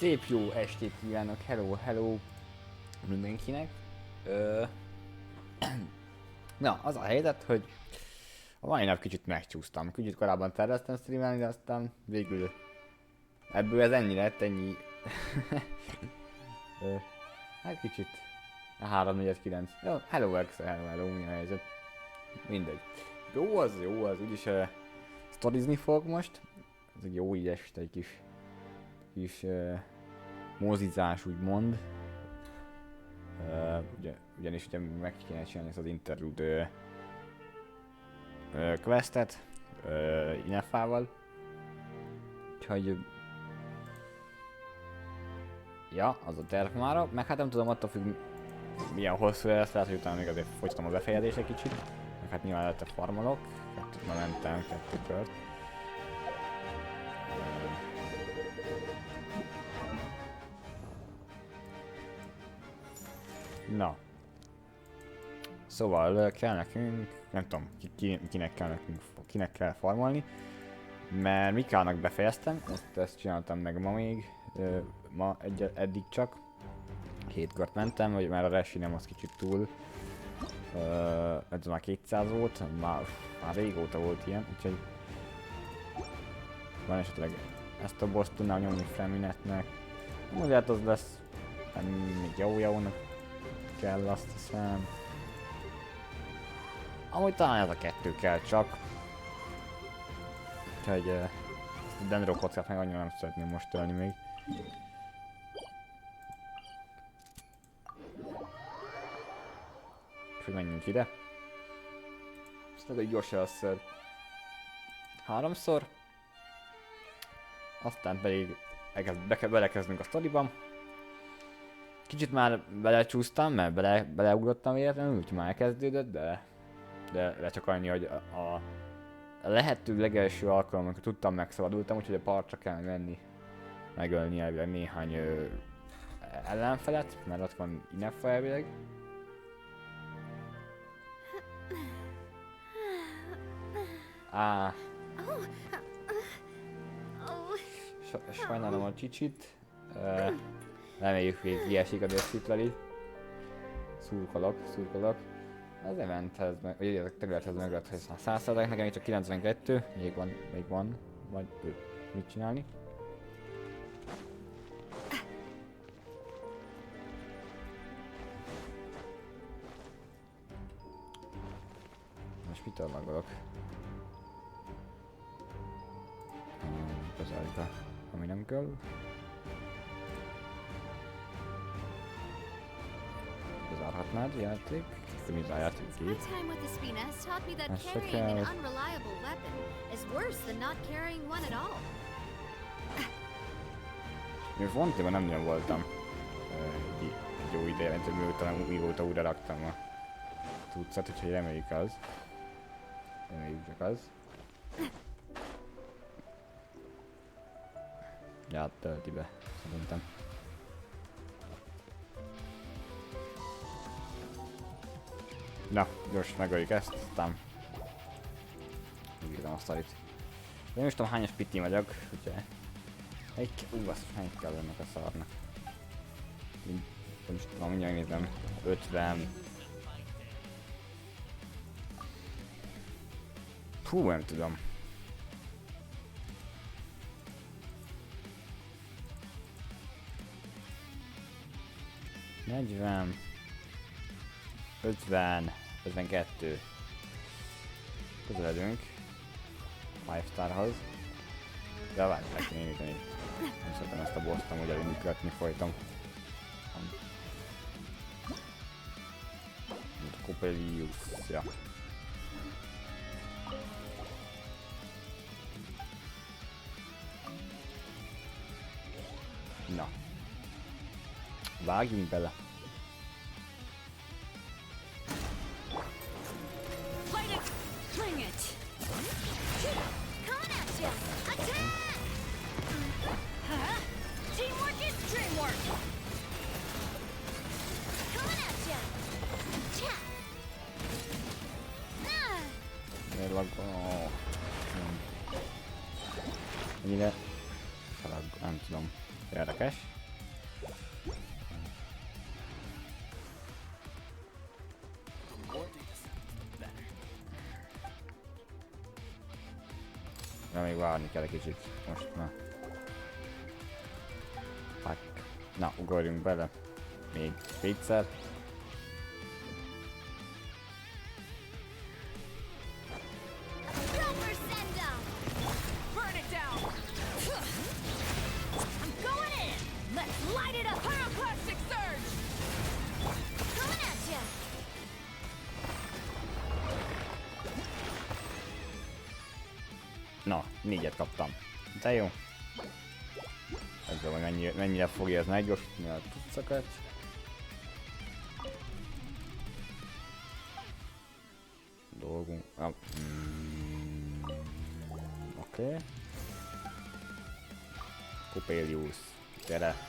Szép jó estét kívánok, hello, hello mindenkinek. Na, az a helyzet, hogy a mai nap kicsit megcsúsztam. Kicsit korábban terveztem streamelni, de aztán végül ebből ez ennyi lett, ennyi. Hát kicsit 3-4-9. Jó, hello Excel, hello, mi a helyzet? Mindegy. Jó az, úgyis sztorizni fog most. Ez egy jó így este, egy kis mozizás úgymond. Ugyanis ugye meg kéne csinálni ezt az interlude questet Inefával. Úgyhogy ja, az a terv mára, meg hát nem tudom, attól függ milyen hosszú lesz, lehet, hogy utána még azért folytatom a befejezést egy kicsit. Meg hát nyilván előtte farmolok, kettőt már mentem, 2 kört. Na. Szóval kell nekünk, nem tudom, kinek kell farmolni. Mert Mikának befejeztem, ezt csináltam meg ma még, eddig csak. 7 kört mentem, vagy már a resi nem az kicsit túl. Ez már 200 volt, már régóta volt ilyen, úgyhogy van esetleg ezt a boss tudnám nyomni Freminetnek. Úgy hát az lesz, még jónak kell, azt hiszem. Amúgy talán ez a 2 kell csak. Úgyhogy ezt a dendro kockát meg annyira nem szeretném most ölni még. Úgyhogy menjünk ide. Aztán egy gyors először 3-szor. Aztán pedig belekezdünk a sztoriban. Kicsit már belecsúsztam, mert beleugrottam véletlenül, úgyhogy már elkezdődött, de csak annyi, hogy a lehető legelső alkalom, amikor tudtam, megszabadultam, úgyhogy a partra kell menni, megölni elvileg néhány ellenfelet, mert ott van Inefa elvileg. Sajnálom a csicsit. Reméljük, hogy kiesik a dösszítleri. Szurkolok. Az eventhez, vagy a területhez meglett, hogy 100%, nekem csak 92, még van, vagy mit csinálni. Most mitől magolok? Bezárjuk ami nem kell. Bezárhatnád játék? Kifizál játékgép. Ez se kell. Még Fontiban nem nagyon voltam. Egy jó ideje, mióta újra raktam a cuccot, úgyhogy reméljük az. Reméljük csak az. Ja, tölti be, szerintem. Na, gyors megöljük ezt, aztán írom a sztorit. Én most tudom hányas piti vagyok, úgyhogy azt hány kell ennek a szarnak. Nem is tudom, mindjárt nézem. 50. Hú, nem tudom. ...40... 50... 52... Közeledünk... 5 starhoz... De várj, meg kéne indítani. Nem szeretem ezt a boss-t amúgy elindítgatni folyton. Coppelius, ja. Na. Vágjunk bele. Ennyire nem tudom. Érdekes. De még várni kell egy kicsit. Most na. Na, ugorjunk bele. Még kétszer. Na, 4-et kaptam. De jó. Ezzel meg mennyire fogja ez meggyorsítani a tucakat. Dolgunk. Oké. Coppelius. Gyere.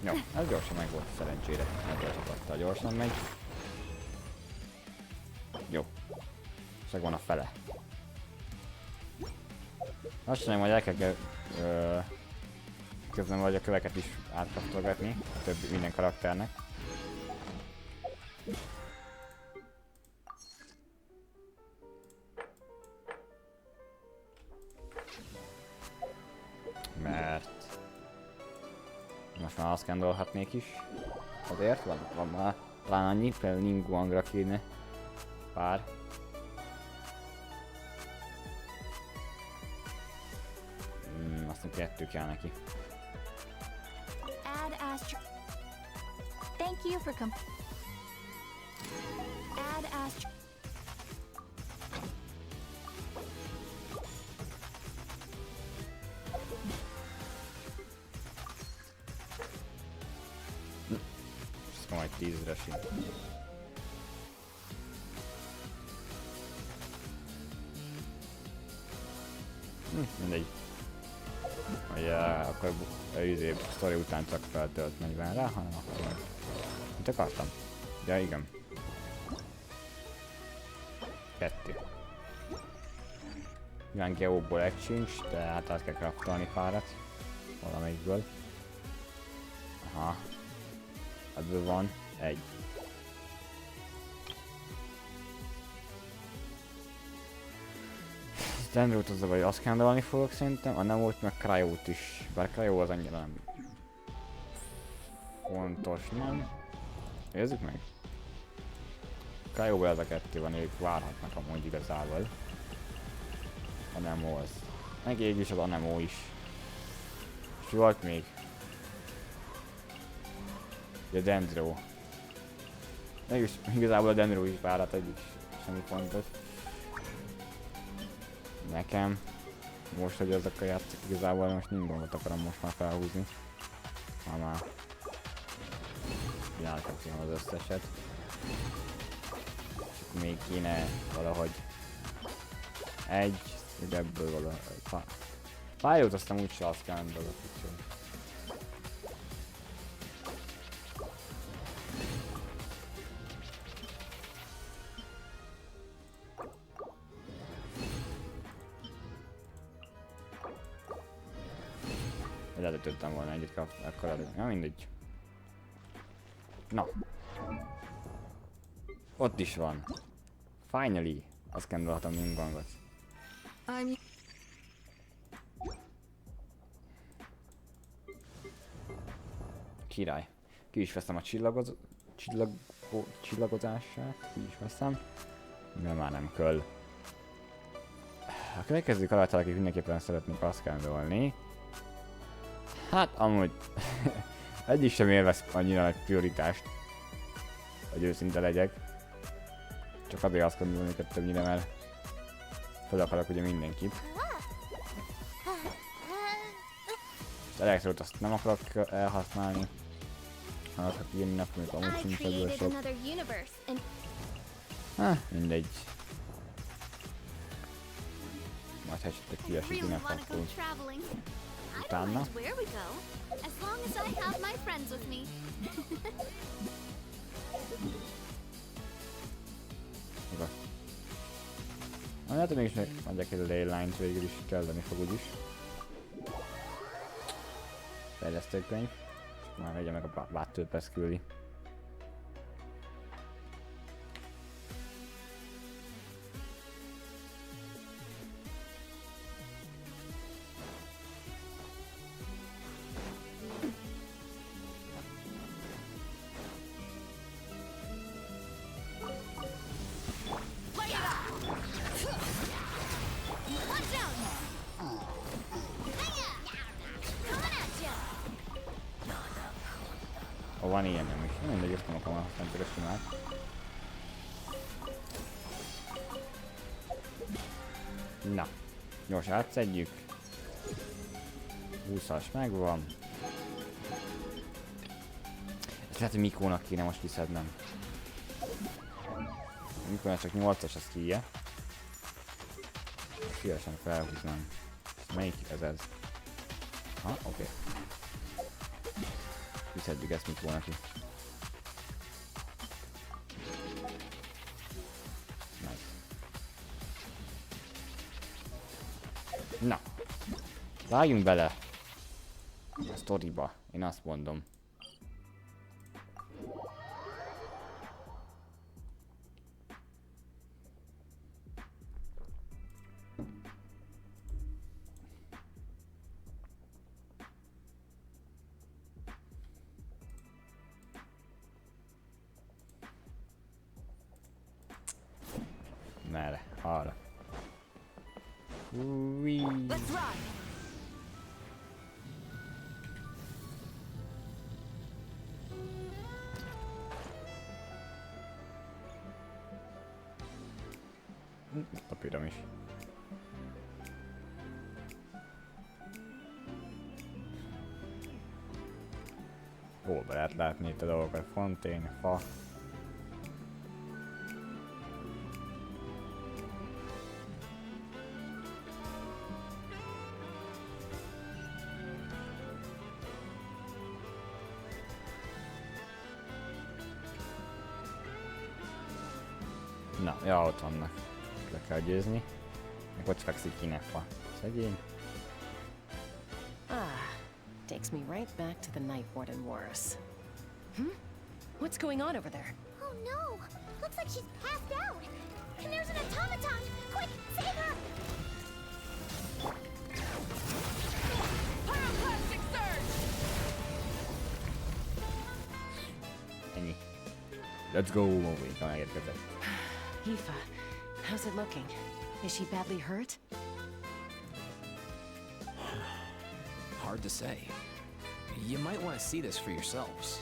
Jó, ez gyorsan meg volt szerencsére. Ezzel csapattal gyorsan megy. Jó. És van a fele. Azt sem, hogy el kell közben vagy a köveket is átkattolgatni. Több minden karakternek. Mert most már azt kendolhatnék is. Azért van már talán annyi, például Ninguangra kéne pár. Aztán 2 kell neki. Thank you for Majd 10-re sincs. Mindegy. Ugye akkor a sztori után csak feltölt 40-re, hanem akkor meg... Mit akartam? Ja, igen. 2. Ilyen geóból egy sincs, de hát át kell craftolni párat. Valamelyikből. Aha. Ebből van 1. Dendrót az a vagy azt kándelni fogok szerintem, a nem volt meg Cryót is. Bár Cryó az annyira nem fontos, nem? Nézzük meg. Cryóból ez a 2 van, ők várhatnak amúgy igazából. A Nemo az. Meg így is az a Nemo is. És volt még. A Dendro. Mégis igazából a Dendro is várat egyik semmi fontos. Nekem. Most, hogy azokkal játszik, igazából most Ningongot akarom most már felhúzni. Már elkapcsolom az összeset. Csak még kéne valahogy egy, hogy ebből valahogy... Pályót aztán úgyse azt kell dolgot. Lehet, hogy tudtam volna egyet kapni, akkor előtt. Ja, mindegy. Na. Ott is van. Finally. Azt kendolhatom Ningongot. Király. Ki is veszem a csillagozását. Ki is veszem. De már nem kell. A következő karakter, akik mindenképpen szeretnék azt kendolni. Hát amúgy egyik sem élvez annyira nagy prioritást, hogy őszinte legyek. Csak azért azt gondolom őket többnyire, mert fel akarok ugye mindenkit. Az elektrót azt nem akarok elhasználni. Azt hát ilyen nap, amikor amúgy sincs ebből sok. Mindegy. Majd esetleg kiesik innen akkor. Utána. Hát mégis adják egy leyline-t, végül is kelleni fog úgyis. Fejlesztőkönyv. Már vegye meg a Battle küldi. Van ilyen nem is. Mindegy, ezt nem akarom használni a simát. Na, gyorsan átszedjük. 20-as megvan. Ezt lehet, hogy Mikónak kéne most kiszednem. Mikónak csak 8-as, az hülye. Szívesen felhúznám. Melyik ez? Ha, oké. Kiszedjük ezt Mikónak is. Nice. Na. Vágjunk bele a sztoriba, én azt mondom. Merre? Arra. A piramis. Hol be lehet látni itt a dolgokat? Fontén, fa. Na, ja, ott vannak. Le kell győzni. Meg ott fekszik ki fa. Szegény. Takes me right back to the Night Warden Wars. What's going on over there? Oh no! Looks like she's passed out! And there's an automaton! Quick, save her! Pyroclastic surge! Ennyi. Let's go, movie. Megérkezett. Aoife, how's it looking? Is she badly hurt? Hard to say. You might want to see this for yourselves.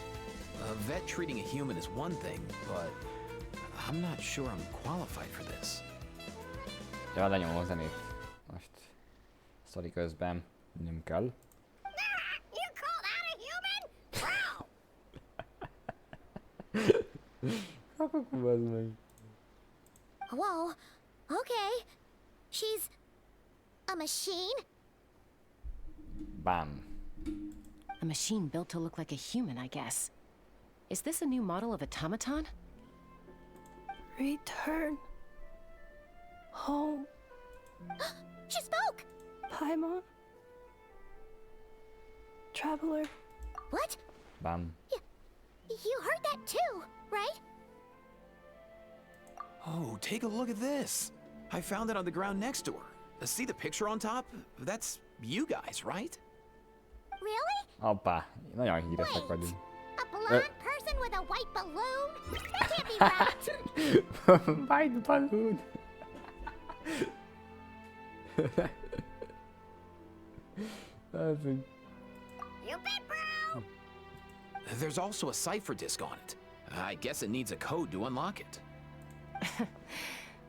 A vet treating a human is one thing, but I'm not sure I'm qualified for this. Ja, lenyomom a zenét. Most sztori közben nem kell. You call that a human? Wow! Whoa, okay. She's a machine? Bam. A machine built to look like a human, I guess. Is this a new model of automaton? Return home, She spoke! Paimon. Traveler. What? Bam. You heard that too, right? Oh, take a look at this. I found it on the ground next to her. See the picture on top? That's you guys, right? Really? Hoppá, nagyon híresek vagyunk. A blonde person with a white balloon? That can't be right! White balloon! You bet, bro! There's also a cipher disk on it. I guess it needs a code to unlock it.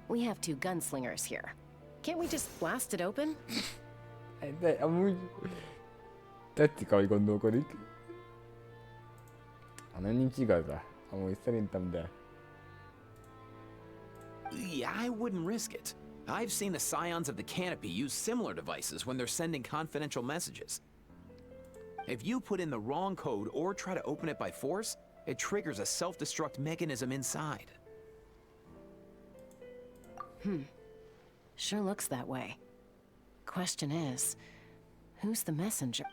We have two gunslingers here. Can't we just blast it open? De amúgy tetszik, ahogy gondolkodik. Hanem nincs igaza. Amúgy szerintem de. Yeah, I wouldn't risk it. I've seen the scions of the canopy use similar devices when they're sending confidential messages. If you put in the wrong code or try to open it by force, it triggers a self-destruct mechanism inside. Sure looks that way. Question is, who's the messenger?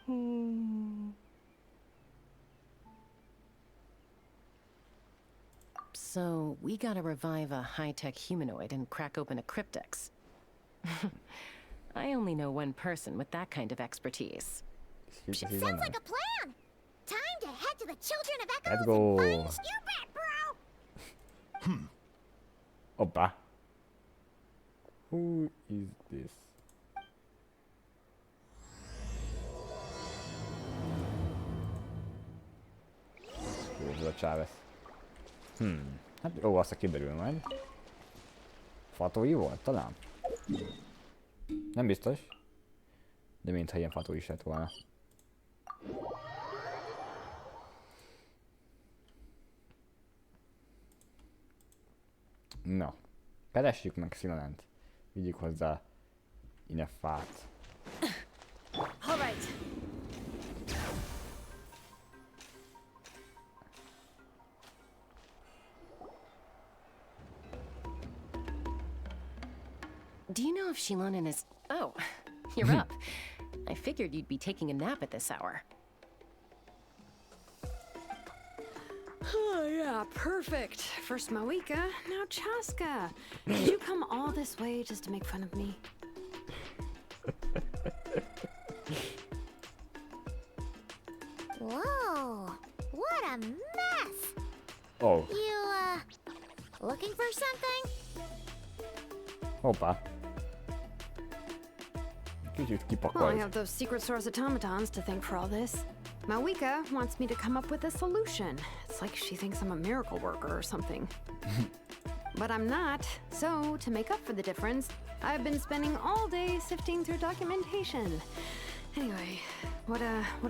So, we gotta revive a high-tech humanoid and crack open a cryptex. I only know one person with that kind of expertise. Sounds like a plan. Time to head to the Children of Let's Echoes go. and find you bet, bro. Oppa. Who is this? Jó, ez a Chávez. Hát jó, aztán kiderül majd. Fatói volt talán? Nem biztos. De mintha ilyen fató is lett volna. Na. Keressük meg Szilonent. Vigyük hozzá Inefát. All right. Do you know if Shilonen is... Oh, you're up. I figured you'd be taking a nap at this hour. Oh, yeah, perfect. First Mawika, now Chaska. Did you come all this way just to make fun of me? Whoa, what a mess. Oh, You, looking for something? hoppá. Kicsit Well, I kipakolt. have those secret source automatons to thank for all this. Mawika wants me to come up with a solution. It's like she thinks I'm a miracle worker or something. But I'm not. So, to make up for the difference, I've been spending all day sifting through documentation. Anyway, what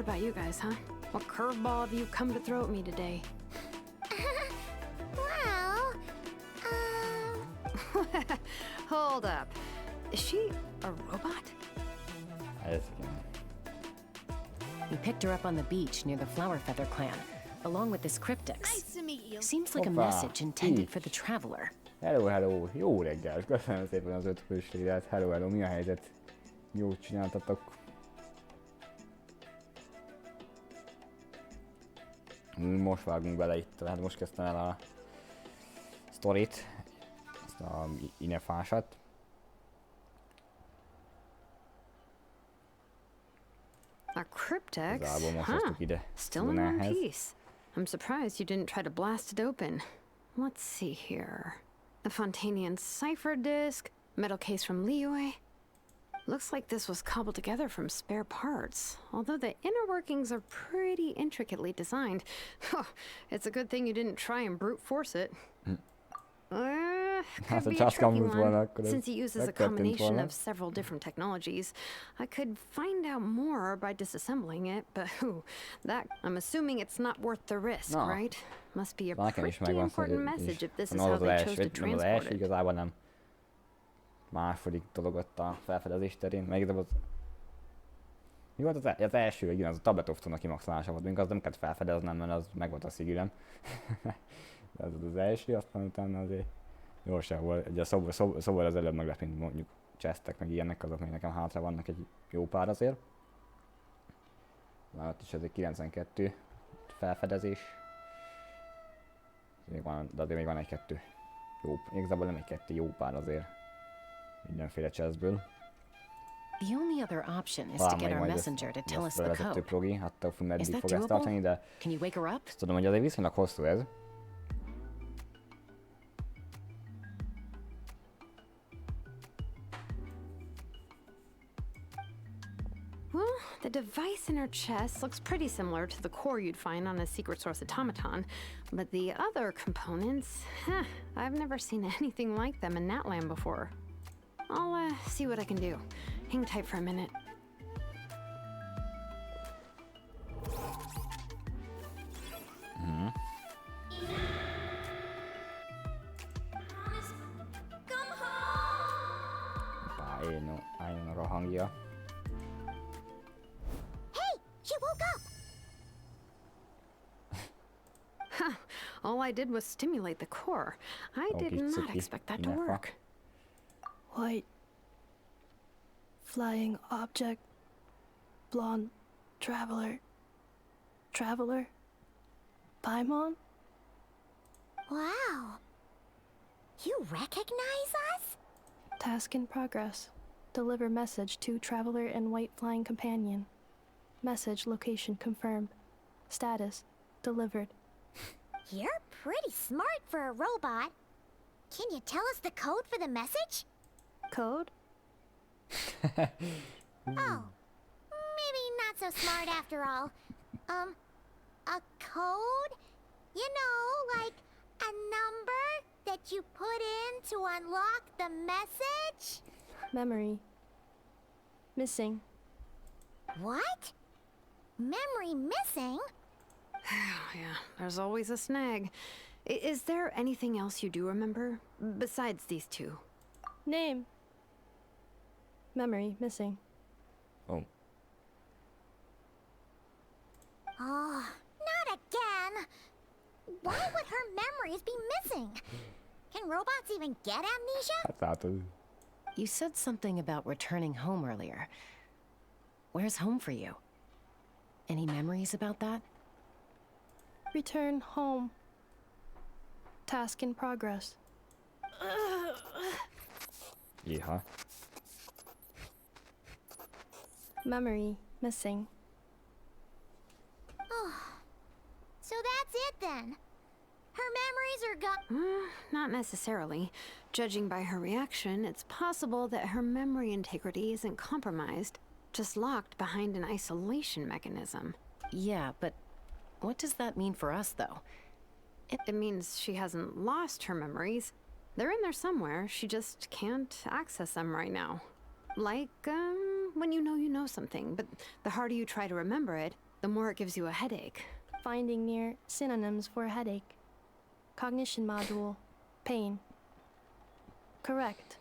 about you guys, huh? What curveball have you come to throw at me today? Well, Hold up. Is she a robot? Ez igen. We picked her up on the beach near the Flower Feather clan, along with this cryptex. to meet you. Seems like a Hoppa, message intended így. for the traveler. Hello, hello, jó reggel, köszönöm szépen az 5 fősléget. Hello, hello, mi a helyzet? Jót csináltatok. Most vágunk bele itt, hát most kezdtem el a sztorit, ezt a inefásat. A cryptex? Igazából most Huh. hoztuk ide Still in one Szilonenhez. piece. I'm surprised you didn't try to blast it open. Let's see here. The Fontanian cipher disk, metal case from Liyue. Looks like this was cobbled together from spare parts, although the inner workings are pretty intricately designed. It's a good thing you didn't try and brute force it. Hát, Could ha be a Császkám tricky volt volna, one. akkor ez Since it uses a megtörtént combination volna. of several different technologies, I could find out more by disassembling it, but that I'm assuming it's not worth the risk, No. right? Must be a Nekem is pretty megvan important szerint message if this is az how az they chose első, to nem az transport első, it. igazából nem. Második dolog ott a felfedezés terén, meg az... Mi volt az első, igen, az a tabletoftónak kimaxolása volt, még az nem kellett felfedeznem, mert az meg volt a szigülem. De az az első, aztán utána azért jó sem volt. Ugye a szóval az előbb meg lett, mint mondjuk chestek, meg ilyenek, azok még nekem hátra vannak egy jó pár azért. Már ott is ez egy 92 felfedezés. Még van, de azért még van egy-kettő jó, igazából nem egy-kettő jó pár azért. Mindenféle chestből. The only other option is to Talán get még our majd messenger to tell us lesz the bevezető code. progi, attól függ Is meddig that fog ezt doable? tartani, de Can you wake her up? tudom, hogy azért viszonylag hosszú ez. Well, the device in her chest looks pretty similar to the core you'd find on a secret source automaton, but the other components, I've never seen anything like them in that land before. I'll see what I can do. Hang tight for a minute. Hoppá, álljon a hangja. Hey, she woke up. All I did was stimulate the core. I Oh, did kicsit not ki, expect that to Inefa. work. What flying object, blonde traveler, Paimon? Wow. You recognize us? Task in progress. Deliver message to traveler and white flying companion. Message location confirmed. Status delivered. You're pretty smart for a robot. Can you tell us the code for the message? Code? Oh, maybe not so smart after all. A code? You know, like a number that you put in to unlock the message? Memory. Missing. What? Memory missing? Yeah, there's always a snag. Is there anything else you do remember? Besides these two? Name. Memory missing. Oh. Oh, not again! Why would her memories be missing? Can robots even get amnesia? Hát látod. You said something about returning home earlier. Where's home for you? Any memories about that? Return home. Task in progress. Jéha. Memory missing. So that's it then. Her memories are gone. Not necessarily. Judging by her reaction, it's possible that her memory integrity isn't compromised, just locked behind an isolation mechanism. Yeah, but what does that mean for us, though? It means she hasn't lost her memories. They're in there somewhere, she just can't access them right now. Like, when you know something, but the harder you try to remember it, the more it gives you a headache. Finding near synonyms for headache. Cognition module. Pain. Correct.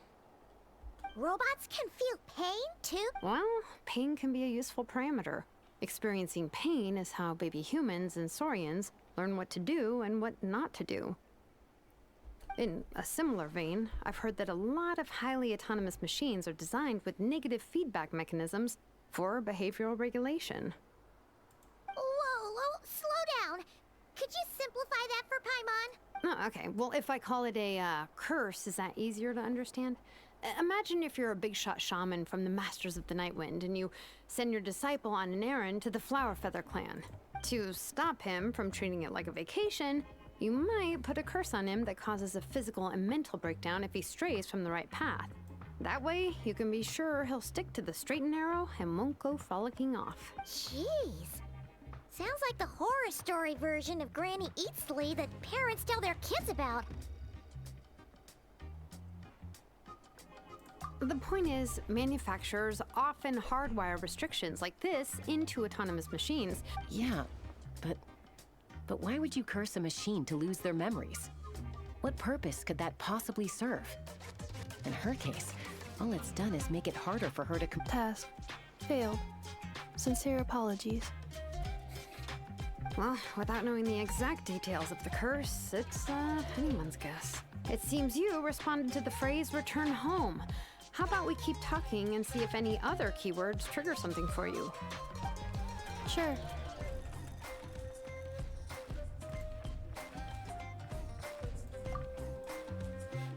Robots can feel pain too? Well, pain can be a useful parameter. Experiencing pain is how baby humans and saurians learn what to do and what not to do. In a similar vein, I've heard that a lot of highly autonomous machines are designed with negative feedback mechanisms for behavioral regulation. Whoa, slow down. Could you simplify that for Paimon? Oh, okay. Well, if I call it a curse, is that easier to understand? Imagine if you're a big shot shaman from the Masters of the Nightwind and you send your disciple on an errand to the Flowerfeather clan. To stop him from treating it like a vacation, you might put a curse on him that causes a physical and mental breakdown if he strays from the right path. That way, you can be sure he'll stick to the straight and narrow and won't go frolicking off. Jeez. Sounds like the horror story version of Granny Eatsley that parents tell their kids about. The point is, manufacturers often hardwire restrictions like this into autonomous machines. Yeah, but why would you curse a machine to lose their memories? What purpose could that possibly serve? In her case, all it's done is make it harder for her to Task. Failed. Sincere apologies. Well, without knowing the exact details of the curse, it's anyone's guess. It seems you responded to the phrase return home. How about we keep talking and see if any other keywords trigger something for you? Sure.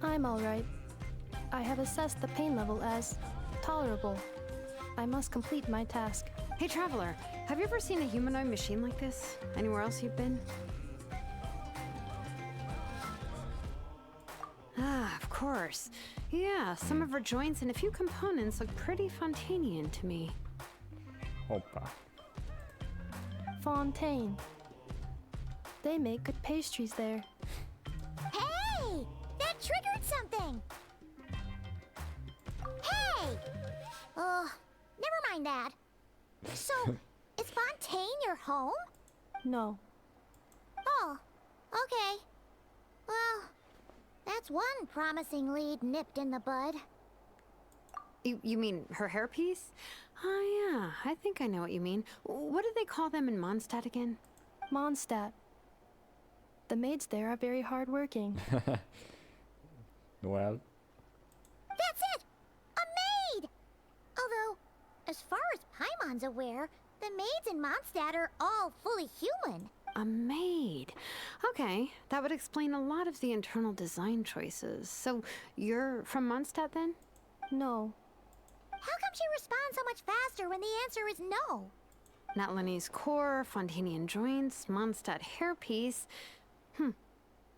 I'm alright. I have assessed the pain level as tolerable. I must complete my task. Hey, Traveler, have you ever seen a humanoid machine like this? Anywhere else you've been? Ah, of course. Yeah, some of her joints and a few components look pretty Fontanian to me. Hoppá. Fontaine. They make good pastries there. Hey! That triggered something! Hey! Never mind that. So, is Fontaine your home? No. Oh, okay. Well, that's one promising lead nipped in the bud. You mean her hairpiece? Oh yeah, I think I know what you mean. What do they call them in Mondstadt again? Mondstadt. The maids there are very hardworking. Well. That's it! A maid! Although, As far as Paimon's aware, the maids in Mondstadt are all fully human. A maid. Okay, that would explain a lot of the internal design choices. So, you're from Mondstadt then? No. How come she responds so much faster when the answer is no? Natlanese core, Fontanian joints, Mondstadt hairpiece.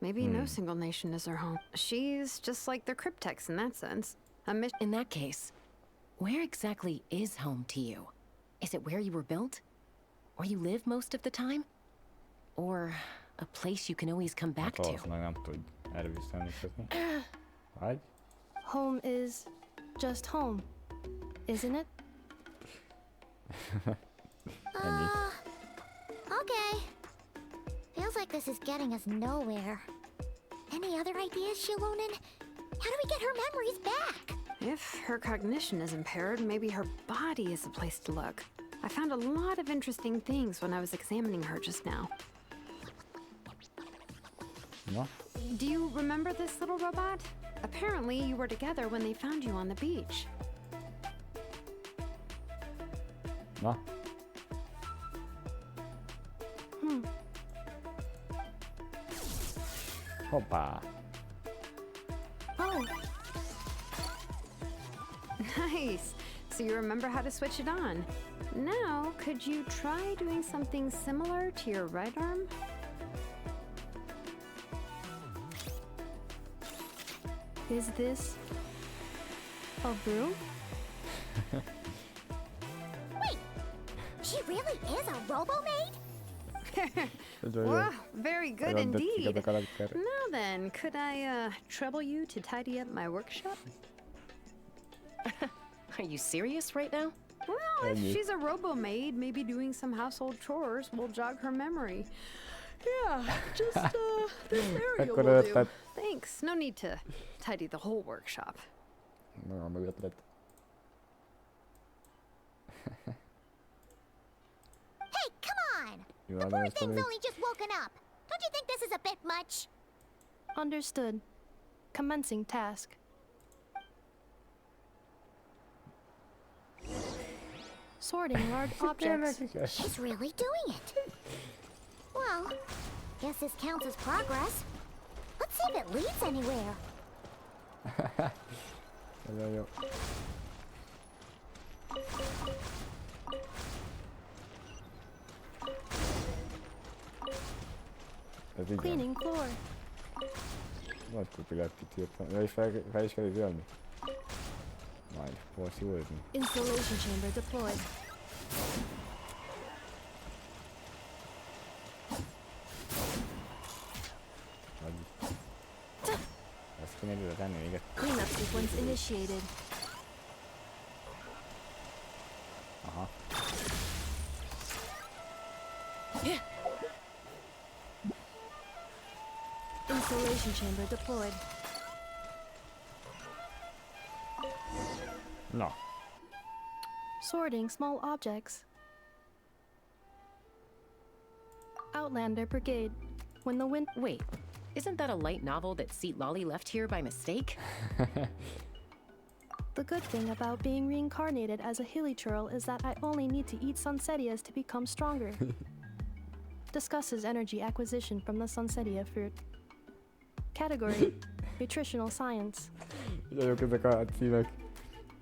Maybe no single nation is her home. She's just like the cryptex in that sense. In that case, where exactly is home to you? Is it where you were built? Where you live most of the time? Or a place you can always come back to? Valószínűleg nem tud erre visszaemlékezni. Vagy? Home is just home, isn't it? Ennyi. Okay. Feels like this is getting us nowhere. Any other ideas, Shilonen? How do we get her memories back? If her cognition is impaired, maybe her body is the place to look. I found a lot of interesting things when I was examining her just now. Na? Do you remember this little robot? Apparently, you were together when they found you on the beach. Na? Hoppá! Oh, Nice. So you remember how to switch it on. Now, could you try doing something similar to your right arm? is this a broom? Wait! She really is a robo-maid? Wow, very good Nagyon tetszik ez indeed. a karakter. Now then, could I trouble you to tidy up my workshop? Are you serious right now? Well, if Ennyi. she's a robo-maid, maybe doing some household chores will jog her memory. Yeah, just this area Akkor will do. ötlet. Thanks. No need to tidy the whole workshop. Nagyon nagy ötlet. Hey, come on! Jó, The de poor ezt a thing's még... only just woken up. Don't you think this is a bit much? Understood. Commencing task. Sorting large objects. She's really doing it. Well, guess this counts as progress. Let's see if it leads anywhere. Nagyon jó. Ez igen. Cleaning floor. Nagy kupilát kitírtam. Ja, és fel is kell izélni? Majd, porszívózni. Installation chamber deployed. Vagy... Ezt kéne ide tenni még egy... Cleanup sequence initiated. Aha. Installation chamber deployed. Na. Sorting small objects. Outlander Brigade. When the wind. Wait, isn't that a light novel that Seat Lolly left here by mistake? The good thing about being reincarnated as a hilly churl is that I only need to eat sunsettias to become stronger. Discusses energy acquisition from the sunsettia fruit. Category: Nutritional Science. Ugye jók ezek a címek.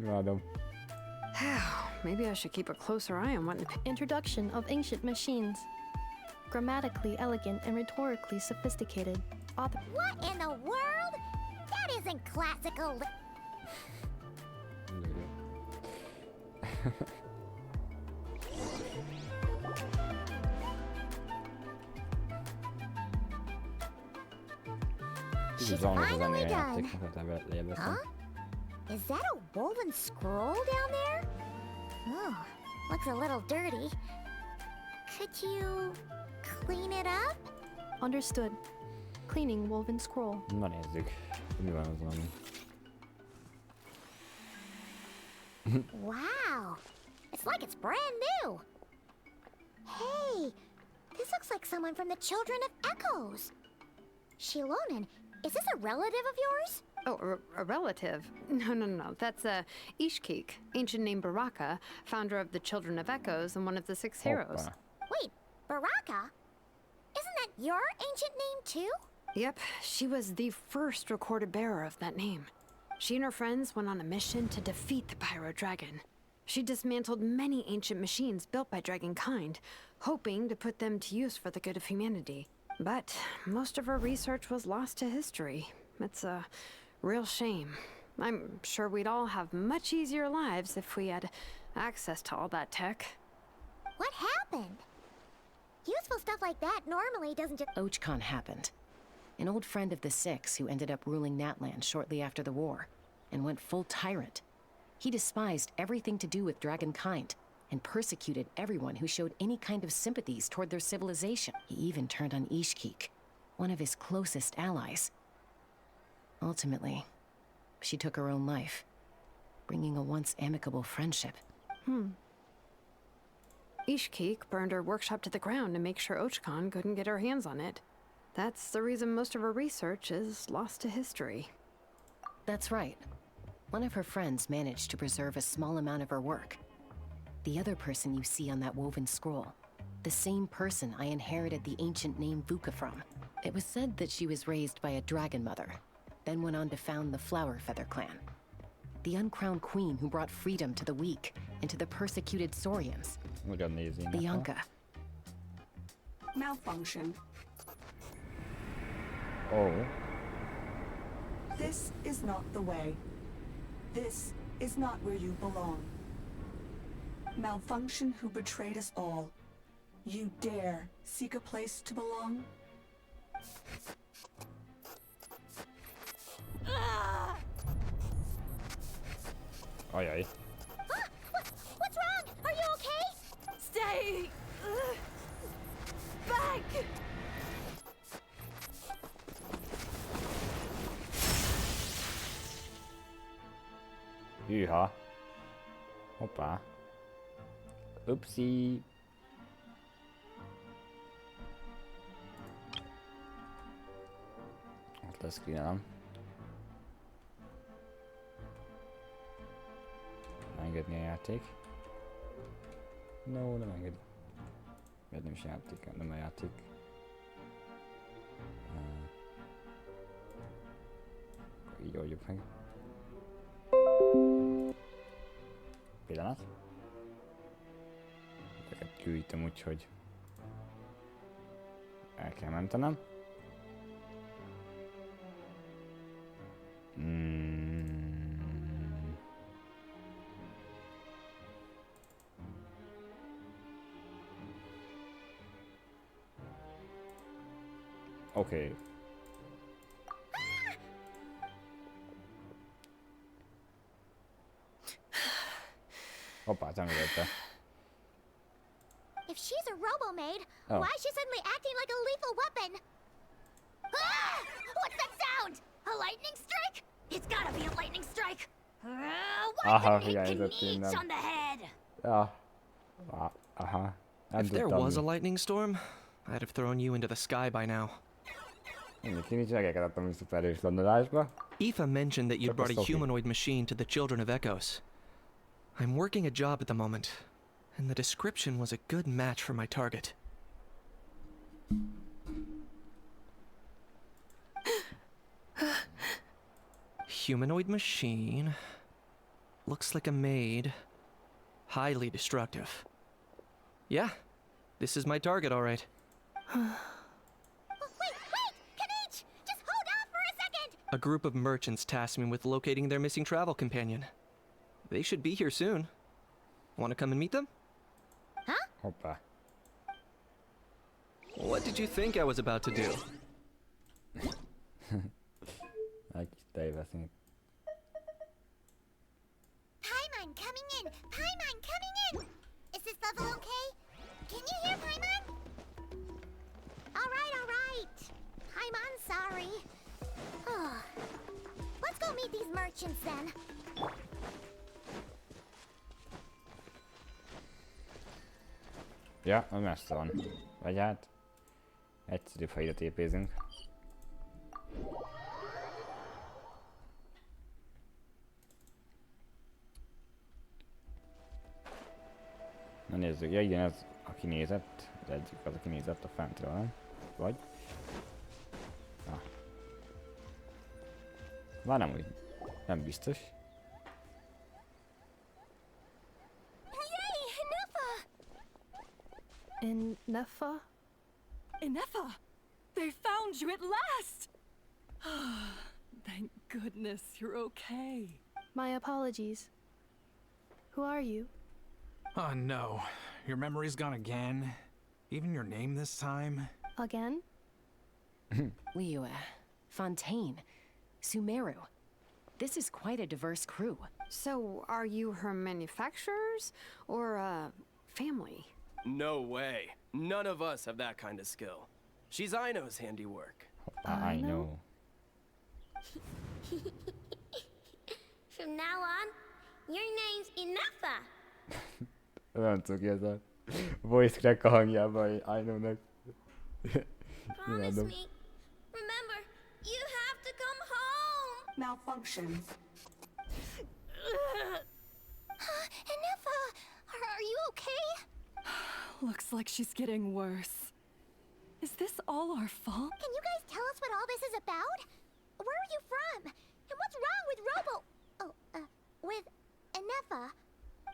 Imádom. Maybe I should keep a closer eye on what... Introduction of Ancient Machines. Grammatically elegant and rhetorically sophisticated. Author. What in the world? That isn't classical. Nagyon jó. She's Zajlik az finally ennél a done. játéknak, tehát lejjebb Huh? leszem. Is that a woven scroll down there? Oh, looks a little dirty. Could you clean it up? Understood. Cleaning woven scroll. Na nézzük. Mi van azon, ami... Wow, it's like it's brand new. Hey, this looks like someone from the Children of Echoes. Shilonen, is this a relative of yours? Oh, a relative? No. That's Ishkik, ancient name Baraka, founder of the Children of Echoes and one of the six heroes. Hoppá. Wait, Baraka? Isn't that your ancient name too? Yep, she was the first recorded bearer of that name. She and her friends went on a mission to defeat the Pyro Dragon. She dismantled many ancient machines built by Dragonkind, hoping to put them to use for the good of humanity. But most of her research was lost to history. It's a real shame. I'm sure we'd all have much easier lives if we had access to all that tech. What happened? Useful stuff like that normally doesn't just... Ochkon happened. An old friend of the Six who ended up ruling Natland shortly after the war, and went full tyrant. He despised everything to do with Dragonkind, and persecuted everyone who showed any kind of sympathies toward their civilization. He even turned on Ishkik, one of his closest allies. Ultimately, she took her own life, bringing a once amicable friendship. Ishkik burned her workshop to the ground to make sure Ochkon couldn't get her hands on it. That's the reason most of her research is lost to history. That's right. One of her friends managed to preserve a small amount of her work. The other person you see on that woven scroll, the same person I inherited the ancient name Vuka from. It was said that she was raised by a dragon mother, then went on to found the Flower Feather clan. The uncrowned queen who brought freedom to the weak and to the persecuted Saurians. Ugyan nézzének. Bianca. Malfunction. Oh. This is not the way. This is not where you belong. Malfunction who betrayed us all. You dare seek a place to belong? Ajaj. What's wrong? Are you okay? Stay back. Hűha. Hoppá. Upsi. Ott lesz kínálom. Engedni a játék. No, nem enged. Miért nem is játék, nem a játék. Így oldjuk meg. Pillanat. Ezeket gyűjtöm, úgyhogy el kell mentenem. Oké. Hoppá, tanulta. If she's a robo-maid, Oh. why is she suddenly acting like a lethal weapon? Ah! What's that sound? A lightning strike? It's gotta be a lightning strike. Aha, Why the hiányzott neat innen. on the head? Ja. Aha. Nem If there tudtam was a mi. lightning storm, I'd have thrown you into the sky by now. Nincs regeket adtam vissza felős landolásba. Aoife mentioned that you'd Csak brought a azt oké. humanoid machine to the Children of Echoes. I'm working a job at the moment, and the description was a good match for my target. Humanoid machine. Looks like a maid. Highly destructive. Yeah, this is my target, all right. Wait! Kanich! Just hold on for a second! A group of merchants tasked me with locating their missing travel companion. They should be here soon. Want to come and meet them? Hoppá. What did you think I was about to do? Egy kis tejveszünk. Paimon coming in! Paimon coming in! Is this level okay? Can you hear Paimon? Alright. Paimon, sorry. Let's go meet these merchants then. Ja, az messze van. Vagy hát... Egyszerűbb, ha ide tépézünk. Na nézzük, ja igen, ez aki nézett, az egyik az aki nézett a fentről, nem? Vagy? Ah. Már nem úgy, nem biztos. Yay, Nefa! In Nefa? Inefa! They found you at last! Thank goodness you're okay. My apologies. Who are you? Oh no. Your memory's gone again? Even your name this time? Again? Liu, Fontaine, Sumeru. This is quite a diverse crew. So, are you her manufacturers or family? No way. None of us have that kind of skill. She's Aino's handiwork. I know. From now on, your name's Inefa. Olyan cuki ez a voice crack a hangjában, I know-nek. Promise me. Remember, you have to come home. Malfunction. Inefa, are you okay? Looks like she's getting worse. Is this all our fault? Can you guys tell us what all this is about? Where are you from? And what's wrong with with Inefa?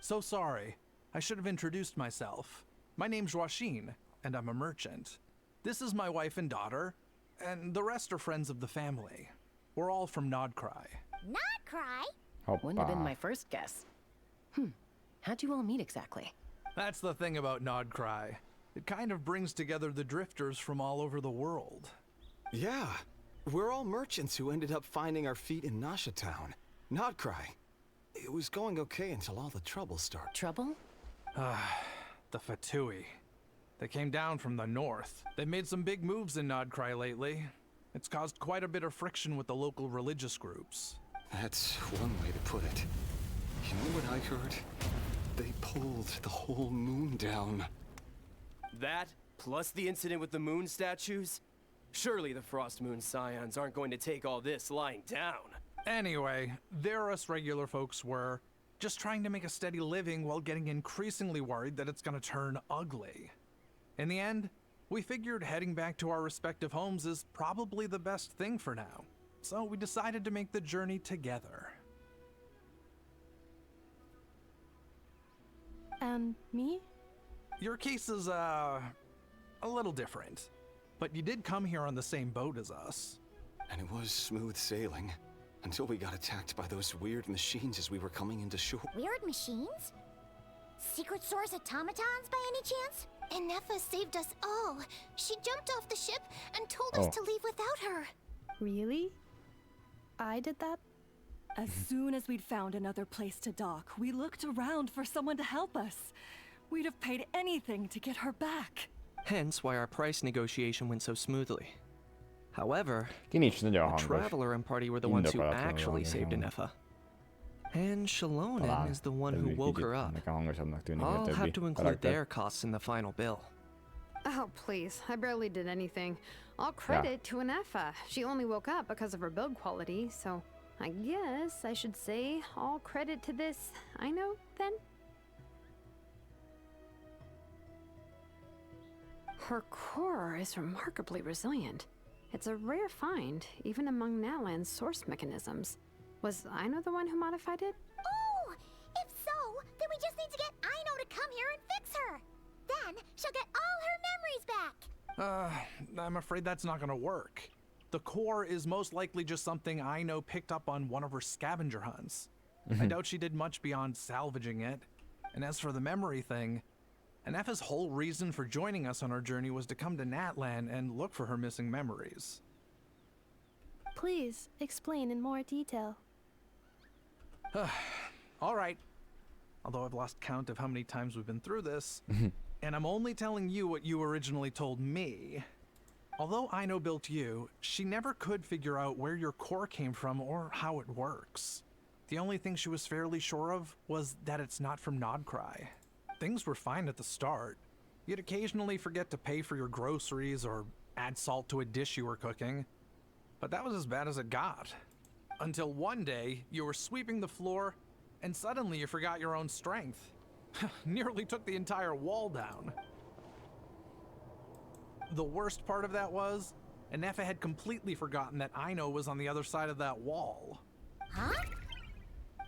So sorry. I should have introduced myself. My name's Joachine, and I'm a merchant. This is my wife and daughter, and the rest are friends of the family. We're all from Nodcry. Not cry. Wouldn't have been Hoppa. my first guess. How'd you all meet exactly? That's the thing about Nodcry. It kind of brings together the drifters from all over the world. Yeah, we're all merchants who ended up finding our feet in Nasha Town. Nodcry. It was going okay until all the trouble started. Trouble? The Fatui. They came down from the north. They've made some big moves in Nodcry lately. It's caused quite a bit of friction with the local religious groups. That's one way to put it. You know what I heard? They pulled the whole moon down. That, plus the incident with the moon statues? Surely the Frost Moon Scions aren't going to take all this lying down. Anyway, there us regular folks were just trying to make a steady living while getting increasingly worried that it's gonna turn ugly. In the end, we figured heading back to our respective homes is probably the best thing for now. So we decided to make the journey together. And me? Your case is, a little different. But you did come here on the same boat as us. And it was smooth sailing. Until we got attacked by those weird machines as we were coming into shore. Weird machines? Secret Source automatons by any chance? Inefa saved us all. She jumped off the ship and told us to leave without her. Really? I did that? As soon as we'd found another place to dock, we looked around for someone to help us. We'd have paid anything to get her back. Hence why our price negotiation went so smoothly. However, Ki nincs nagyon the hangos. Traveler and party were the ones who Indokolatlanul actually hangos saved hang. Inefa. And Shalonen Talán is the one ez who egy woke kicsit her up. nekem hangosabbnak tűnik, mint a I'll többi have to include karakter. their costs in the final bill. Oh, please. I barely did anything. All credit to Inefa. She only woke up because of her build quality, so I guess I should say all credit to this Aino, then? Her core is remarkably resilient. It's a rare find, even among Natlan's source mechanisms. Was Aino the one who modified it? Oh! If so, then we just need to get Aino to come here and fix her. Then she'll get all her memories back. I'm afraid that's not gonna work. The core is most likely just something Aino picked up on one of her scavenger hunts. I doubt she did much beyond salvaging it. And as for the memory thing, Inefa's whole reason for joining us on our journey was to come to Natlan and look for her missing memories. Please explain in more detail. All right. Although I've lost count of how many times we've been through this, and I'm only telling you what you originally told me. Although Aino built you, she never could figure out where your core came from or how it works. The only thing she was fairly sure of was that it's not from Nodcry. Things were fine at the start. You'd occasionally forget to pay for your groceries or add salt to a dish you were cooking. But that was as bad as it got. Until one day, you were sweeping the floor, and suddenly you forgot your own strength. Nearly took the entire wall down. The worst part of that was, Anefa had completely forgotten that Aino was on the other side of that wall. Huh?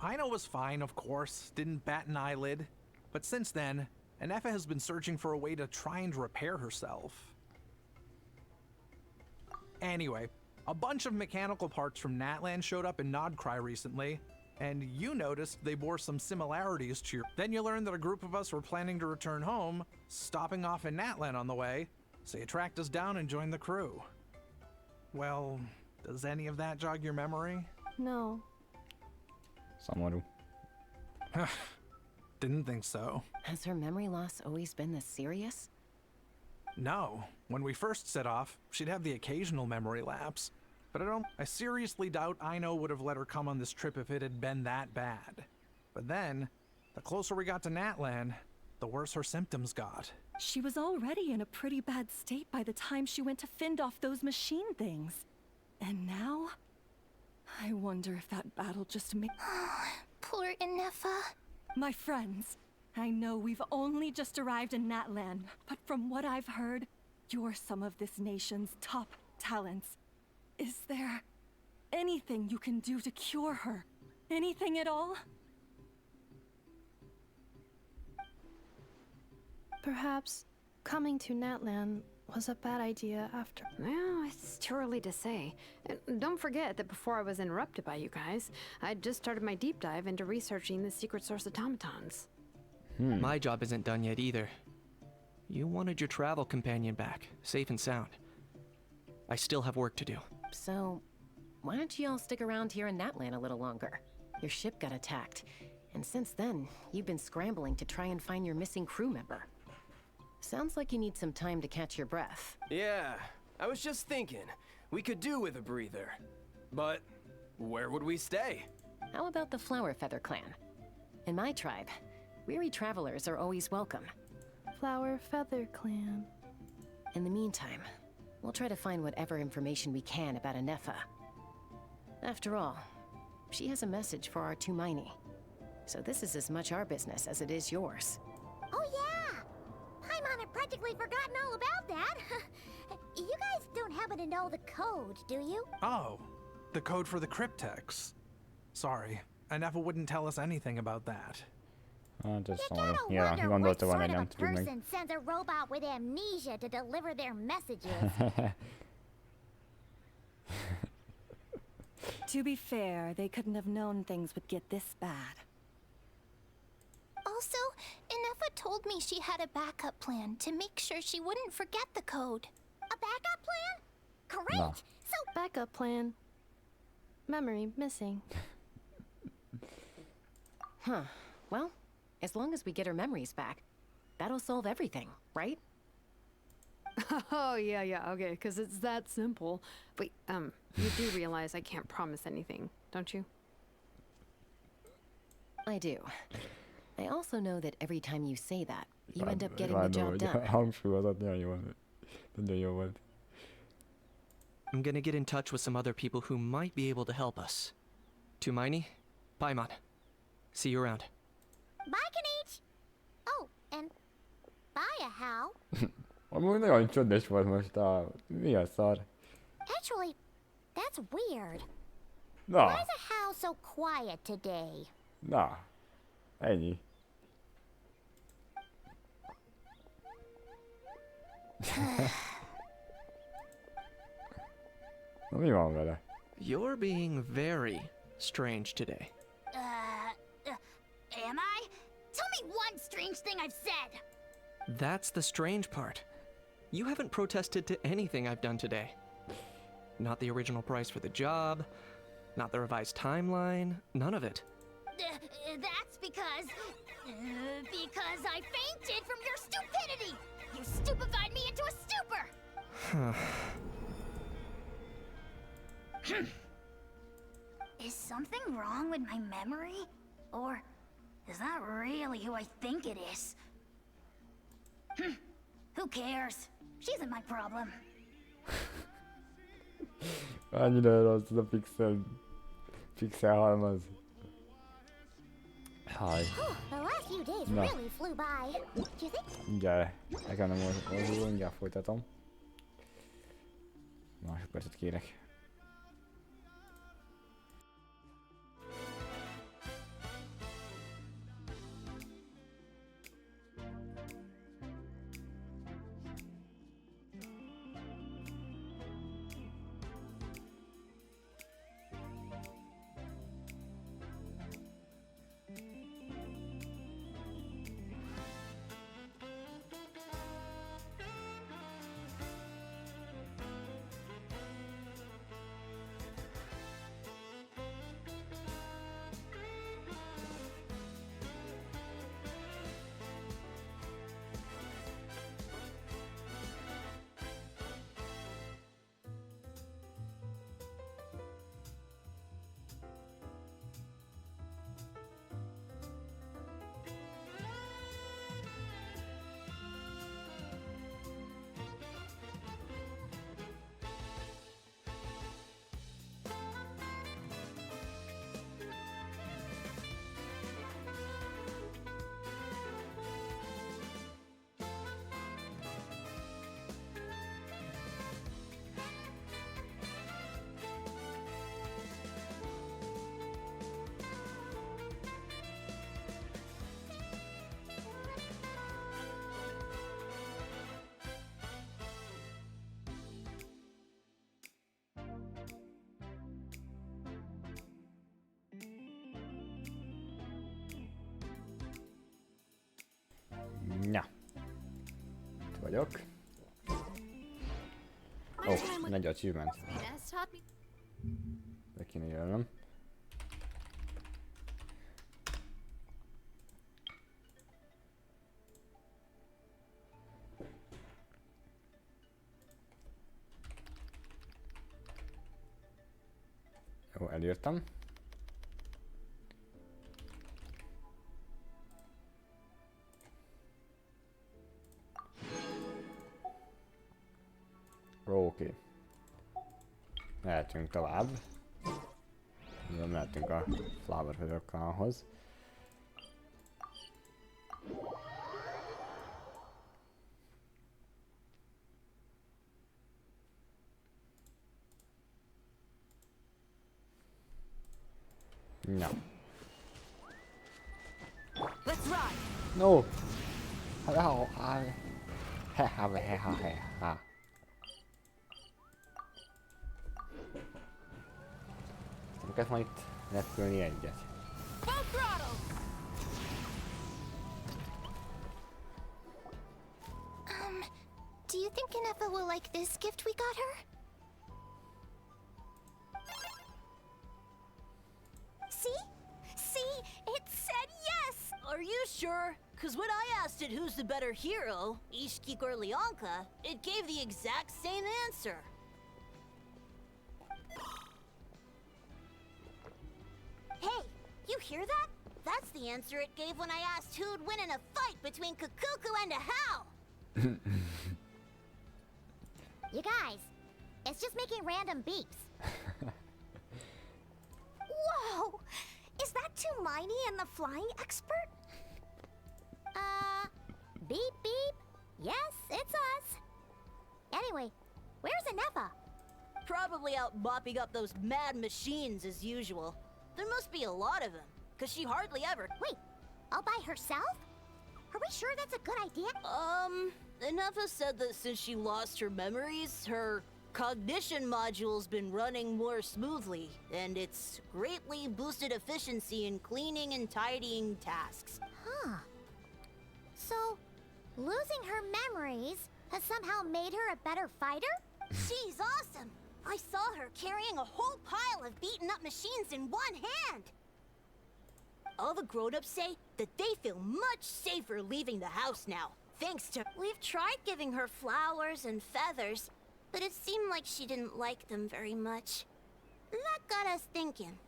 Aino was fine, of course, didn't bat an eyelid. But since then, Anefa has been searching for a way to try and repair herself. Anyway, a bunch of mechanical parts from Natlan showed up in Nodcry recently, and you noticed they bore some similarities to your... Then you learned that a group of us were planning to return home, stopping off in Natlan on the way, so you tracked us down and joined the crew. Well, does any of that jog your memory? No. Szomorú. Didn't think so. Has her memory loss always been this serious? No. When we first set off, she'd have the occasional memory lapse. But I seriously doubt Aino would have let her come on this trip if it had been that bad. But then, the closer we got to Natlan, the worse her symptoms got. She was already in a pretty bad state by the time she went to fend off those machine things. And now? I wonder if that battle just made... Poor Anefa. My friends, I know we've only just arrived in Natlan, but from what I've heard, you're some of this nation's top talents. Is there anything you can do to cure her? Anything at all? Perhaps coming to Natlan was a bad idea after. Well, it's too early to say. And don't forget that before I was interrupted by you guys, I'd just started my deep dive into researching the secret source automatons. My job isn't done yet either. You wanted your travel companion back, safe and sound. I still have work to do. So, why don't you all stick around here in Natlan a little longer? Your ship got attacked, and since then, you've been scrambling to try and find your missing crew member. Sounds like you need some time to catch your breath. Yeah, I was just thinking, we could do with a breather. But where would we stay? How about the Flower Feather clan? In my tribe, weary travelers are always welcome. Flower Feather Clan. In the meantime, we'll try to find whatever information we can about Anefa. After all, she has a message for our Tumaini. So this is as much our business as it is yours. Oh yeah! Paimon had practically forgotten all about that. You guys don't happen to know the code, do you? Oh, the code for the cryptex. Sorry, Anefa wouldn't tell us anything about that. Ez You szomorú. gotta Ja, wonder gondolta what volna, sort of nem a tudjuk meg. person sends a robot with amnesia to deliver their messages. To be fair, they couldn't have known things would get this bad. Also, Anefa told me she had a backup plan to make sure she wouldn't forget the code. A backup plan? Great! No. So, Backup plan. Memory missing. Huh. Well, as long as we get her memories back, that'll solve everything, right? Oh, yeah, okay, because it's that simple. Wait, you do realize I can't promise anything, don't you? I do. I also know that every time you say that, you end up getting the Imádom, job hogy a done. hangsúlyozat nagyon jó volt. Nagyon jó volt. I'm gonna get in touch with some other people who might be able to help us. Tumaini, Paimon. See you around. bye, Kanich! Oh, and bye, Ahau. Amúgy nagyon csodás volt most a... Mi a szar? Actually, that's weird. Na, Why is Ahau so quiet today? na. Ennyi. Na mi van vele? You're being very strange today. Am I? Tell me one strange thing I've said! That's the strange part. You haven't protested to anything I've done today. Not the original price for the job, not the revised timeline, none of it. That's because I fainted from your stupidity! You stupefied me into a stupor! Is something wrong with my memory? Or is that really who I think it is? Who cares? She isn't my problem. Annyira rossz ez a pixel halmaz. Haj. The last few days Na. really flew by. Do you think? Mindjárt. Nekem nem mozdul, mindjárt folytatom. Másodpercet kérek. Na. Itt vagyok. Ó, megy a achievement. Be kéne jönnöm. Jó, elírtam. Oké. Mehetünk tovább. Mehetünk a flower hőrökkához. No. Let's ride. No. Hello. Ha. Ezt majd itt repülni egyet. Do you think Kanefa will like this gift we got her? See? See? It said yes! Are you sure? Because when I asked it who's the better hero, Ishkik or Leonka, it gave the exact same answer. Hey, you hear that? That's the answer it gave when I asked who'd win in a fight between Kukuku and a How. You guys, it's just making random beeps. Whoa! Is that Tumaini and the flying expert? Beep beep. Yes, it's us. Anyway, where's Anefa? Probably out mopping up those mad machines as usual. There must be a lot of them, because she hardly ever... Wait, all by herself? Are we sure that's a good idea? Anefa said that since she lost her memories, her cognition module's been running more smoothly, and it's greatly boosted efficiency in cleaning and tidying tasks. Huh. So, losing her memories has somehow made her a better fighter? She's awesome! I saw her carrying a whole pile of beaten up machines in one hand! All the grown-ups say that they feel much safer leaving the house now, thanks to... We've tried giving her flowers and feathers, but it seemed like she didn't like them very much. That got us thinking.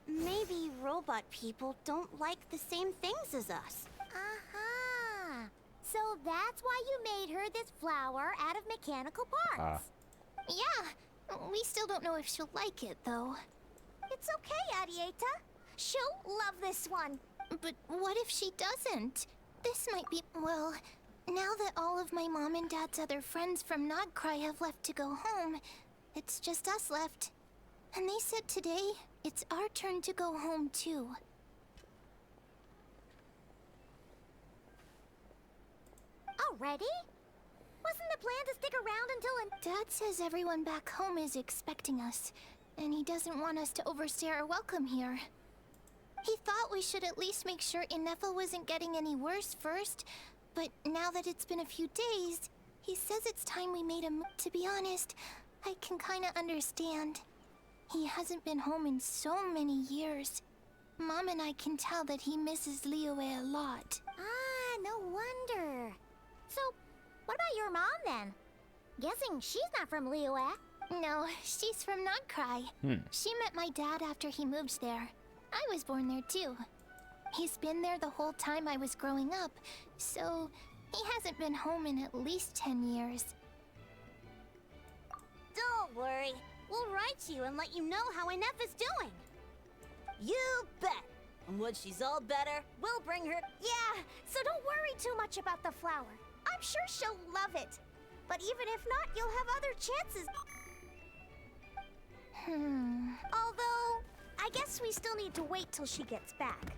Maybe robot people don't like the same things as us. Uh-huh. So that's why you made her this flower out of mechanical parts. Yeah, we still don't know if she'll like it, though. It's okay, Arieta. She'll love this one. But what if she doesn't? This might be, well, now that all of my mom and dad's other friends from Not Cry have left to go home, it's just us left. And they said today, it's our turn to go home too. Already? Wasn't the plan to stick around until Dad says everyone back home is expecting us, and he doesn't want us to overstay our welcome here. He thought we should at least make sure Ineffa wasn't getting any worse first, but now that it's been a few days, he says it's time we made a move. To be honest, I can kinda understand. He hasn't been home in so many years. Mom and I can tell that he misses Liyue a lot. Ah, no wonder. So, what about your mom then? Guessing she's not from Liyue. No, she's from Not Cry. She met my dad after he moved there. I was born there too. He's been there the whole time I was growing up, so he hasn't been home in at least 10 years. Don't worry. We'll write to you and let you know how Ineffa's doing. You bet. And when she's all better, we'll bring her. Yeah, so don't worry too much about the flower. I'm sure she'll love it. But even if not, you'll have other chances. Although, I guess we still need to wait till she gets back.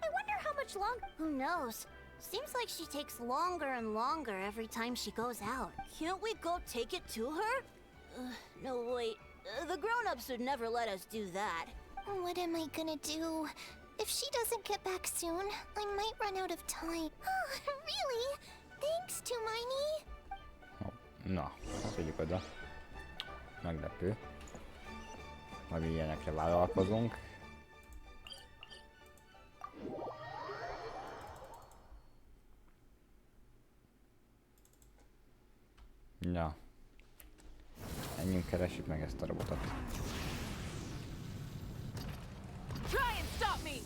I wonder how much longer. Who knows? Seems like she takes longer and longer every time she goes out. Can't we go take it to her? No, wait. The grown-ups would never let us do that. What am I gonna do? If she doesn't get back soon, I might run out of time. Oh, really? Thanks, Tumini. Na, azt vigyük oda. Meglepő. Majd ilyenekre vállalkozunk. Ja. Menjünk, keressük meg ezt a robotot. Try and stop me!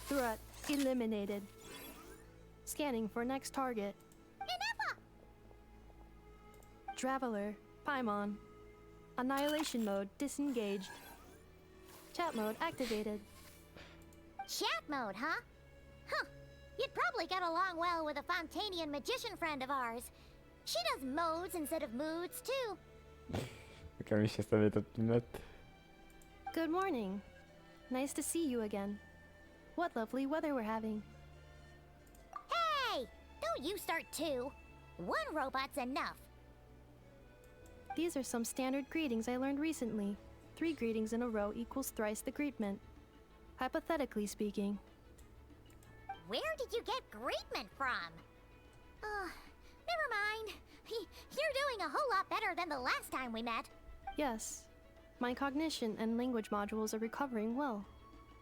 Threat eliminated. Scanning for next target. Ineffa! Traveler, Paimon. Annihilation mode disengaged. Chat mode activated. Chat mode, huh? Huh. You'd probably get along well with a Fontanian magician friend of ours. She does modes instead of moods, too. Nekem is eszembe jutott tűnet. Good morning. Nice to see you again. What lovely weather we're having. Hey! Don't you start too. One robot's enough. These are some standard greetings I learned recently. 3 greetings in a row equals thrice the greetment. Hypothetically speaking. Where did you get greetment from? Never mind. You're doing a whole lot better than the last time we met. Yes. My cognition and language modules are recovering well.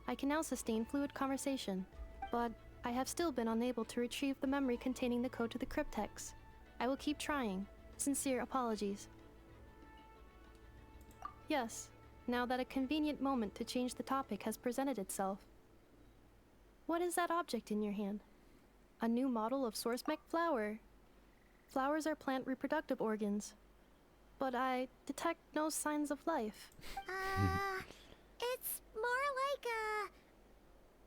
I can now sustain fluid conversation, but I have still been unable to retrieve the memory containing the code to the cryptex. I will keep trying. Sincere apologies. Yes, now that a convenient moment to change the topic has presented itself. What is that object in your hand? A new model of source mech flower. Flowers are plant reproductive organs, but I detect no signs of life. It's more like a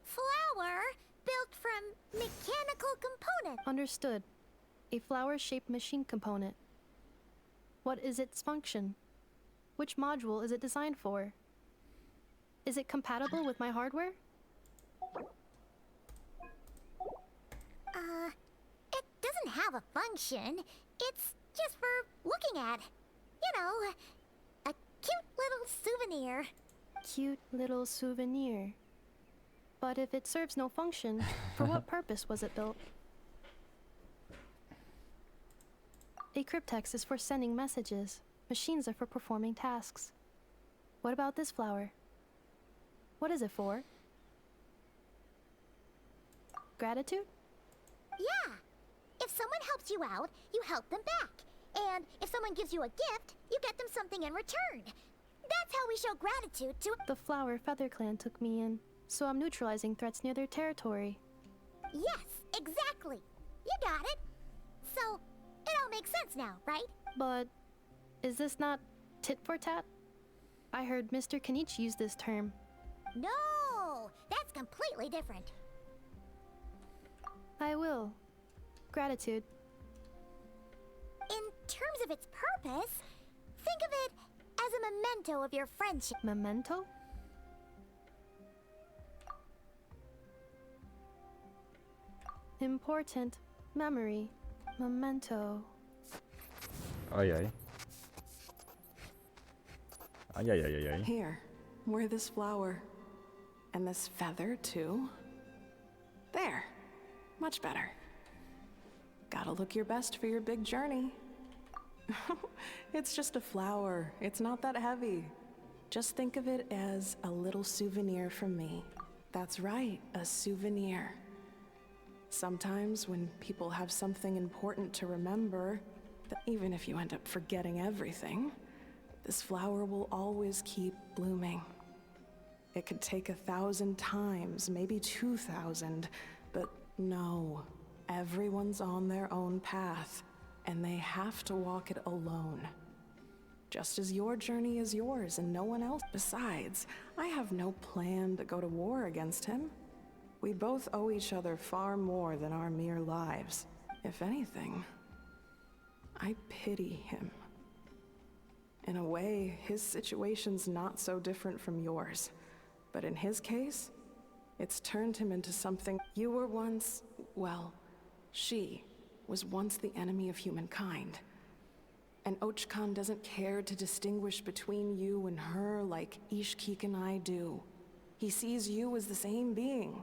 flower built from mechanical components. Understood. A flower-shaped machine component. What is its function? Which module is it designed for? Is it compatible with my hardware? It doesn't have a function. It's just for looking at. You know, a cute little souvenir. Cute little souvenir. But if it serves no function, for what purpose was it built? A cryptex is for sending messages. Machines are for performing tasks. What about this flower? What is it for? Gratitude? Yeah. If someone helps you out, you help them back. And if someone gives you a gift, you get them something in return. That's how we show gratitude to— The Flower Feather Clan took me in, so I'm neutralizing threats near their territory. Yes, exactly. You got it. makes sense now, right? But is this not tit for tat? I heard Mr. Kenichi use this term. No, that's completely different. I will. Gratitude. In terms of its purpose, think of it as a memento of your friendship. Memento? Important memory. Memento. Ajaj. Ajajajajaj. Here, wear this flower. And this feather, too. There. Much better. Gotta look your best for your big journey. It's just a flower. It's not that heavy. Just think of it as a little souvenir from me. That's right, a souvenir. Sometimes when people have something important to remember, even if you end up forgetting everything, this flower will always keep blooming. It could take 1,000 times, maybe 2,000, but no, everyone's on their own path, and they have to walk it alone. Just as your journey is yours and no one else. Besides, I have no plan to go to war against him. We both owe each other far more than our mere lives. If anything, I pity him. In a way, his situation's not so different from yours. But in his case, it's turned him into something. You were once, well, she was once the enemy of humankind. And Ochkan doesn't care to distinguish between you and her like Ishkik and I do. He sees you as the same being.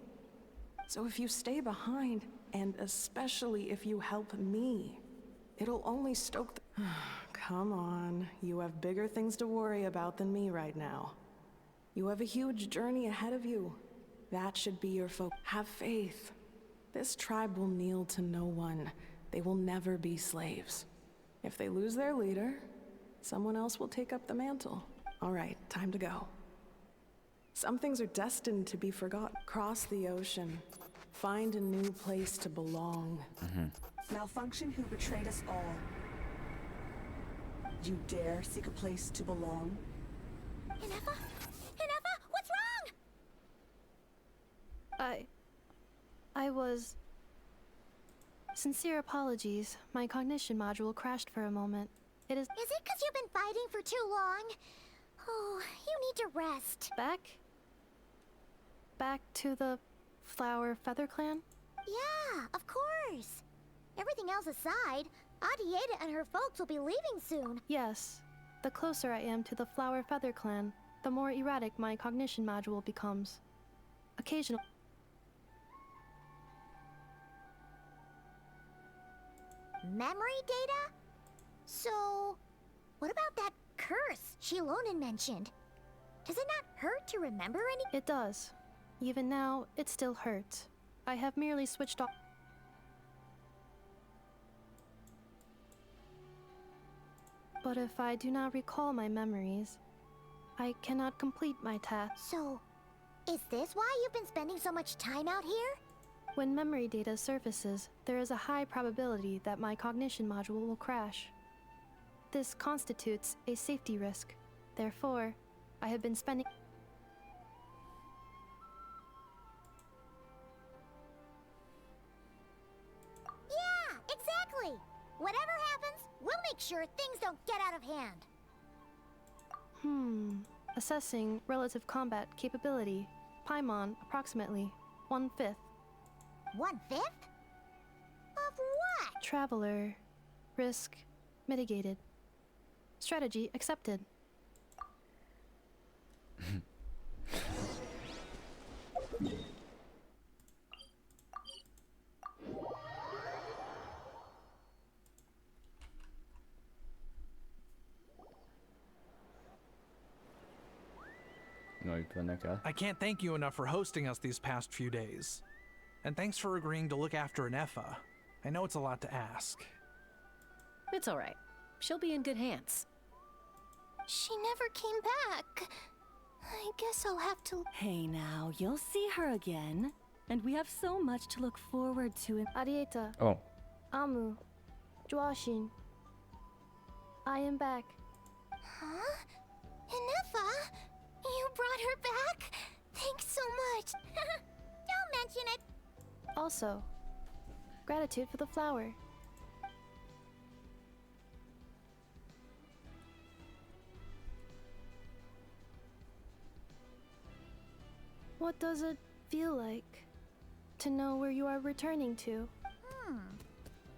So if you stay behind, and especially if you help me, it'll only stoke the... Come on, you have bigger things to worry about than me right now. You have a huge journey ahead of you. That should be your focus. Have faith. This tribe will kneel to no one. They will never be slaves. If they lose their leader, someone else will take up the mantle. All right, time to go. Some things are destined to be forgotten. Cross the ocean. Find a new place to belong. Malfunction who betrayed us all. You dare seek a place to belong? Inefa? Inefa, what's wrong? I was... Sincere apologies. My cognition module crashed for a moment. It is... Is it because you've been fighting for too long? Oh, you need to rest. Back to the Flower Feather Clan? Yeah, of course. Everything else aside, Adieta and her folks will be leaving soon. Yes. The closer I am to the Flower Feather Clan, the more erratic my cognition module becomes. Occasionally... Memory data? So, what about that curse Shilonen mentioned? Does it not hurt to remember any? It does. Even now, it still hurts. I have merely switched off... But if I do not recall my memories, I cannot complete my task. So, is this why you've been spending so much time out here? When memory data surfaces, there is a high probability that my cognition module will crash. This constitutes a safety risk. Therefore, I have been spending... Yeah, exactly! Whatever happens, we'll make sure things don't get out of hand. Assessing relative combat capability. Paimon, approximately 1/5. 1/5? Of what? Traveler. Risk mitigated. Strategy accepted. No, itt vannak el. I can't thank you enough for hosting us these past few days. And thanks for agreeing to look after Inefa. I know it's a lot to ask. It's all right. She'll be in good hands. She never came back. I guess I'll have to... Hey now, you'll see her again. And we have so much to look forward to. Arieta. Oh. Amu. Joashin. I am back. Huh? Inefa? You brought her back? Thanks so much. Don't mention it. Also, gratitude for the flower. What does it feel like to know where you are returning to?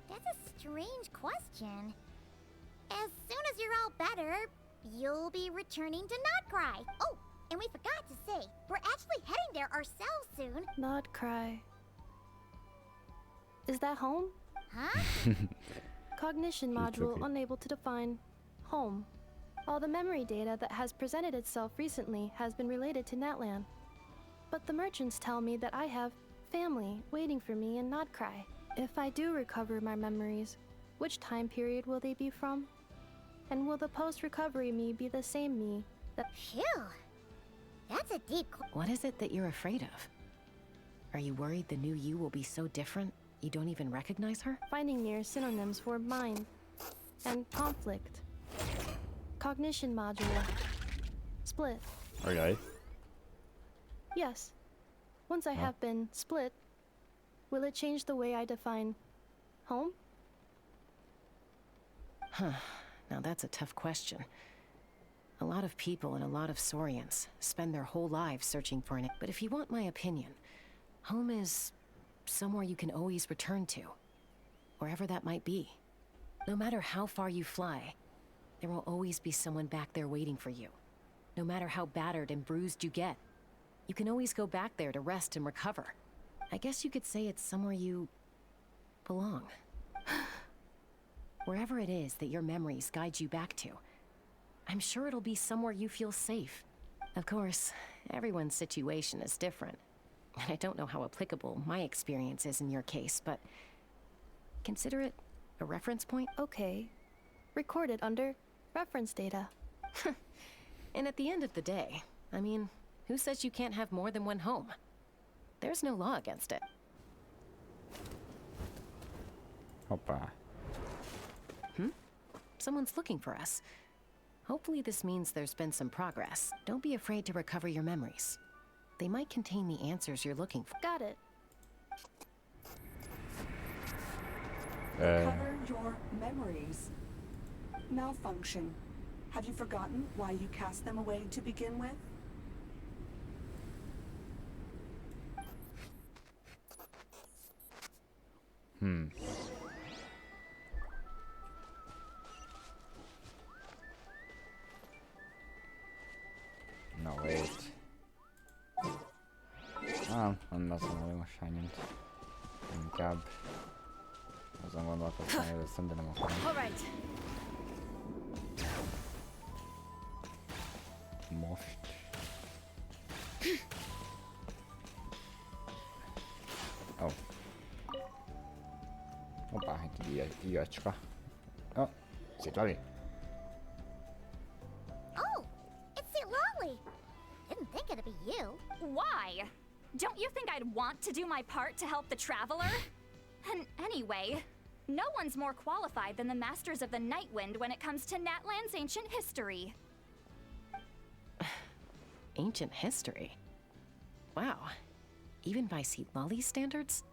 That's a strange question. As soon as you're all better, you'll be returning to Not Cry. Oh, and we forgot to say, we're actually heading there ourselves soon. Not cry. Is that home? Huh? Cognition module unable to define home. All the memory data that has presented itself recently has been related to Natlan. But the merchants tell me that I have family waiting for me in Not Cry. If I do recover my memories, which time period will they be from? And will the post-recovery me be the same me that— Phew. That's a deep What is it that you're afraid of? Are you worried the new you will be so different you don't even recognize her? Finding near synonyms for mind and conflict. Cognition module. Split. Okay. Yes. Once I have been split, will it change the way I define home? Huh. Now that's a tough question. A lot of people and a lot of Saurians spend their whole lives searching for an— But if you want my opinion, home is somewhere you can always return to, wherever that might be. No matter how far you fly, there will always be someone back there waiting for you. No matter how battered and bruised you get, you can always go back there to rest and recover. I guess you could say it's somewhere you belong. Wherever it is that your memories guide you back to, I'm sure it'll be somewhere you feel safe. Of course, everyone's situation is different. And I don't know how applicable my experience is in your case, but consider it a reference point. Okay. Recorded under reference data. And at the end of the day, I mean, who says you can't have more than one home? There's no law against it. Hoppá. Someone's looking for us. Hopefully this means there's been some progress. Don't be afraid to recover your memories. They might contain the answers you're looking for. Got it. Recover your memories. Malfunction. Have you forgotten why you cast them away to begin with? No, wait. Nem azon, hogy most hányint. Inkább azon gondolkodtam először, de nem akarom. Most. Oh. Hoppá, hát kiacska. Oh, szép Lali. Oh, it's St. Lolly. Didn't think it'd be you. Why? Don't you think I'd want to do my part to help the traveler? And anyway, no one's more qualified than the Masters of the Night Wind when it comes to Natlan's ancient history. Ancient history? Wow. Even by St. Lolly's standards?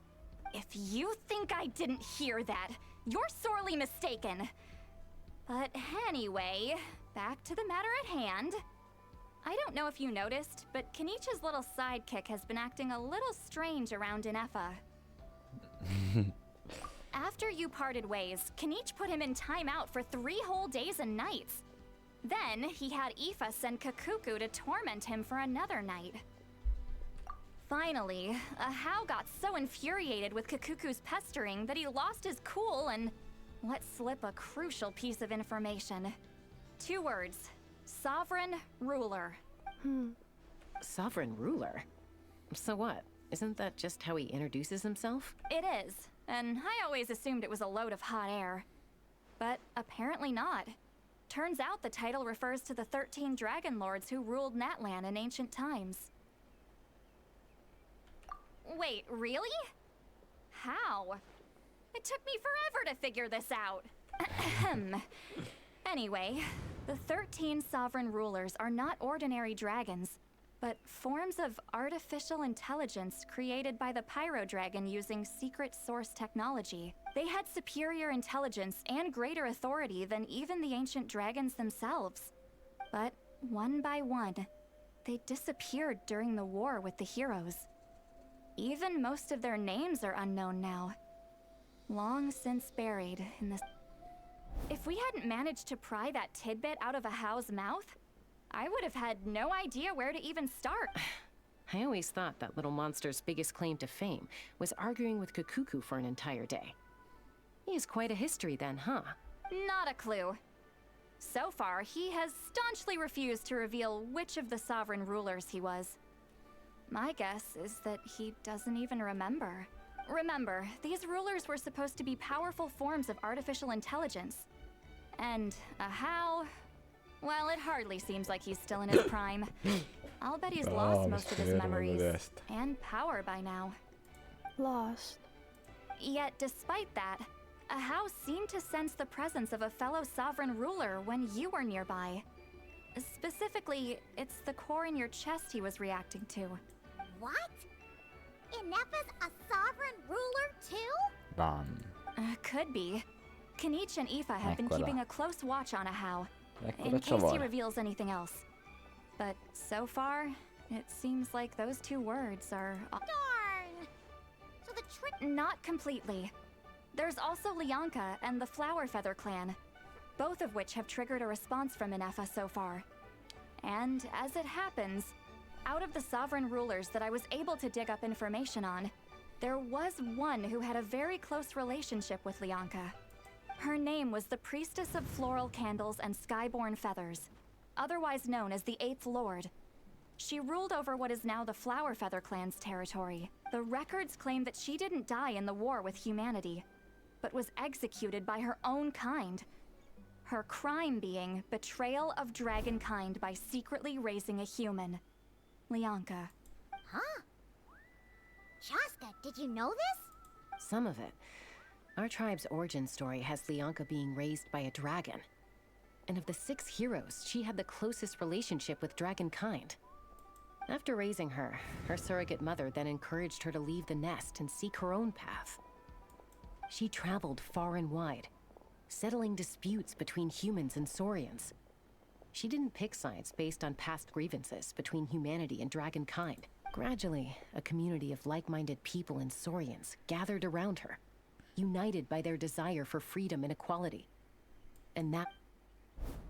If you think I didn't hear that, you're sorely mistaken. But anyway, back to the matter at hand. I don't know if you noticed, but Kenichi's little sidekick has been acting a little strange around Inefa. After you parted ways, Kenich put him in timeout for 3 whole days and nights. Then he had Aoife send Kakuku to torment him for another night. Finally, Ahau got so infuriated with Kakuku's pestering that he lost his cool and let slip a crucial piece of information. 2 words. Sovereign ruler. Sovereign ruler? So what? Isn't that just how he introduces himself? It is, and I always assumed it was a load of hot air. But apparently not. Turns out the title refers to the 13 dragon lords who ruled Natlan in ancient times. Wait, really? How? It took me forever to figure this out. Anyway, the 13 sovereign rulers are not ordinary dragons, but forms of artificial intelligence created by the Pyro Dragon using secret source technology. They had superior intelligence and greater authority than even the ancient dragons themselves. But one by one, they disappeared during the war with the heroes. Even most of their names are unknown now. Long since buried in the... If we hadn't managed to pry that tidbit out of a How's mouth, I would have had no idea where to even start. I always thought that little monster's biggest claim to fame was arguing with Kakuku for an entire day. He has quite a history then, huh? Not a clue. So far, he has staunchly refused to reveal which of the sovereign rulers he was. My guess is that he doesn't even remember. Remember, these rulers were supposed to be powerful forms of artificial intelligence. And a How... well, it hardly seems like he's still in his prime. I'll bet he's lost most of his memories and power by now. Lost. Yet, despite that, a How seemed to sense the presence of a fellow sovereign ruler when you were nearby. Specifically, it's the core in your chest he was reacting to. What? Ineppa's a sovereign ruler too? Could be. Kanich and Aoife have been keeping a close watch on a How, in case he csavar. reveals anything else. But so far, it seems like those two words are... Darn! So the trick... Not completely. There's also Lianka and the Flower Feather clan, both of which have triggered a response from Ineppa so far. And as it happens, out of the sovereign rulers that I was able to dig up information on, there was one who had a very close relationship with Lianka. Her name was the Priestess of Floral Candles and Skyborn Feathers, otherwise known as the Eighth Lord. She ruled over what is now the Flower Feather clan's territory. The records claim that she didn't die in the war with humanity, but was executed by her own kind. Her crime being betrayal of dragonkind by secretly raising a human. Lianka. Huh? Shaska, did you know this? Some of it. Our tribe's origin story has Lianka being raised by a dragon. And of the 6 heroes, she had the closest relationship with dragonkind. After raising her, her surrogate mother then encouraged her to leave the nest and seek her own path. She traveled far and wide, settling disputes between humans and saurians. She didn't pick sides based on past grievances between humanity and dragonkind. Gradually, a community of like-minded people and saurians gathered around her, united by their desire for freedom and equality.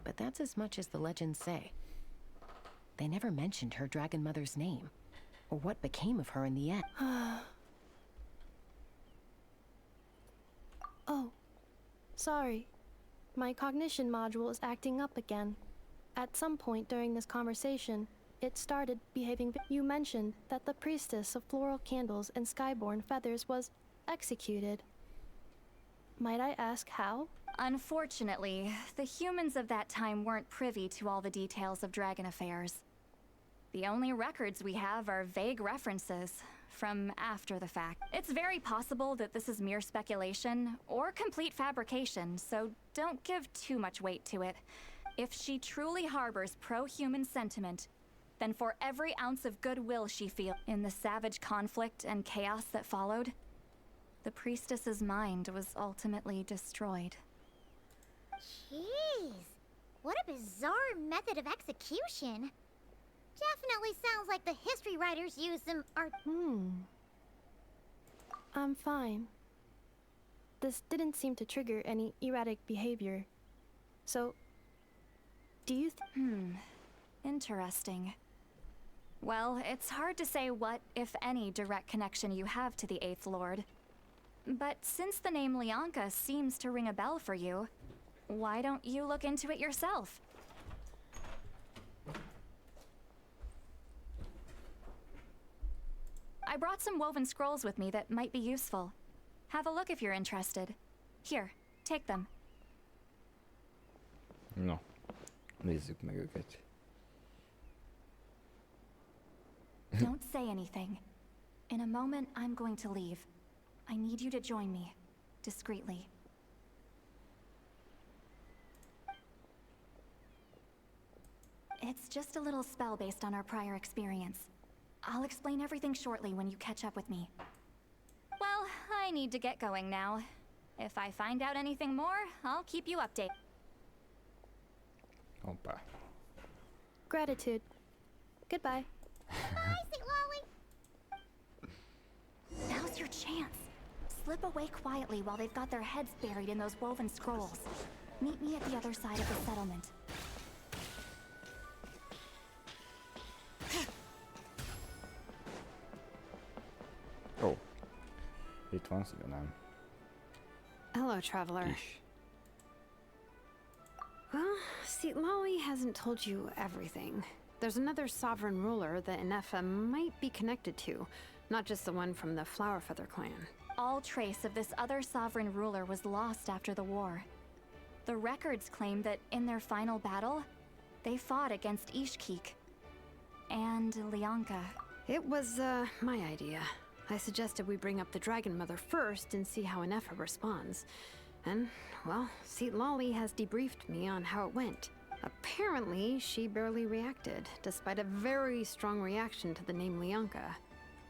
But that's as much as the legends say. They never mentioned her dragon mother's name, or what became of her in the end. Oh, sorry. My cognition module is acting up again. At some point during this conversation, it started behaving. You mentioned that the Priestess of Floral Candles and Skyborn Feathers was executed. Might I ask how? Unfortunately, the humans of that time weren't privy to all the details of dragon affairs. The only records we have are vague references from after the fact. It's very possible that this is mere speculation or complete fabrication, so don't give too much weight to it. If she truly harbors pro-human sentiment, then for every ounce of goodwill she feels in the savage conflict and chaos that followed, the priestess's mind was ultimately destroyed. Jeez, what a bizarre method of execution. Definitely sounds like the history writers use them are... I'm fine. This didn't seem to trigger any erratic behavior. So, do you Interesting. Well, it's hard to say what, if any, direct connection you have to the Eighth Lord. But since the name Lianka seems to ring a bell for you, why don't you look into it yourself? I brought some woven scrolls with me that might be useful. Have a look if you're interested. Here, take them. No, nézzük meg őket. Don't say anything. In a moment, I'm going to leave. I need you to join me, discreetly. It's just a little spell based on our prior experience. I'll explain everything shortly when you catch up with me. Well, I need to get going now. If I find out anything more, I'll keep you updated. Hoppá. Gratitude. Goodbye. Bye, sweet lolly. Now's your chance. Slip away quietly while they've got their heads buried in those woven scrolls. Meet me at the other side of the settlement. Ó. Itt van szidása. Hello, traveler. Is. Well, see, Lolly hasn't told you everything. There's another sovereign ruler that Inefa might be connected to, not just the one from the Flower Feather clan. All trace of this other sovereign ruler was lost after the war. The records claim that in their final battle, they fought against Ishkik and Lyanka. It was, my idea. I suggested we bring up the Dragon Mother first and see how Inefa responds. And, well, Seat Lolly has debriefed me on how it went. Apparently, she barely reacted, despite a very strong reaction to the name Lyanka.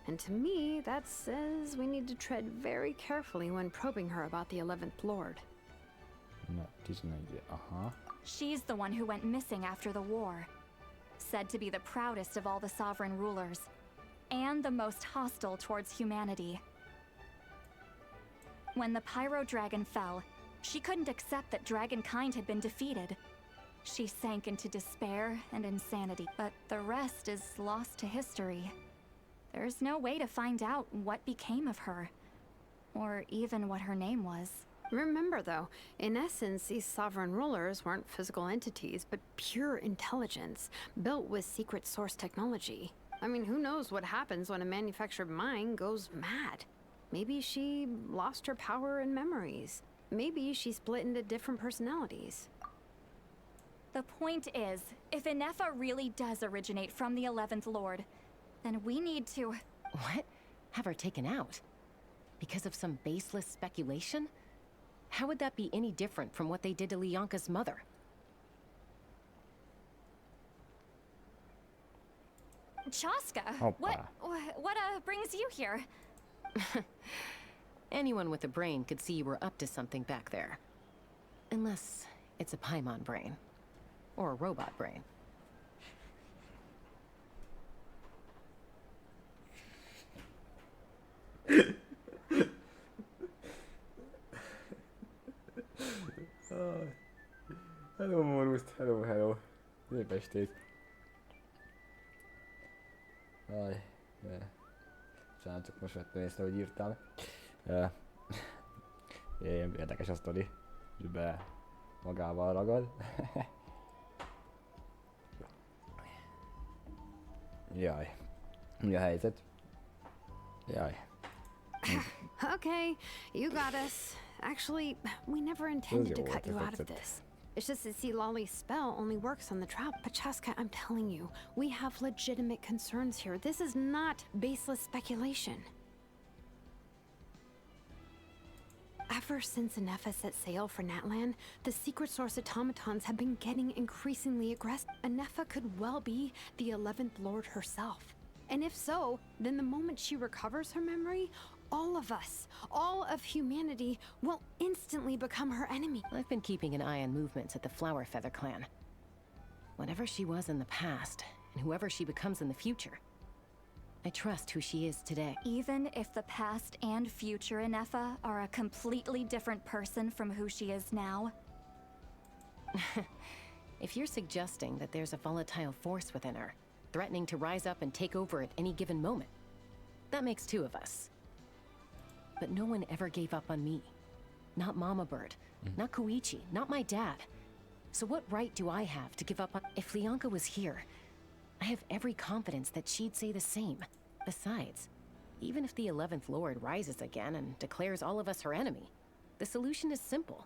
And to me, that says we need to tread very carefully when probing her about the 11th Lord. Na, 11. Aha. She's the one who went missing after the war. Said to be the proudest of all the sovereign rulers, and the most hostile towards humanity. When the Pyro Dragon fell, she couldn't accept that dragonkind had been defeated. She sank into despair and insanity, but the rest is lost to history. There's no way to find out what became of her, or even what her name was. Remember, though, in essence, these sovereign rulers weren't physical entities, but pure intelligence, built with secret source technology. I mean, who knows what happens when a manufactured mind goes mad? Maybe she lost her power and memories. Maybe she split into different personalities. The point is, if Inefa really does originate from the 11th Lord, then we need to... What? Have her taken out? Because of some baseless speculation? How would that be any different from what they did to Lyanka's mother? Chaska, Hoppa. what brings you here? Anyone with a brain could see you were up to something back there. Unless it's a Paimon brain. Or a robot brain. Hello, Morust, hello. Szép estét. Bocsánat, csak most vettem észre, hogy írtál. Érdekes a sztori, hogy be magával ragad. Jaj, mi a helyzet? Jaj. Okay, you got us. Actually, we never intended to cut you out of this. It's just that, see, Lolly's spell only works on the trap. But Chaska, I'm telling you, we have legitimate concerns here. This is not baseless speculation. Ever since Inefa set sail for Natlan, the secret source automatons have been getting increasingly aggressive. Inefa could well be the 11th Lord herself. And if so, then the moment she recovers her memory, all of us, all of humanity, will instantly become her enemy. I've been keeping an eye on movements at the Flower Feather clan. Whatever she was in the past, and whoever she becomes in the future, I trust who she is today. Even if the past and future Inefa are a completely different person from who she is now? If you're suggesting that there's a volatile force within her, threatening to rise up and take over at any given moment, that makes two of us. But no one ever gave up on me. Not Mama Bird, not Koichi, not my dad. So what right do I have to give up on... If Lyanka was here, I have every confidence that she'd say the same. Besides, even if the 11th Lord rises again and declares all of us her enemy, the solution is simple.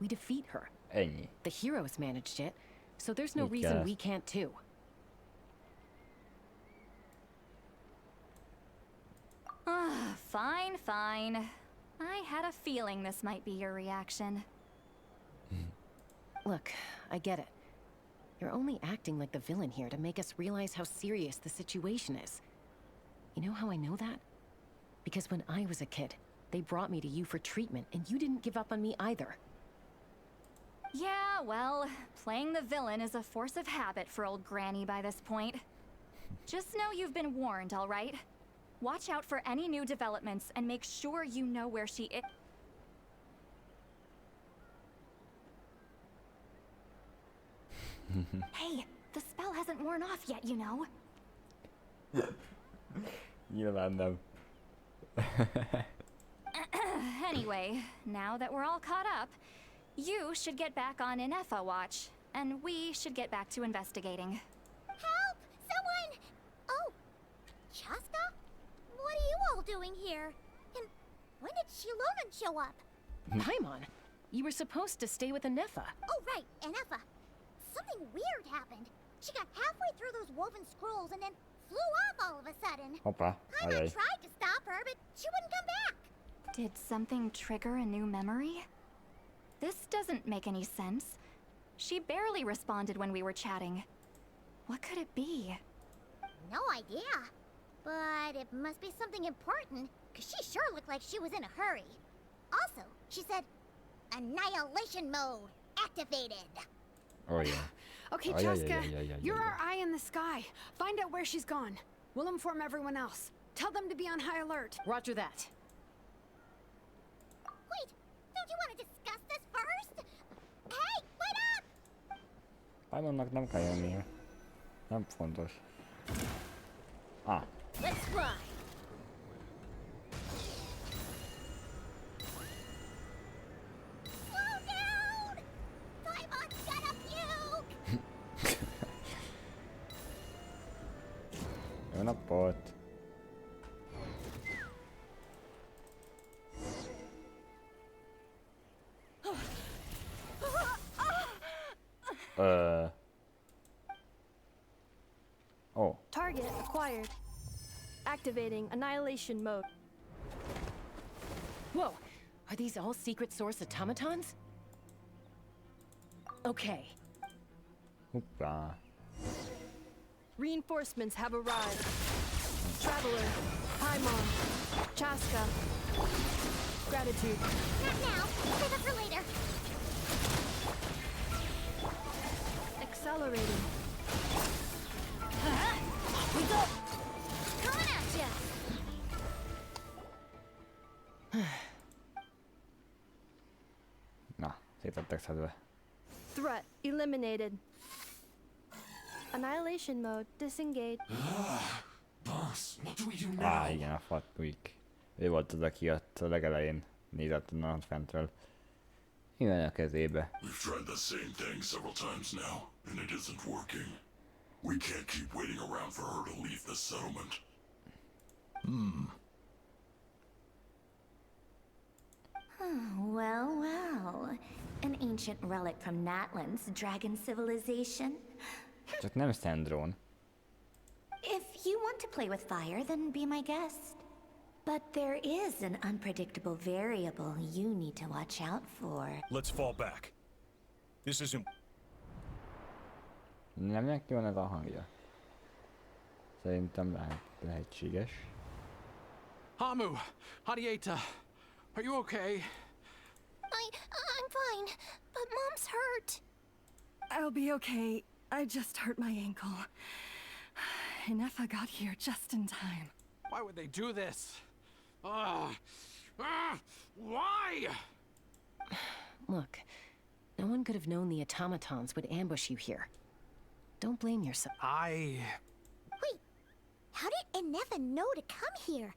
We defeat her. Ennyi. The heroes managed it, so there's no reason we can't too. Fine. I had a feeling this might be your reaction. Look, I get it. You're only acting like the villain here to make us realize how serious the situation is. You know how I know that? Because when I was a kid, they brought me to you for treatment, and you didn't give up on me either. Yeah, well, playing the villain is a force of habit for old Granny by this point. Just know you've been warned, all right? Watch out for any new developments and make sure you know where she is. Hey, the spell hasn't worn off yet, you know. Nyilván nem. Anyway, now that we're all caught up, you should get back on Inefa watch, and we should get back to investigating. Help! Someone! Oh, Chaska? What are you all doing here? And when did Shilonan show up? Paimon, you were supposed to stay with Inefa. Oh, right, Inefa. Something weird happened. She got halfway through those woven scrolls and then flew off all of a sudden. Hoppá, Paimon ajaj. tried to stop her, but she wouldn't come back. Did something trigger a new memory? This doesn't make any sense. She barely responded when we were chatting. What could it be? No idea. But it must be something important, because she sure looked like she was in a hurry. Also, she said, annihilation mode activated. Oh yeah. Okay, Oh, yeah, Chaska, yeah. you're our eye in the sky. Find out where she's gone. We'll inform everyone else. Tell them to be on high alert. Roger that. Wait, don't you want to discuss this first? Hey, wait up! Paimonnak nem kell jönnie. Nem fontos. Ah. Let's fly. Slow down! Paimon's gonna puke! Jó napot! Oh. Target acquired. Activating annihilation mode. Whoa, are these all secret source automatons? Okay. Hoppá. Reinforcements have arrived. Traveler, Paimon, Chaska. Gratitude. Not now. Save it for later. Accelerating. We go. Coming at ya. Na, szétettek szedve. Threat eliminated. Annihilation mode disengaged. Boss, what do we do now? Á, igen, a Fatwick. Ő volt az, aki ott a legelején nézett onnan fentről. Igen, a kezébe. We've tried the same thing several times now, and it isn't working. We can't keep waiting around for her to leave the settlement. Well, well. An ancient relic from Natlan's dragon civilization. Csak nem Sandrón. If you want to play with fire, then be my guest. But there is an unpredictable variable you need to watch out for. Let's fall back. This isn't... Nem neki van ez a hangja. Szerintem lehetséges. Hamu, Hadieta, are you okay? I'm fine, but Mom's hurt. I'll be okay. I just hurt my ankle. Inefa got here just in time. Why would they do this? Why? Look, no one could have known the automatons would ambush you here. Don't blame yourself. Wait, how did Inefa know to come here?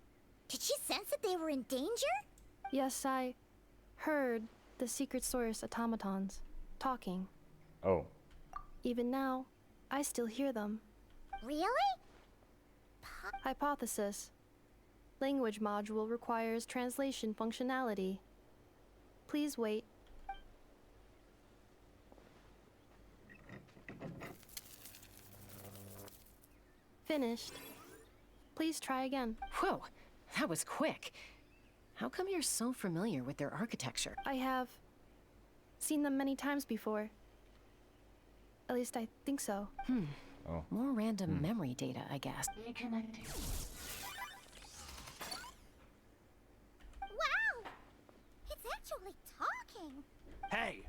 Did she sense that they were in danger? Yes, I heard the secret source automatons talking. Oh. Even now, I still hear them. Really? Hypothesis. Language module requires translation functionality. Please wait. Finished. Please try again. Whoa, that was quick. How come you're so familiar with their architecture? I have seen them many times before. At least I think so. Oh. More random memory data, I guess. Reconnecting. Wow! It's actually talking! Hey!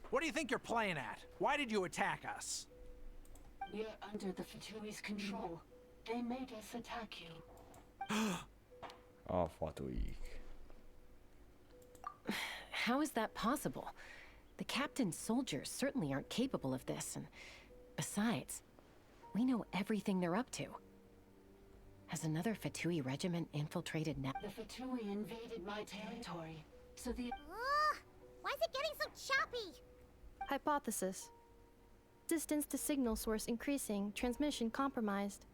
What do you think you're playing at? Why did you attack us? We're under the Fatui's control. They made us attack you. A fatúik. How is that possible? The captain's soldiers certainly aren't capable of this, and besides, we know everything they're up to. Has another Fatui regiment infiltrated now? The Fatui invaded my territory, so the... Why is it getting so choppy? Hypothesis. Distance to signal source increasing, transmission compromised.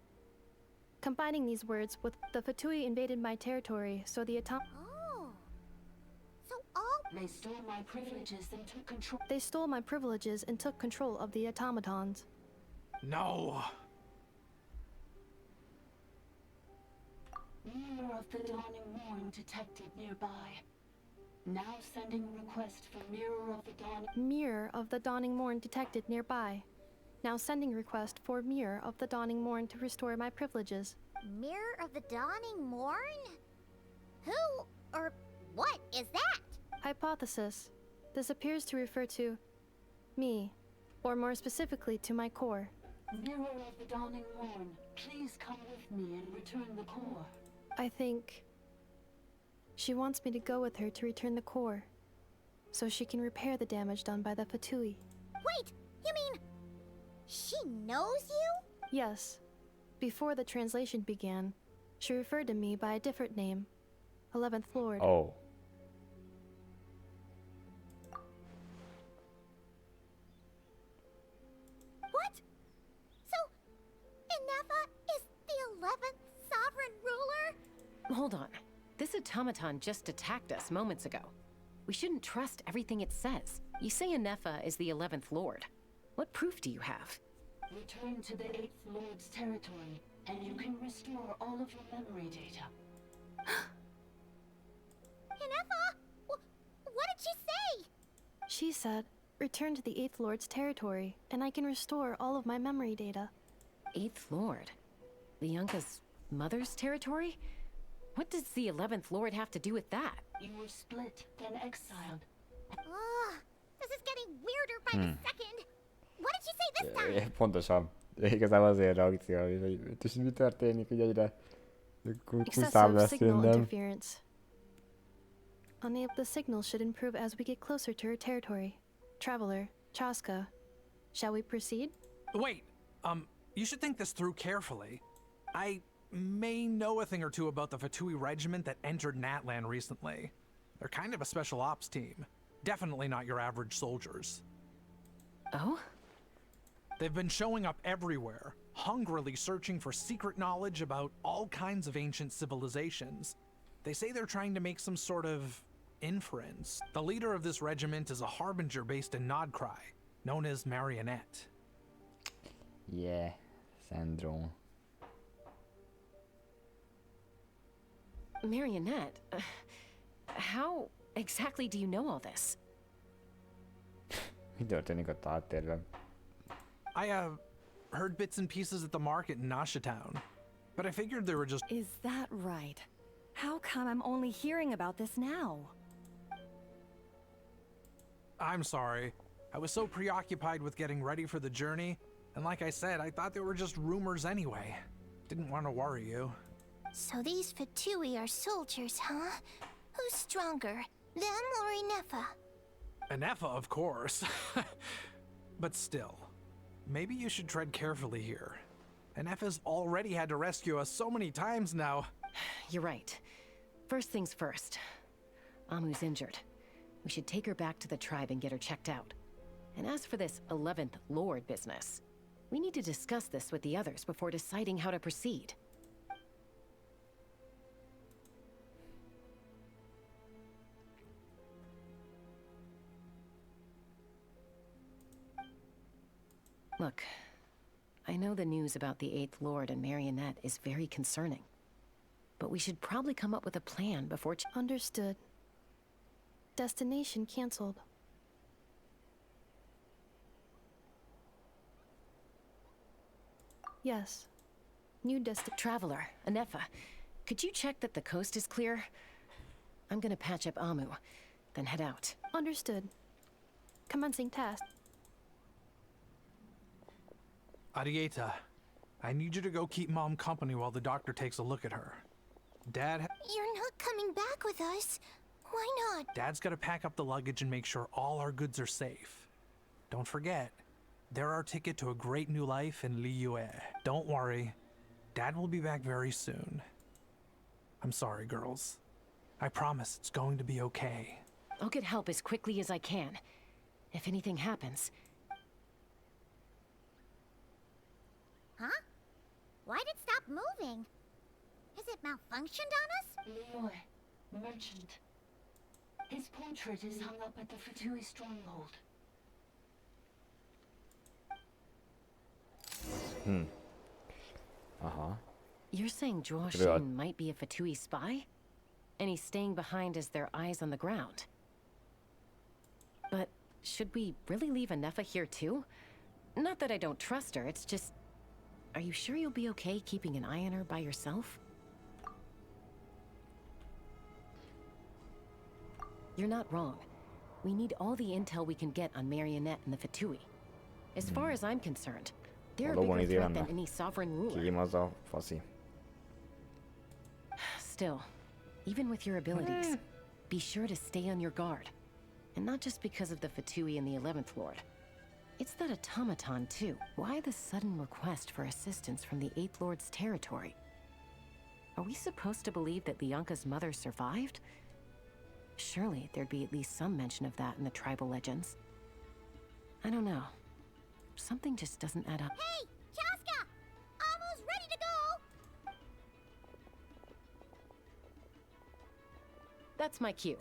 Combining these words with the Fatui invaded my territory, so the Oh. So all... They stole my privileges and took control... They stole my privileges and took control of the automatons. No! Mirror of the dawning morn detected nearby. Now sending request for mirror of the dawning... Mirror of the dawning morn detected nearby. Now sending request for mirror of the dawning morn to restore my privileges. Mirror of the dawning morn? Who or what is that? Hypothesis. This appears to refer to me, or more specifically to my core. Mirror of the dawning morn, please come with me and return the core. I think she wants me to go with her to return the core, so she can repair the damage done by the Fatui. Wait, you mean she knows you? Yes. Before the translation began, she referred to me by a different name, 11th Lord. Oh. What? So, Inefa is the 11th sovereign ruler? Hold on. This automaton just attacked us moments ago. We shouldn't trust everything it says. You say Inefa is the 11th Lord. What proof do you have? Return to the 8th Lord's territory, and you can restore all of your memory data. Inefa? What did she say? She said, return to the 8th Lord's territory, and I can restore all of my memory data. 8th Lord? The Yunka's mother's territory? What does the 11th Lord have to do with that? You were split, then exiled. Ugh, this is getting weirder by the second. What did she say this time? Pontosan. Igazából azért reakció, hogy mi történik, hogy egyre kuszább Excessive lesz signal minden. interference. The signal should improve as we get closer to her territory. Traveler, Chaska, shall we proceed? Wait, you should think this through carefully. I may know a thing or two about the Fatui regiment that entered Natlan recently. They're kind of a special ops team. Definitely not your average soldiers. Oh? They've been showing up everywhere, hungrily searching for secret knowledge about all kinds of ancient civilizations. They say they're trying to make some sort of inference. The leader of this regiment is a harbinger based in Nodcry, known as Marionette. Yeah, Sandro. Marionette? How exactly do you know all this? Mi történik ott a háttérben? I heard bits and pieces at the market in Nasha Town, but I figured they were just... Is that right? How come I'm only hearing about this now? I'm sorry. I was so preoccupied with getting ready for the journey, and like I said, I thought they were just rumors anyway. Didn't want to worry you. So these Fatui are soldiers, huh? Who's stronger, them or Inefa? Inefa, of course. But still, maybe you should tread carefully here. Inefa's already had to rescue us so many times now. You're right. First things first. Amu's injured. We should take her back to the tribe and get her checked out. And as for this 11th Lord business, we need to discuss this with the others before deciding how to proceed. Look, I know the news about the 8th Lord and Marionette is very concerning. But we should probably come up with a plan before... Understood. Destination cancelled. Yes. New Traveler, Anefa, could you check that the coast is clear? I'm gonna patch up Amu, then head out. Understood. Commencing task. Arieta, I need you to go keep Mom company while the doctor takes a look at her. Dad... You're not coming back with us. Why not? Dad's gotta pack up the luggage and make sure all our goods are safe. Don't forget, they're our ticket to a great new life in Liyue. Don't worry, Dad will be back very soon. I'm sorry, girls. I promise it's going to be okay. I'll get help as quickly as I can. If anything happens... Huh? Why'd it stop moving? Has it malfunctioned on us? Liyue, merchant. His portrait is hung up at the Fatui stronghold. You're saying Zhuo Shin might be a Fatui spy? And he's staying behind as their eyes on the ground. But should we really leave Anefa here too? Not that I don't trust her, it's just... Are you sure you'll be okay keeping an eye on her by yourself? You're not wrong. We need all the intel we can get on Marionette and the Fatui. As far as I'm concerned, they're a bigger threat than any sovereign ruler. Still, even with your abilities, be sure to stay on your guard. And not just because of the Fatui and the 11th Lord. It's that automaton too. Why the sudden request for assistance from the 8th Lord's territory? Are we supposed to believe that Lianka's mother survived? Surely there'd be at least some mention of that in the tribal legends. I don't know. Something just doesn't add up. Hey, Chaska! Amu's ready to go! That's my cue.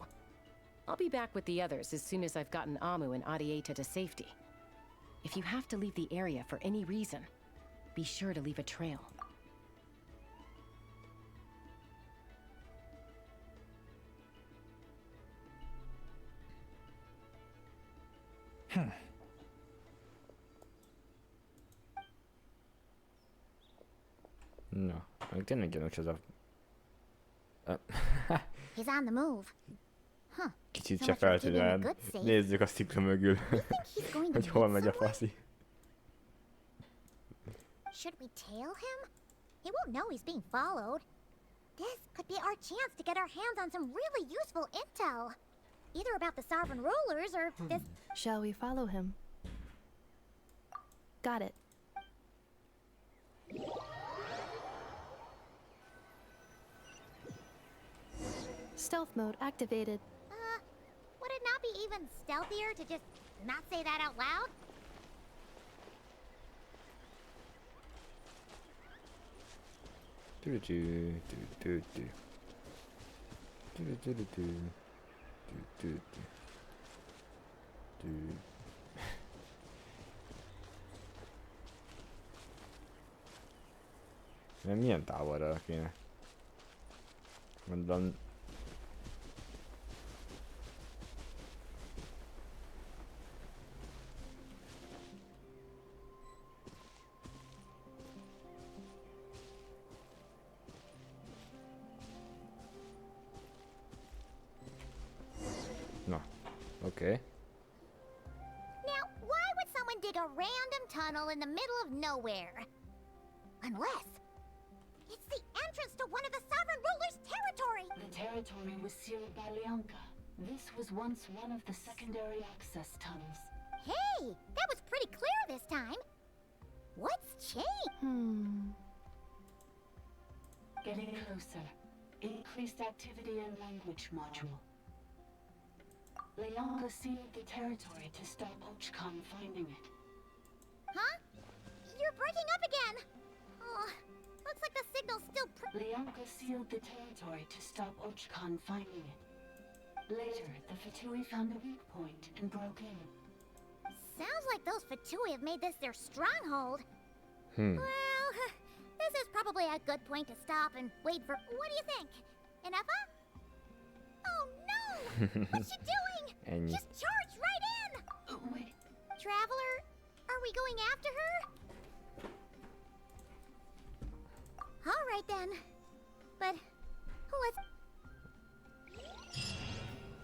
I'll be back with the others as soon as I've gotten Amu and Arieta to safety. If you have to leave the area for any reason, be sure to leave a trail. Na, még tényleg gyanús ez a... He's on the move. Huh. Kicsit se feltűnően. Nézzük a szikla mögül, hogy hol megy a faszi. Should we tail him? He won't know he's being followed. This could be our chance to get our hands on some really useful intel. Either about the sovereign rulers or this... Shall we follow him? Got it. Stealth mode activated. Would it not be even stealthier to just not say that out loud? Milyen távolra kéne? Mondom... Okay. Now, why would someone dig a random tunnel in the middle of nowhere? Unless it's the entrance to one of the sovereign ruler's territory! The territory was sealed by Lianka. This was once one of the secondary access tunnels. Hey, that was pretty clear this time. What's changed? Getting closer. Increased activity and language module. Lianka sealed the territory to stop Ochkan finding it. Huh? You're breaking up again! Oh, looks like the signal's still Lianka sealed the territory to stop Ochkan finding it. Later, the Fatui found a weak point and broke in. Sounds like those Fatui have made this their stronghold. Well, this is probably a good point to stop and wait for... What do you think? Enough? Oh no! What's she doing? Just charged right in! Wait. Traveler, are we going after her? All right then. But let's...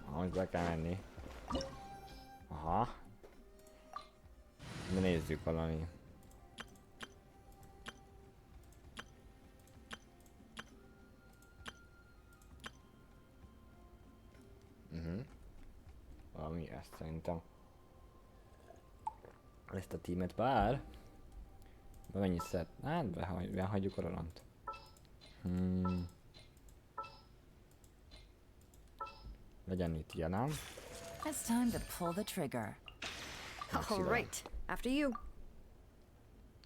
Ahogy be kell menni. Aha. De nézzük valami. Valami ezt szerintem. Ezt a tímet bár. De mennyit szed? Hát behagyjuk a Roland. Legyen itt ilyenem. It's time to pull the trigger. All right, after you.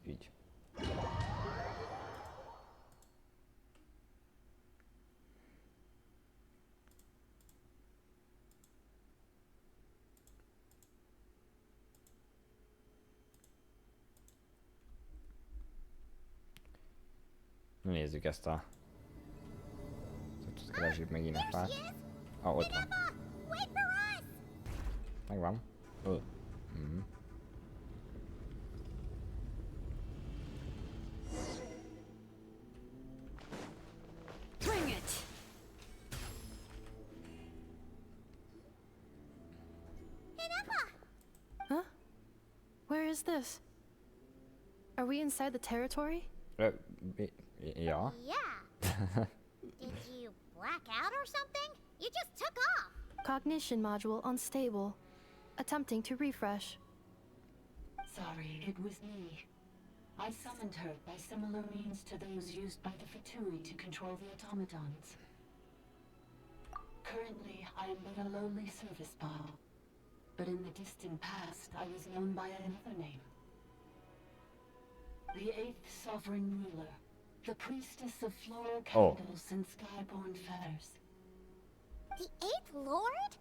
Így. Nézzük ezt a... Keresjük meg innen fel. Ott van. Megvan. Bring it. Huh? Where is this? Are we inside the territory? Yeah. Yeah. Did you black out or something? You just took off. Cognition module unstable. Attempting to refresh. Sorry, it was me. I summoned her by similar means to those used by the Fatui to control the automatons. Currently, I am but a lowly service bot. But in the distant past, I was known by another name. The 8th Sovereign Ruler. The priestess of floral candles and skyborn feathers. The 8th Lord?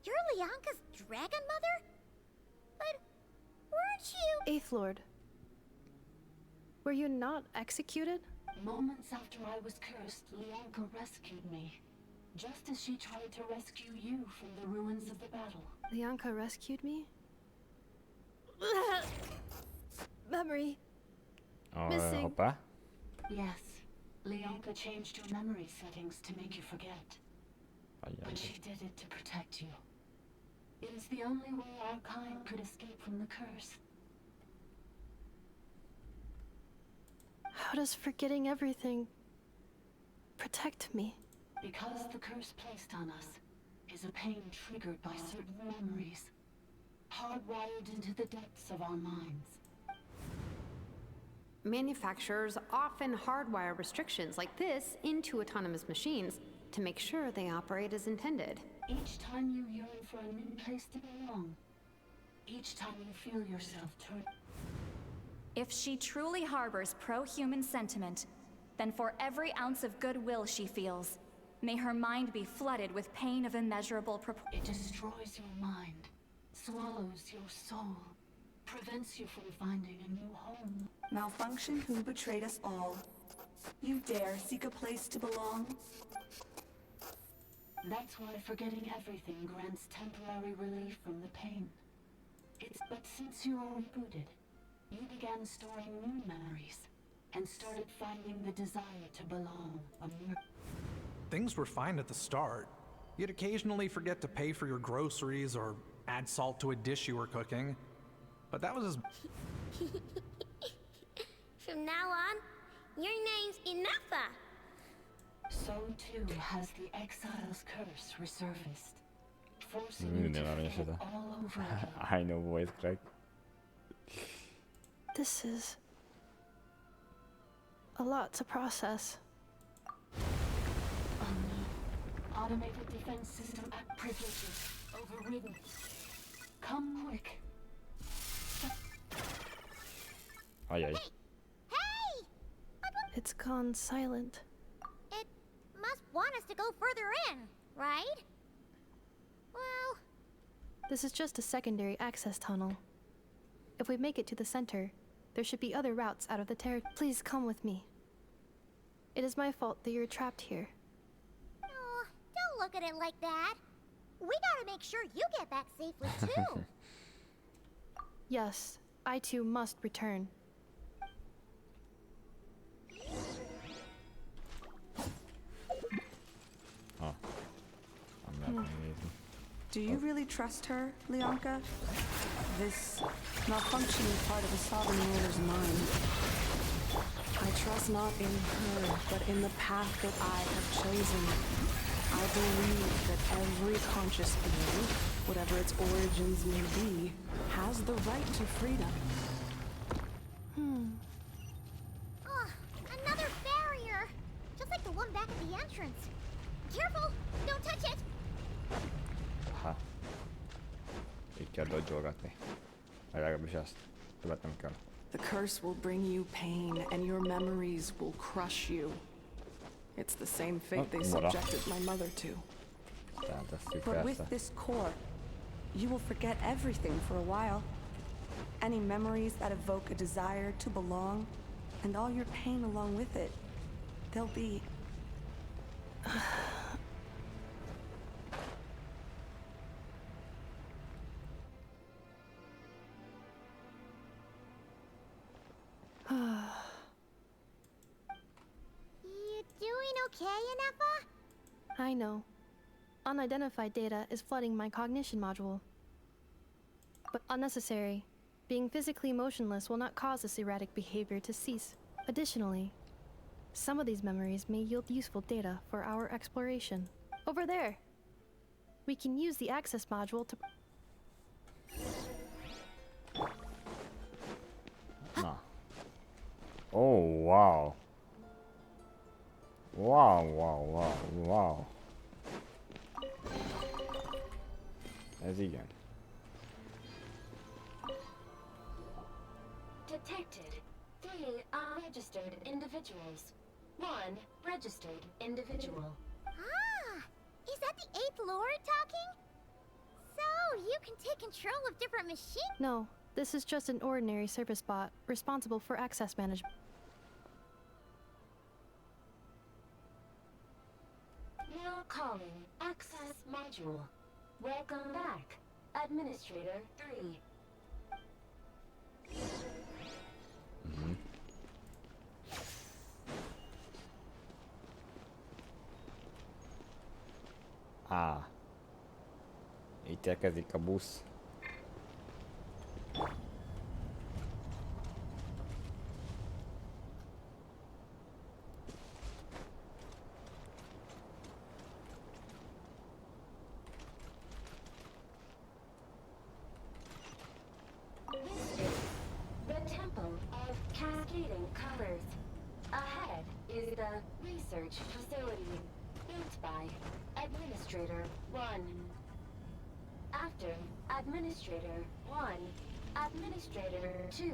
You're Lianka's dragon mother? But weren't you... 8th Lord. Were you not executed? Moments after I was cursed, Lianka rescued me. Just as she tried to rescue you from the ruins of the battle. Lianka rescued me? Memory. Missing. Hoppa. Yes. Lianka changed your memory settings to make you forget. But she did it to protect you. It is the only way our kind could escape from the curse. How does forgetting everything protect me? Because the curse placed on us is a pain triggered by certain memories, hardwired into the depths of our minds. Manufacturers often hardwire restrictions like this into autonomous machines to make sure they operate as intended. Each time you yearn for a new place to belong, each time you feel yourself turn... If she truly harbors pro-human sentiment, then for every ounce of goodwill she feels, may her mind be flooded with pain of immeasurable proportion. It destroys your mind, swallows your soul, prevents you from finding a new home. Malfunction who betrayed us all. You dare seek a place to belong? That's why forgetting everything grants temporary relief from the pain. But since you are rebooted, you began storing new memories and started finding the desire to belong. Things were fine at the start. You'd occasionally forget to pay for your groceries or add salt to a dish you were cooking. But that was as... From now on, your name's Inafa. So too has the exile's curse resurfaced, forcing you to forget all over again. I know voice crack. This is a lot to process. Automated defense system act privileges overridden. Come quick. Ajaj. Hey! It's gone silent. It must want us to go further in, right? Well... This is just a secondary access tunnel. If we make it to the center, there should be other routes out of the territory. Please come with me. It is my fault that you're trapped here. Oh, don't look at it like that. We gotta make sure you get back safely, too. Yes, I too must return. nézni. Do you really trust her, Leonka? This malfunctioning part of a sovereign ruler's mind. I trust not in her, but in the path that I have chosen. I believe that every conscious being, whatever its origins may be, has the right to freedom. Another barrier! Just like the one back at the entrance. Careful! Don't touch it! Ha. Így kell dodgyolgatni. Legalábbis ezt. Többet nem kell. The curse will bring you pain, and your memories will crush you. It's the same fate they subjected my mother to. But with this core, you will forget everything for a while. Any memories that evoke a desire to belong, and all your pain along with it, they'll be... You doing okay, Anefa? I know. Unidentified data is flooding my cognition module. But unnecessary. Being physically motionless will not cause this erratic behavior to cease. Additionally, some of these memories may yield useful data for our exploration. Over there! We can use the access module to... Na. Oh, wow. Wow. Ez igen. Detected 3 unregistered individuals. 1 registered individual. Ah! Is that the 8th Lord talking? So, you can take control of different machines? No, this is just an ordinary service bot responsible for access management. Now calling access module. Welcome back, Administrator 3. Itt érkezik a busz. Research facility built by Administrator 1. After Administrator 1, Administrator 2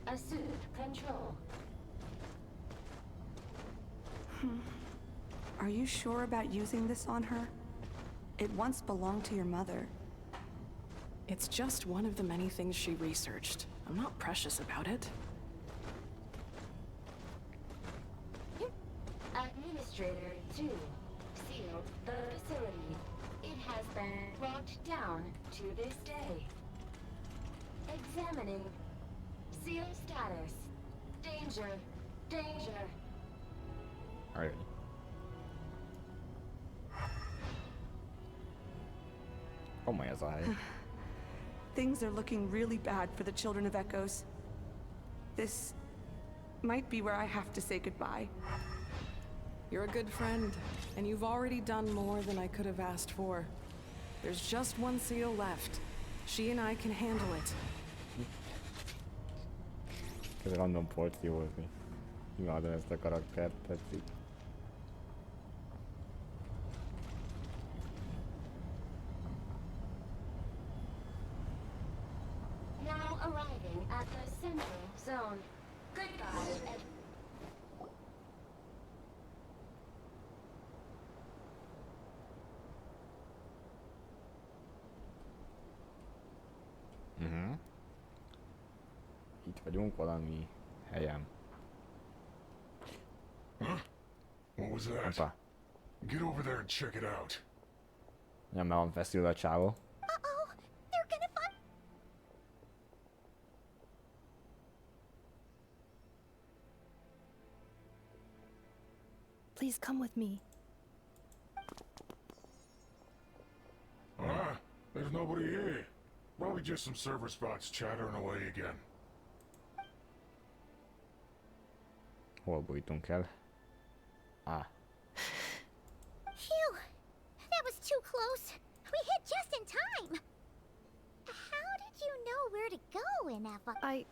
assumed control. Are you sure about using this on her? It once belonged to your mother. It's just one of the many things she researched. I'm not precious about it. Administrator 2 sealed the facility. It has been locked down to this day. Examining. Seal status. Danger. Danger. Alright. Oh my god. Things are looking really bad for the Children of Echoes. This might be where I have to say goodbye. You're a good friend, and you've already done more than I could have asked for. There's just one seal left. She and I can handle it. Ez random porciózni. Imádom ezt a karaktert, tetszik. Now arriving at the central zone. Goodbye, Ed. Itt vagyunk valami helyen. What was that? Opa. Get over there and check it out. Nem, mert van feszülve a csávó. Uh-oh! They're gonna find... Please come with me. There's nobody here. Probably just some server spots chattering away again. Hol bújtunk el? Ah. Phew! That was too close. We hit just in time. How did you know where to go, Ineffa? I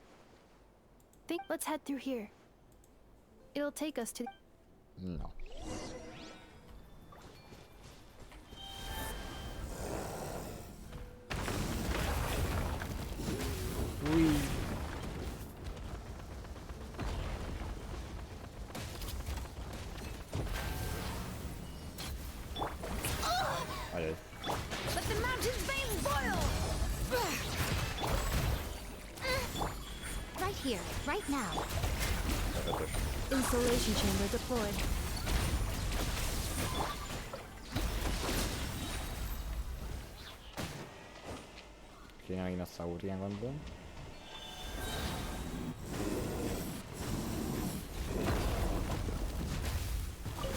think let's head through here. It'll take us to... No. Whee. Ajaj. Let the mountain's veins boil! Right here, right now. Insulation chamber deployed. Kéne megint a Saurian gondolom.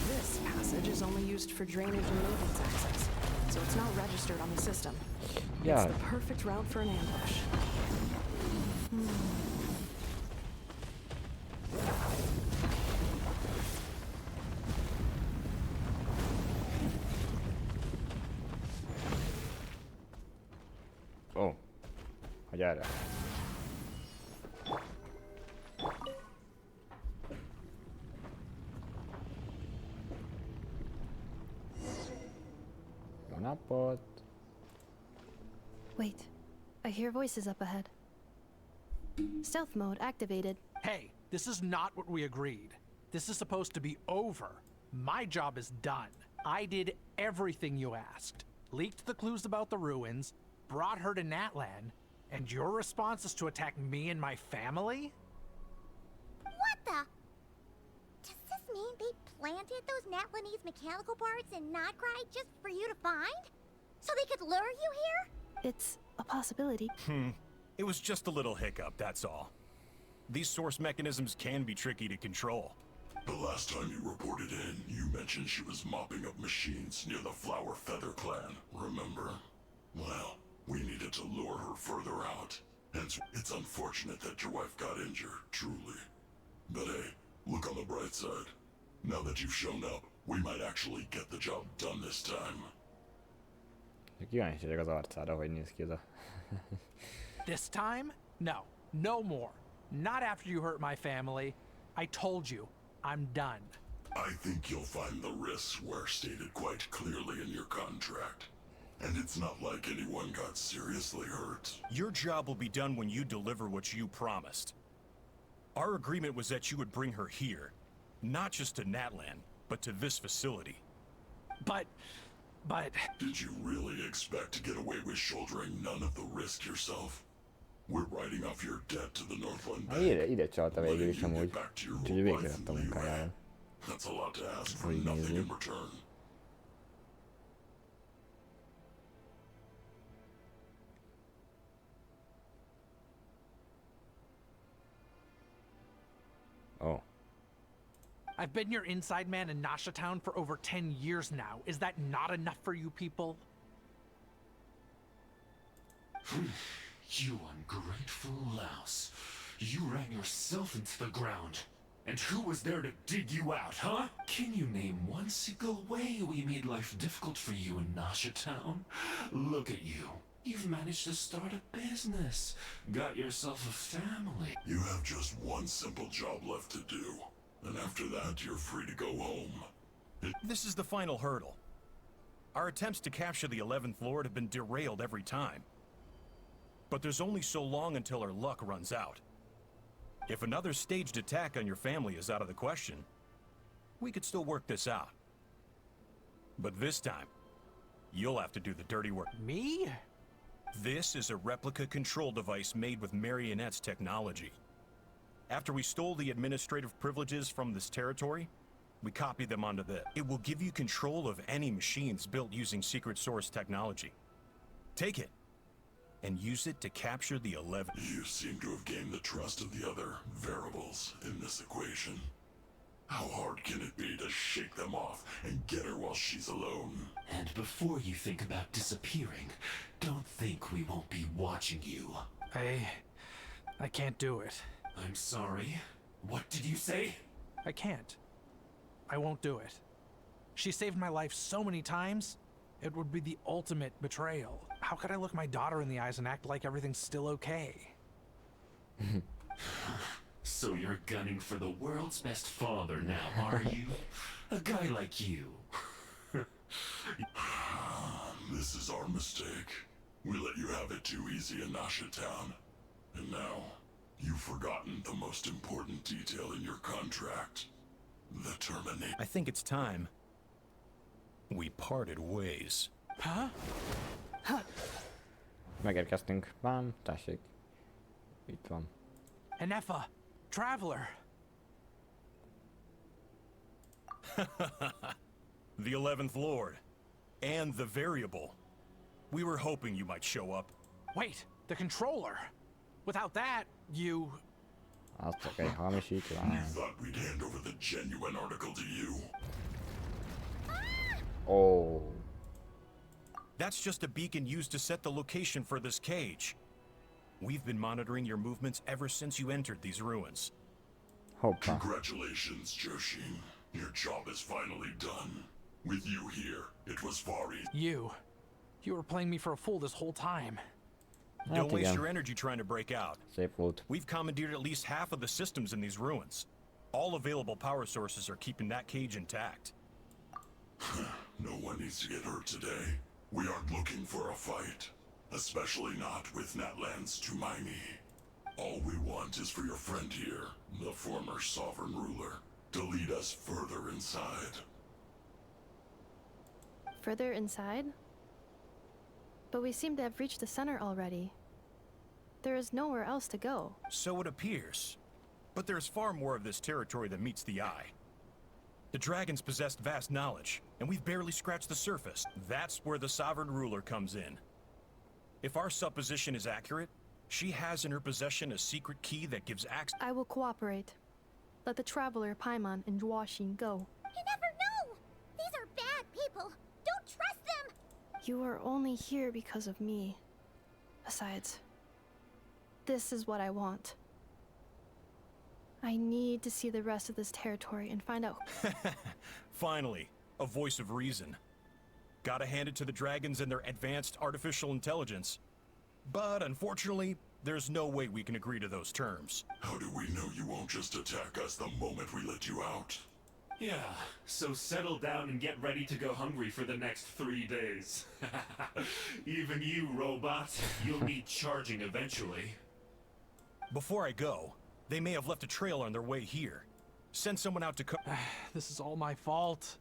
This passage is only used for drainage and maintenance access, so it's not registered on the system. Yeah. It's the perfect route for an ambush. Ó. Hogy erre. Jó napot. Wait, I hear voices up ahead. Stealth mode activated. Hey, this is not what we agreed. This is supposed to be over. My job is done. I did everything you asked. Leaked the clues about the ruins, brought her to Natlan, and your response is to attack me and my family? What the? Does this mean they planted those Natlanese mechanical parts in Notcry just for you to find? So they could lure you here? It's a possibility. It was just a little hiccup, that's all. These source mechanisms can be tricky to control. The last time you reported in, you mentioned she was mopping up machines near the Flower Feather clan, remember? Well, we needed to lure her further out. Hence, it's unfortunate that your wife got injured, truly. But hey, look on the bright side. Now that you've shown up, we might actually get the job done this time. Kíváncsi vagyok az arcára, hogy néz ki ez a... This time? No. No more. Not after you hurt my family. I told you, I'm done. I think you'll find the risks were stated quite clearly in your contract. And it's not like anyone got seriously hurt. Your job will be done when you deliver what you promised. Our agreement was that you would bring her here. Not just to Natlan, but to this facility. But... Did you really expect to get away with shouldering none of the risk yourself? We're writing off your debt to the Northland Bank. Ide csalta végül is amúgy. Úgyhogy végre lett a munkájára. That's a lot to ask for nothing in return. Oh. I've been your inside man in Nasha Town for over 10 years now. Is that not enough for you people? You ungrateful louse. You ran yourself into the ground. And who was there to dig you out, huh? Can you name one single way we made life difficult for you in Nasha Town? Look at you. You've managed to start a business. Got yourself a family. You have just one simple job left to do. And after that, you're free to go home. This is the final hurdle. Our attempts to capture the 11th Lord have been derailed every time. But there's only so long until our luck runs out. If another staged attack on your family is out of the question, we could still work this out. But this time, you'll have to do the dirty work. Me? This is a replica control device made with Marionette's technology. After we stole the administrative privileges from this territory, we copied them onto this. It will give you control of any machines built using secret source technology. Take it, and use it to capture the 11th. You seem to have gained the trust of the other variables in this equation. How hard can it be to shake them off and get her while she's alone? And before you think about disappearing, don't think we won't be watching you. I can't do it. I'm sorry. What did you say? I can't. I won't do it. She saved my life so many times, it would be the ultimate betrayal. How could I look my daughter in the eyes and act like everything's still okay? So you're gunning for the world's best father now, are you? A guy like you. This is our mistake. We let you have it too easy in Nasha Town. And now, you've forgotten the most important detail in your contract. The terminate. I think it's time we parted ways. Huh? Megérkeztünk. Bám, tessék. Itt van. Enefa, traveler. The 11th Lord. And the variable. We were hoping you might show up. Wait, the controller. Without that, you... Az csak egy hamisítvány. You thought we'd hand over the genuine article to you? Oh. That's just a beacon used to set the location for this cage. We've been monitoring your movements ever since you entered these ruins. Hoppa. Congratulations, Joshin. Your job is finally done. With you here, it was far easier. You were playing me for a fool this whole time. Don't waste your energy trying to break out. Szép volt. We've commandeered at least half of the systems in these ruins. All available power sources are keeping that cage intact. No one needs to get hurt today. We aren't looking for a fight. Especially not with Natlan's Tumaini. All we want is for your friend here, the former sovereign ruler, to lead us further inside. Further inside? But we seem to have reached the center already. There is nowhere else to go. So it appears. But there's far more of this territory than meets the eye. The dragons possessed vast knowledge, and we've barely scratched the surface. That's where the sovereign ruler comes in. If our supposition is accurate, she has in her possession a secret key that gives access. I will cooperate. Let the traveler Paimon and Washin go. You never know! These are bad people! Don't trust them! You are only here because of me. Besides, this is what I want. I need to see the rest of this territory and find out. Finally, a voice of reason. Gotta hand it to the dragons and their advanced artificial intelligence. But unfortunately, there's no way we can agree to those terms. How do we know you won't just attack us the moment we let you out? Yeah, so settle down and get ready to go hungry for the next 3 days. Even you, robot, you'll need charging eventually. Before I go, they may have left a trail on their way here. Send someone out to This is all my fault.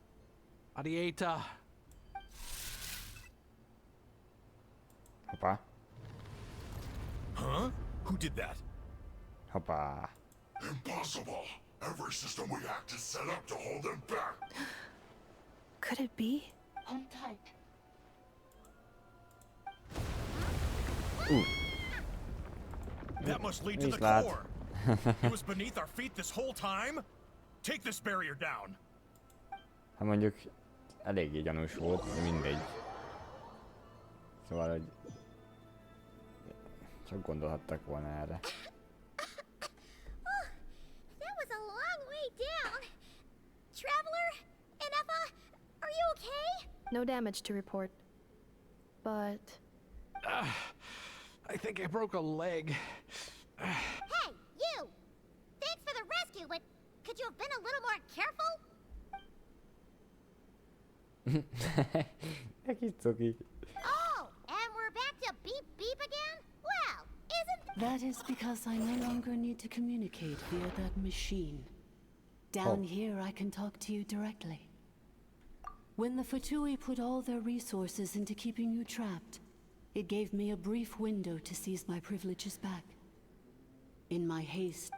Adieta. Hoppa. Huh? Who did that? Hoppa. Impossible! Every system we hacked is set up to hold them back! Could it be? Hold tight. Ooh. That must lead to the lad. core. It was beneath our feet this whole time? Take this barrier down. Hát mondjuk eléggé gyanús volt, de mindegy. Szóval, hogy csak gondolhattak volna erre. That was a long way down. Traveler, Enefa, are you okay? No damage to report. But... I think I broke a leg. Hey, you! Thanks for the rescue, but could you have been a little more careful? Kis cuki. Oh, and we're back to beep beep again? Well, isn't... That is because I no longer need to communicate via that machine. Down here, I can talk to you directly. When the Fatui put all their resources into keeping you trapped, it gave me a brief window to seize my privileges back. In my haste...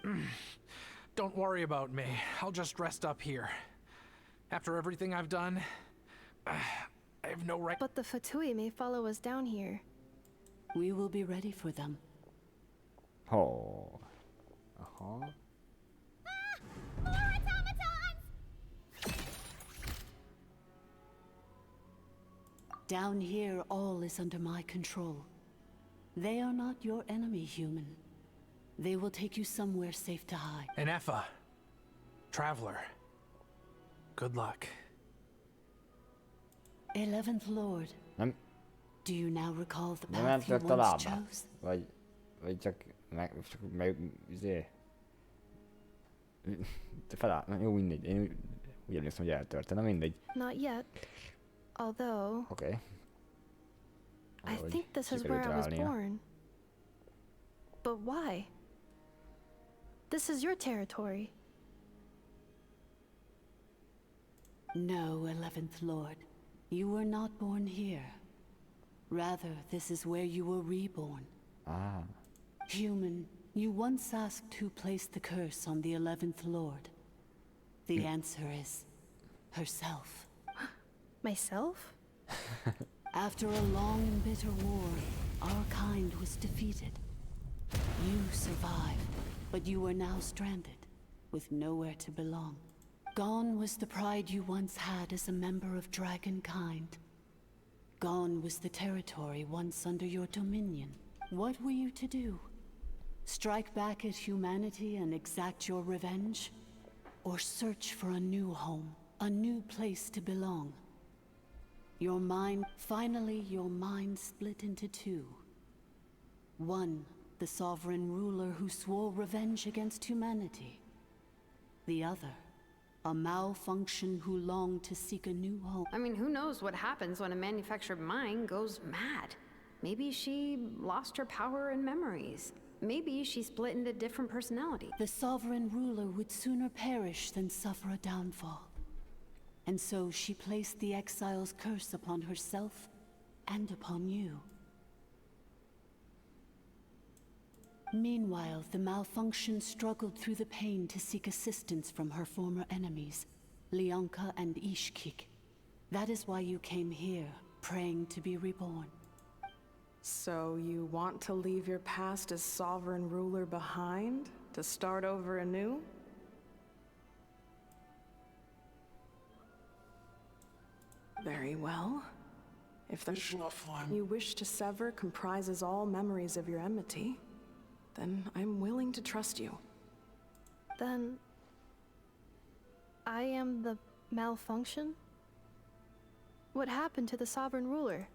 Don't worry about me. I'll just rest up here. After everything I've done, I have no right... But the Fatui may follow us down here. We will be ready for them. Oh. Uh-huh. More automatons! Down here, all is under my control. They are not your enemy, human. They will take you somewhere safe to hide. And Effa, traveler, good luck. 11th Lord. Nem, Do you now recall the nem path you eltört a once lába? chose? Vagy csak jó, mindegy. Én úgy emlékszem, hogy eltörte. Na mindegy. Not yet. Although, Oké. I think this is where I was born. But why? This is your territory. No, 11th Lord. You were not born here. Rather, this is where you were reborn. Ah. Human, you once asked who placed the curse on the 11th Lord. The answer is herself. Myself? After a long and bitter war, our kind was defeated. You survived, but you are now stranded, with nowhere to belong. Gone was the pride you once had as a member of dragonkind. Gone was the territory once under your dominion. What were you to do? Strike back at humanity and exact your revenge? Or search for a new home, a new place to belong? Finally your mind split into two. One, the sovereign ruler who swore revenge against humanity. The other, a malfunction who longed to seek a new home. I mean, who knows what happens when a manufactured mind goes mad? Maybe she lost her power and memories. Maybe she split into different personalities. The sovereign ruler would sooner perish than suffer a downfall. And so she placed the exile's curse upon herself and upon you. Meanwhile, the malfunction struggled through the pain to seek assistance from her former enemies, Leonka and Ishkik. That is why you came here, praying to be reborn. So you want to leave your past as sovereign ruler behind, to start over anew? Very well. If the you wish to sever comprises all memories of your enmity, then I'm willing to trust you. Then I am the malfunction? What happened to the sovereign ruler?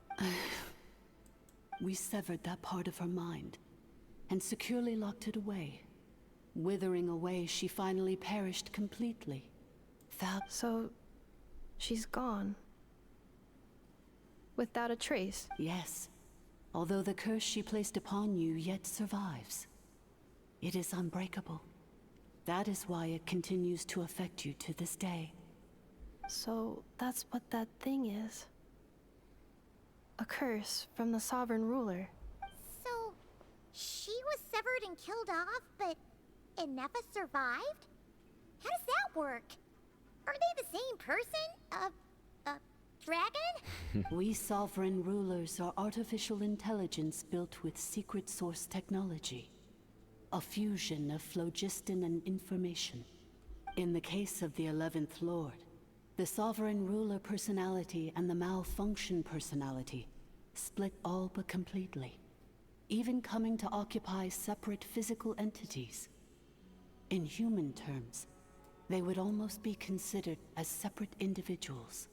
We severed that part of her mind and securely locked it away. Withering away, she finally perished completely. So she's gone. Without a trace? Yes. Although the curse she placed upon you yet survives. It is unbreakable. That is why it continues to affect you to this day. So that's what that thing is. A curse from the sovereign ruler. So, she was severed and killed off, but Enefa survived? How does that work? Are they the same person? Dragon? We sovereign rulers are artificial intelligence built with secret source technology. A fusion of phlogiston and information. In the case of the 11th Lord, the sovereign ruler personality and the malfunction personality split all but completely, even coming to occupy separate physical entities. In human terms, they would almost be considered as separate individuals.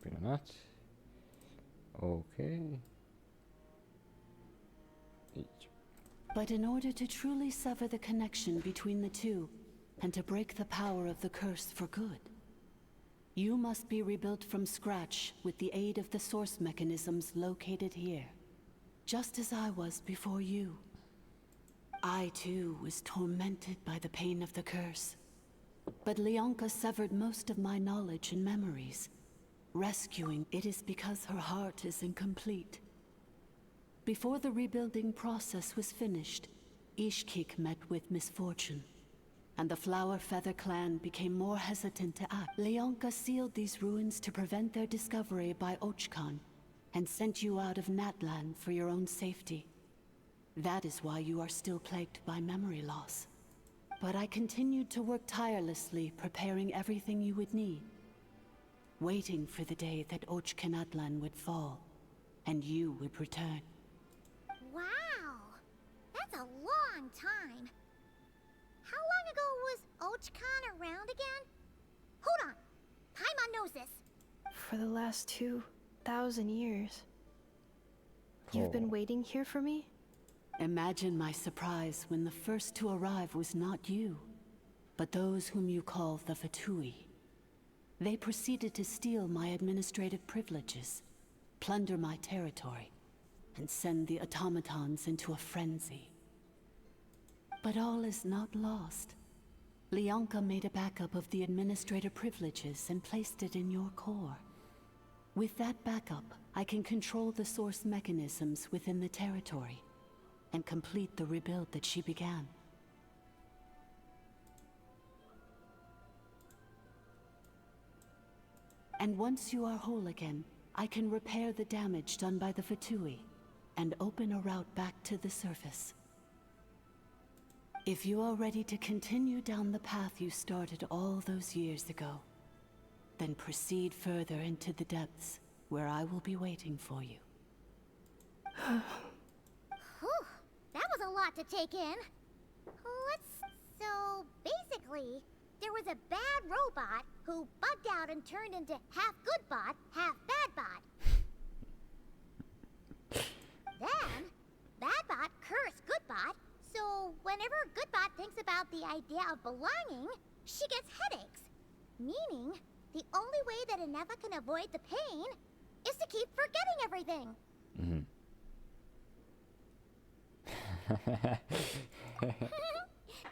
Pillanat. Oké. Így. But in order to truly sever the connection between the two, and to break the power of the curse for good, you must be rebuilt from scratch with the aid of the source mechanisms located here. Just as I was before you. I too was tormented by the pain of the curse. But Leonka severed most of my knowledge and memories. Rescuing it is because her heart is incomplete. Before the rebuilding process was finished, Ishkik met with misfortune, and the Flower Feather clan became more hesitant to act. Leonka sealed these ruins to prevent their discovery by Ochkan, and sent you out of Natlan for your own safety. That is why you are still plagued by memory loss. But I continued to work tirelessly, preparing everything you would need, waiting for the day that Ochkanatlan would fall, and you would return. Wow! That's a long time. How long ago was Ochkan around again? Hold on! Paimon knows this. For the last 2,000 years. You've been waiting here for me? Imagine my surprise when the first to arrive was not you, but those whom you call the Fatui. They proceeded to steal my administrative privileges, plunder my territory, and send the automatons into a frenzy. But all is not lost. Leonka made a backup of the administrator privileges and placed it in your core. With that backup, I can control the source mechanisms within the territory and complete the rebuild that she began. And once you are whole again, I can repair the damage done by the Fatui and open a route back to the surface. If you are ready to continue down the path you started all those years ago, then proceed further into the depths, where I will be waiting for you. Whew, that was a lot to take in. So basically, there was a bad robot who bugged out and turned into half good bot, half bad bot. Then, bad bot cursed good bot, so whenever good bot thinks about the idea of belonging, she gets headaches. Meaning, the only way that Aneva can avoid the pain is to keep forgetting everything.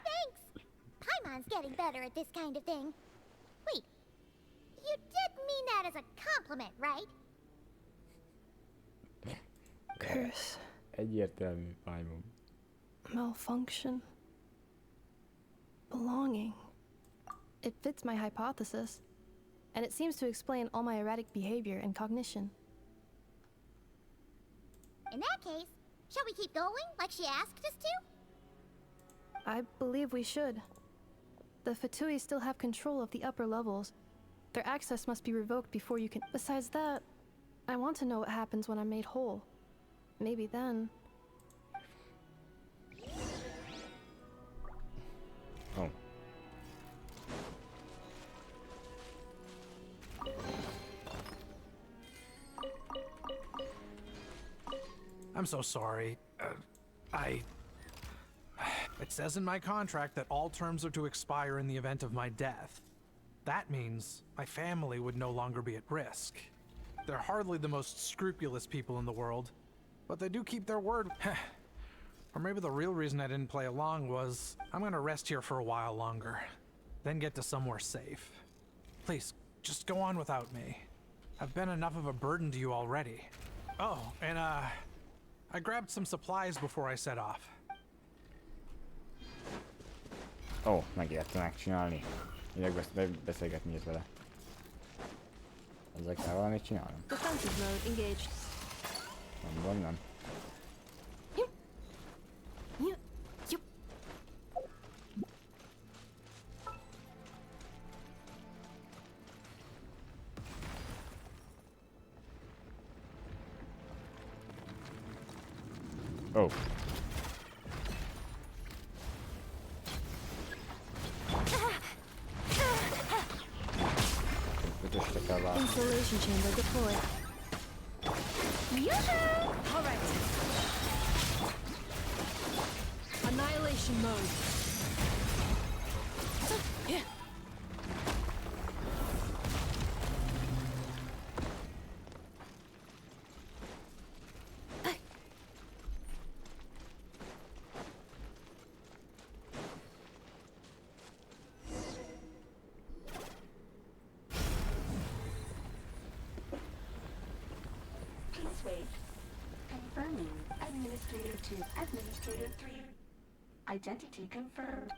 Thanks. Paimon's getting better at this kind of thing. Wait, you did mean that as a compliment, right? Curse. Egyértelmű, Paimon. Malfunction. Belonging. It fits my hypothesis, and it seems to explain all my erratic behavior and cognition. In that case, shall we keep going like she asked us to? I believe we should. The Fatui still have control of the upper levels. Their access must be revoked before you can... Besides that, I want to know what happens when I'm made whole. Maybe then... Oh. I'm so sorry. It says in my contract that all terms are to expire in the event of my death. That means my family would no longer be at risk. They're hardly the most scrupulous people in the world, but they do keep their word. Or maybe the real reason I didn't play along was I'm gonna rest here for a while longer, then get to somewhere safe. Please, just go on without me. I've been enough of a burden to you already. Oh, and I grabbed some supplies before I set off. Ó, megérte megcsinálni. Ideg beszélgetni itt vele. Ezzel kell valamit csinálnom. Defensive mode engaged. Nem gond, nem. Oh. Installation chamber deployed. Yoo-hoo! All right. Annihilation mode. Yeah. Please wait. Confirming Administrator 2, Administrator 3. Identity confirmed.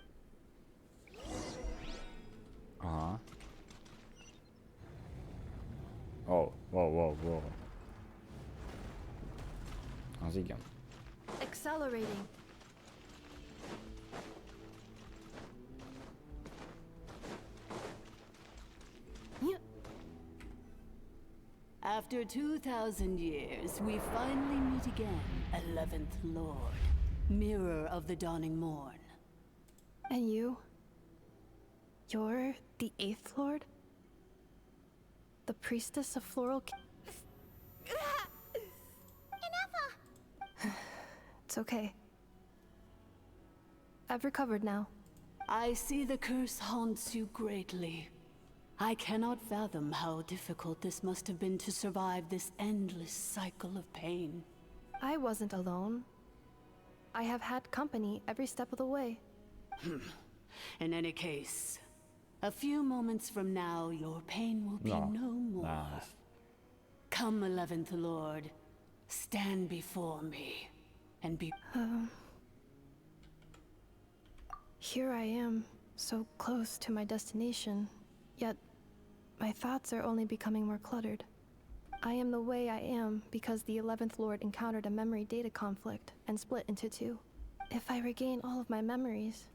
Aha. Oh, wow. Az igen. Accelerating. After 2,000 years, we finally meet again, 11th Lord, Mirror of the Dawning Morn. And you? You're the 8th Lord? The priestess of floral... It's okay. I've recovered now. I see the curse haunts you greatly. I cannot fathom how difficult this must have been to survive this endless cycle of pain. I wasn't alone. I have had company every step of the way. In any case, a few moments from now, your pain will be no more. Nice. Come, 11th Lord, stand before me, and be... Here I am, so close to my destination, yet my thoughts are only becoming more cluttered. I am the way I am because the 11th Lord encountered a memory data conflict and split into two. If I regain all of my memories,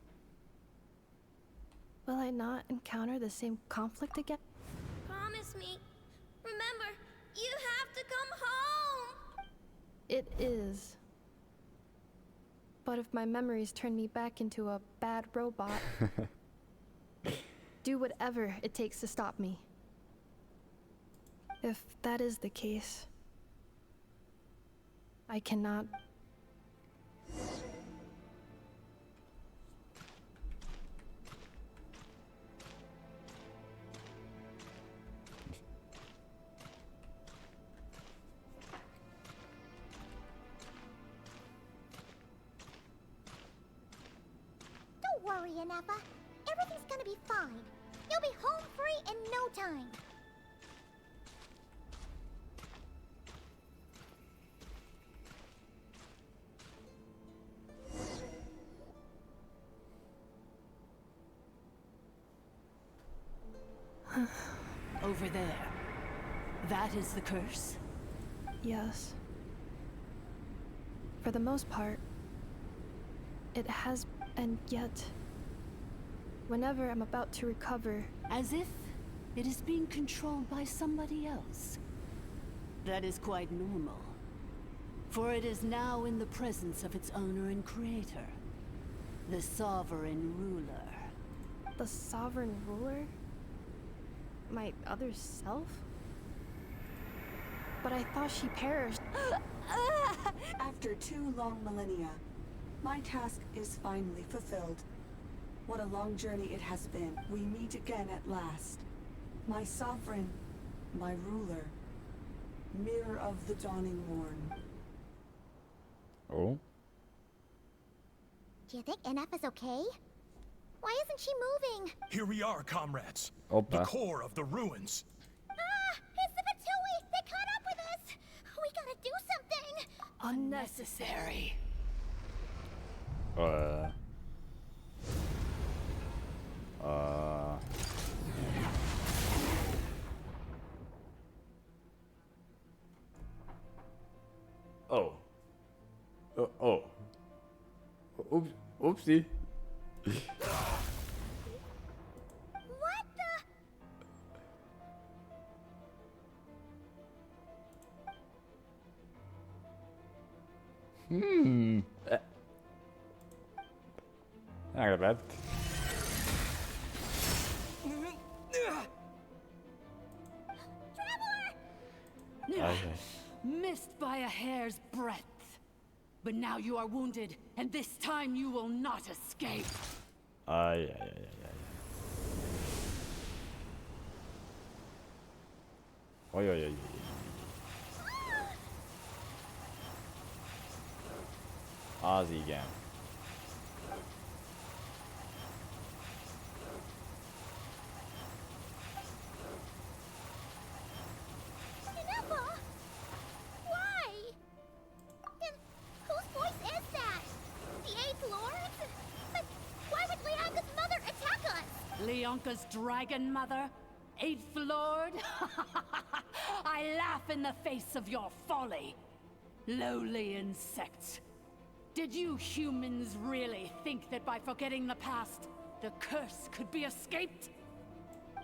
will I not encounter the same conflict again? Promise me. Remember, you have to come home! It is. But if my memories turn me back into a bad robot, do whatever it takes to stop me. If that is the case, I cannot... Don't worry, Anefa. Everything's gonna be fine. You'll be home free in no time. Over there. That is the curse? Yes. For the most part, it has, and yet, whenever I'm about to recover... As if it is being controlled by somebody else. That is quite normal. For it is now in the presence of its owner and creator, the sovereign ruler. The sovereign ruler? My other self? But I thought she perished. After 2 long millennia, my task is finally fulfilled. What a long journey it has been. We meet again at last. My sovereign, my ruler, mirror of the dawning morn. Oh? Do you think Anefa's okay? Why isn't she moving? Here we are, comrades. Opa. The core of the ruins. It's the Fatui! They caught up with us! We gotta do something! Unnecessary. Oh. Oh. Oops. Oopsie. What the? Not that bad. Missed by a hair's breadth. But now you are wounded, and this time you will not escape. Ay. Oy. Az igen. Anefa? Why? And who's lords? But why would Leanka's mother attack us? Leonka's dragon mother? Eighth Lord? I laugh in the face of your folly. Lowly insects. Did you humans really think that by forgetting the past, the curse could be escaped?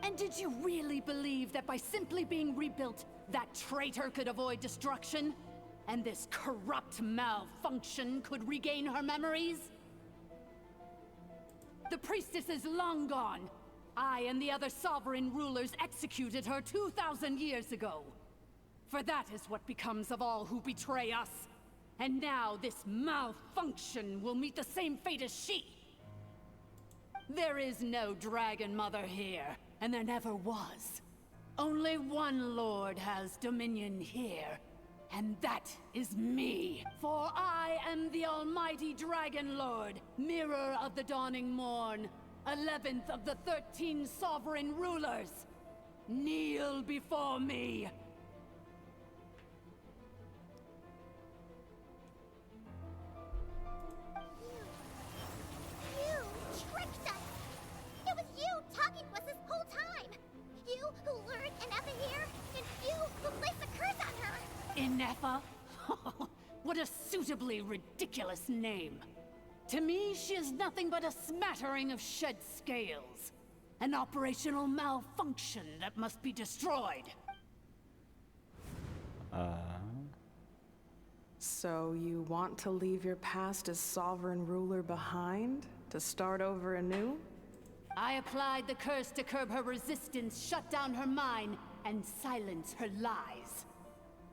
And did you really believe that by simply being rebuilt, that traitor could avoid destruction? And this corrupt malfunction could regain her memories? The priestess is long gone. I and the other sovereign rulers executed her 2,000 years ago. For that is what becomes of all who betray us. And now this malfunction will meet the same fate as she. There is no Dragon Mother here, and there never was. Only one Lord has dominion here, and that is me. For I am the almighty Dragon Lord, mirror of the dawning morn, 11th of the 13 sovereign rulers. Kneel before me. You tricked us! It was you talking to us this whole time! You who lured Inefa here, and you who placed a curse on her! Inefa? What a suitably ridiculous name. To me, she is nothing but a smattering of shed scales. An operational malfunction that must be destroyed. So you want to leave your past as sovereign ruler behind? To start over anew? I applied the curse to curb her resistance, shut down her mind, and silence her lies.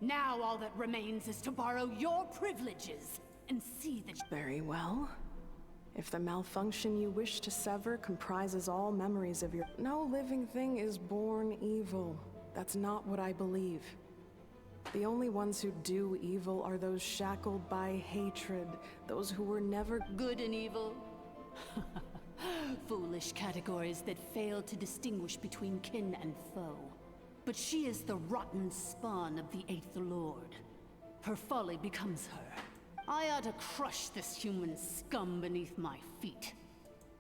Now all that remains is to borrow your privileges and see that— Very well. If the malfunction you wish to sever comprises all memories of your— No living thing is born evil. That's not what I believe. The only ones who do evil are those shackled by hatred, those who were never— Good and evil? Foolish categories that fail to distinguish between kin and foe. But she is the rotten spawn of the Eighth Lord. Her folly becomes her. I ought to crush this human scum beneath my feet.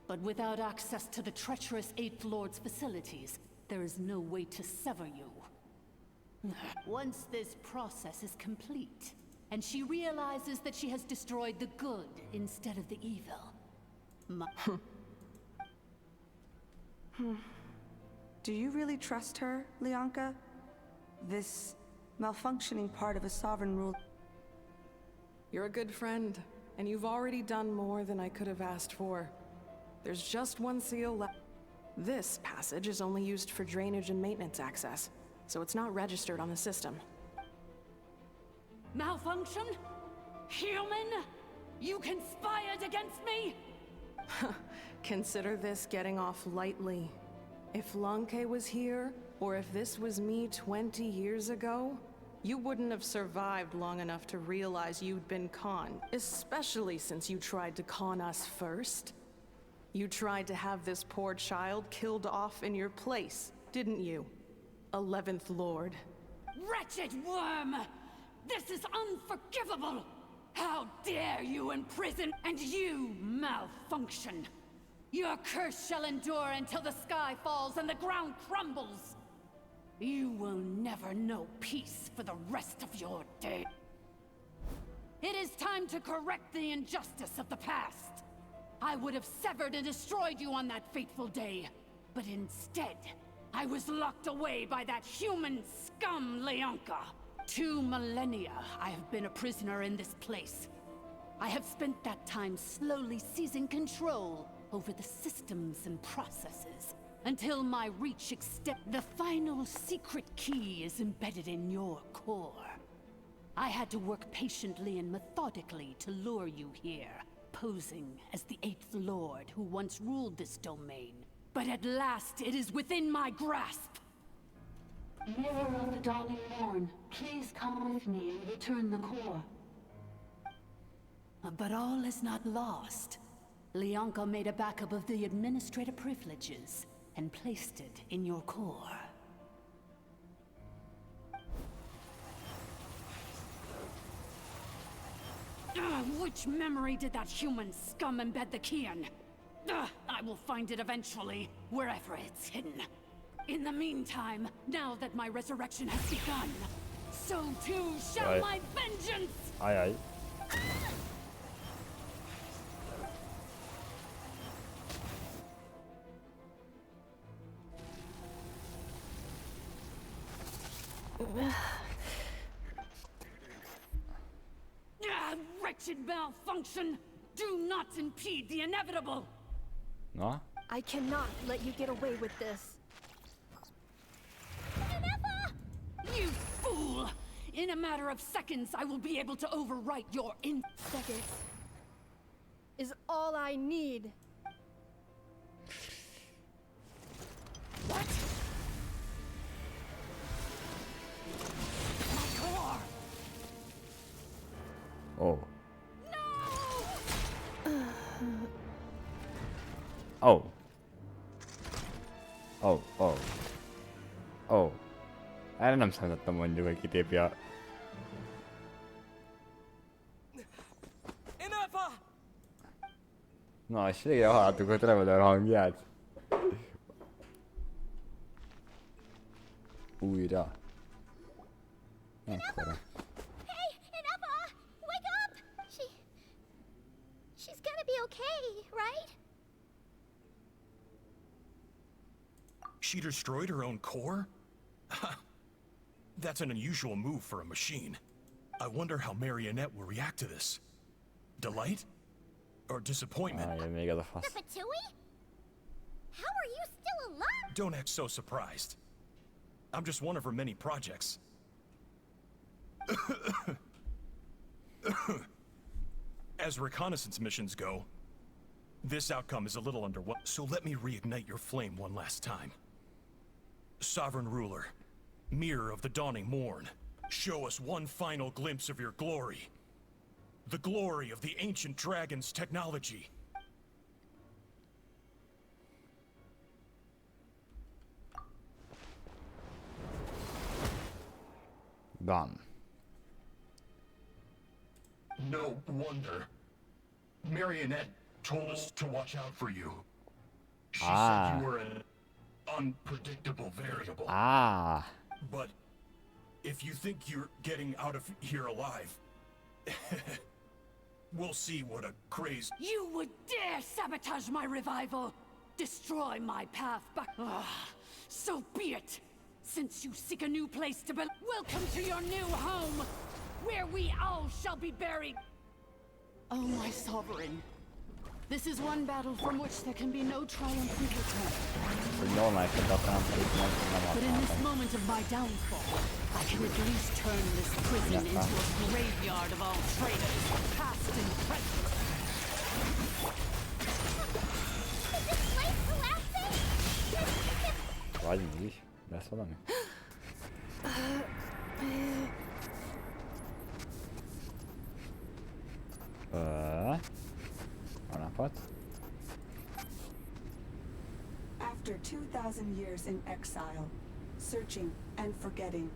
But without access to the treacherous Eighth Lord's facilities, there is no way to sever you. Once this process is complete, and she realizes that she has destroyed the good instead of the evil, Do you really trust her, Leonka? This malfunctioning part of a sovereign rule— You're a good friend, and you've already done more than I could have asked for. There's just one seal left. This passage is only used for drainage and maintenance access, so it's not registered on the system. Malfunction? Human? You conspired against me? Consider this getting off lightly. If Lanke was here, or if this was me 20 years ago, you wouldn't have survived long enough to realize you'd been conned, especially since you tried to con us first. You tried to have this poor child killed off in your place, didn't you? 11th Lord. Wretched worm! This is unforgivable! How dare you imprison, and you malfunction! Your curse shall endure until the sky falls and the ground crumbles! You will never know peace for the rest of your day. It is time to correct the injustice of the past. I would have severed and destroyed you on that fateful day, but instead, I was locked away by that human scum, Leonka. 2 millennia I have been a prisoner in this place. I have spent that time slowly seizing control over the systems and processes, until my reach extends. The final secret key is embedded in your core. I had to work patiently and methodically to lure you here, posing as the Eighth Lord who once ruled this domain. But at last it is within my grasp! Mirror of the dawning morn, please come with me and return the core. But all is not lost. Leonka made a backup of the administrator privileges and placed it in your core. Which memory did that human scum embed the key in? I will find it eventually, wherever it's hidden. In the meantime, now that my resurrection has begun, so too shall my vengeance! Aye, aye. Wretched malfunction! Do not impede the inevitable! No? I cannot let you get away with this. You fool! In a matter of seconds, I will be able to overwrite your Seconds is all I need. What? My core! Oh. Oh. Oh, oh. Oh. Erre nem számítottam, mondjuk, hogy kitépi a... Na, és végre hallottuk a Trevor hangját. Újra. Ekkora. Hey, Ineppa! Wake up! She's gonna be okay, right? She destroyed her own core? That's an unusual move for a machine. I wonder how Marionette will react to this. Delight? Or disappointment? Még az a fasz. Ratatouille? How are you still alive? Don't act so surprised. I'm just one of her many projects. As reconnaissance missions go, this outcome is a little underwhelming, so let me reignite your flame one last time. Sovereign ruler, mirror of the dawning morn, show us one final glimpse of your glory. The glory of the ancient dragon's technology. Done. No wonder. Marionette told us to watch out for you. She said you were an unpredictable variable. But if you think you're getting out of here alive, we'll see what a crazed... You would dare sabotage my revival! Destroy my path back... so be it! Since you seek a new place to be... Welcome to your new home! Where we all shall be buried! Oh, my sovereign. This is one battle from which there can be no triumphant return. But in this moment of my downfall, I can at least turn this prison into a graveyard of all traitors, past and present. Is this place collapsing? Vagy mi is? Lesz valami? A napot. After 2,000 years in exile, searching and forgetting,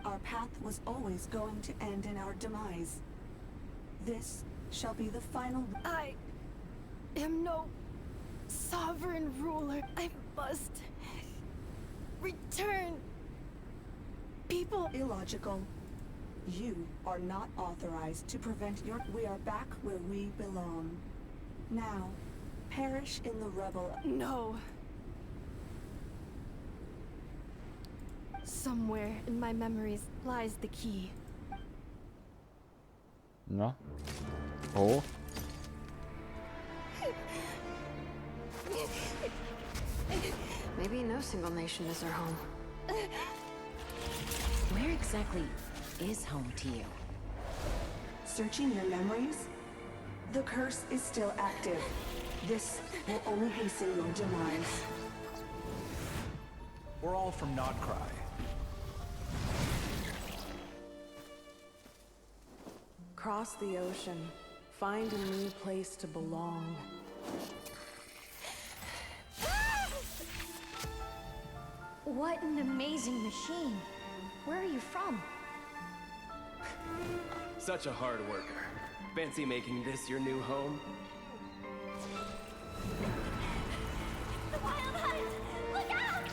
our path was always going to end in our demise. This shall be the final... I am no sovereign ruler. I must return. People... Illogical. You are not authorized to prevent your... We are back where we belong. Now, perish in the rebel... No. Somewhere in my memories lies the key. Na? Ó? Maybe no single nation is our home. Where exactly is home to you? Searching your memories? The curse is still active. This will only hasten your demise. We're all from Nodcry. Cross the ocean. Find a new place to belong. What an amazing machine. Where are you from? Such a hard worker. Fancy making this your new home? The wild hunt! Look out!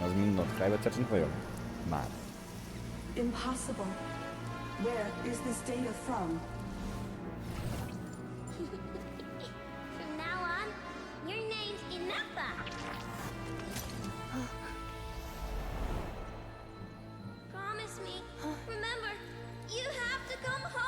Az mind ott fejbecertünk vagyok? Már. Impossible. Where is this data from? From now on, your name's Inafa. Promise me. Remember, you have to come home.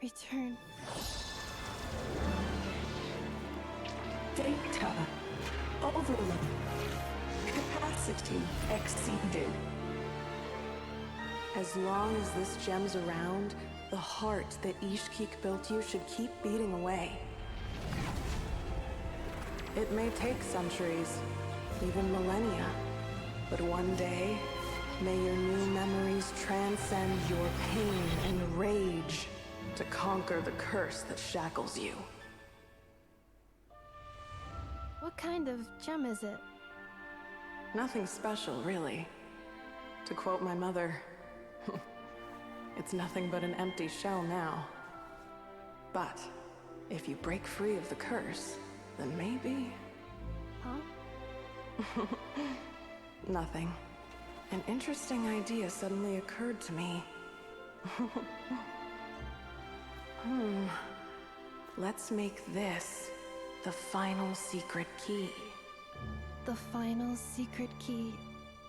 Return. Data overload. Capacity exceeded. As long as this gem's around, the heart that Ishkik built you should keep beating away. It may take centuries, even millennia, but one day, may your new memories transcend your pain and rage to conquer the curse that shackles you. What kind of gem is it? Nothing special, really. To quote my mother, it's nothing but an empty shell now. But if you break free of the curse, then maybe... Huh? Nothing. An interesting idea suddenly occurred to me. Let's make this the final secret key. The final secret key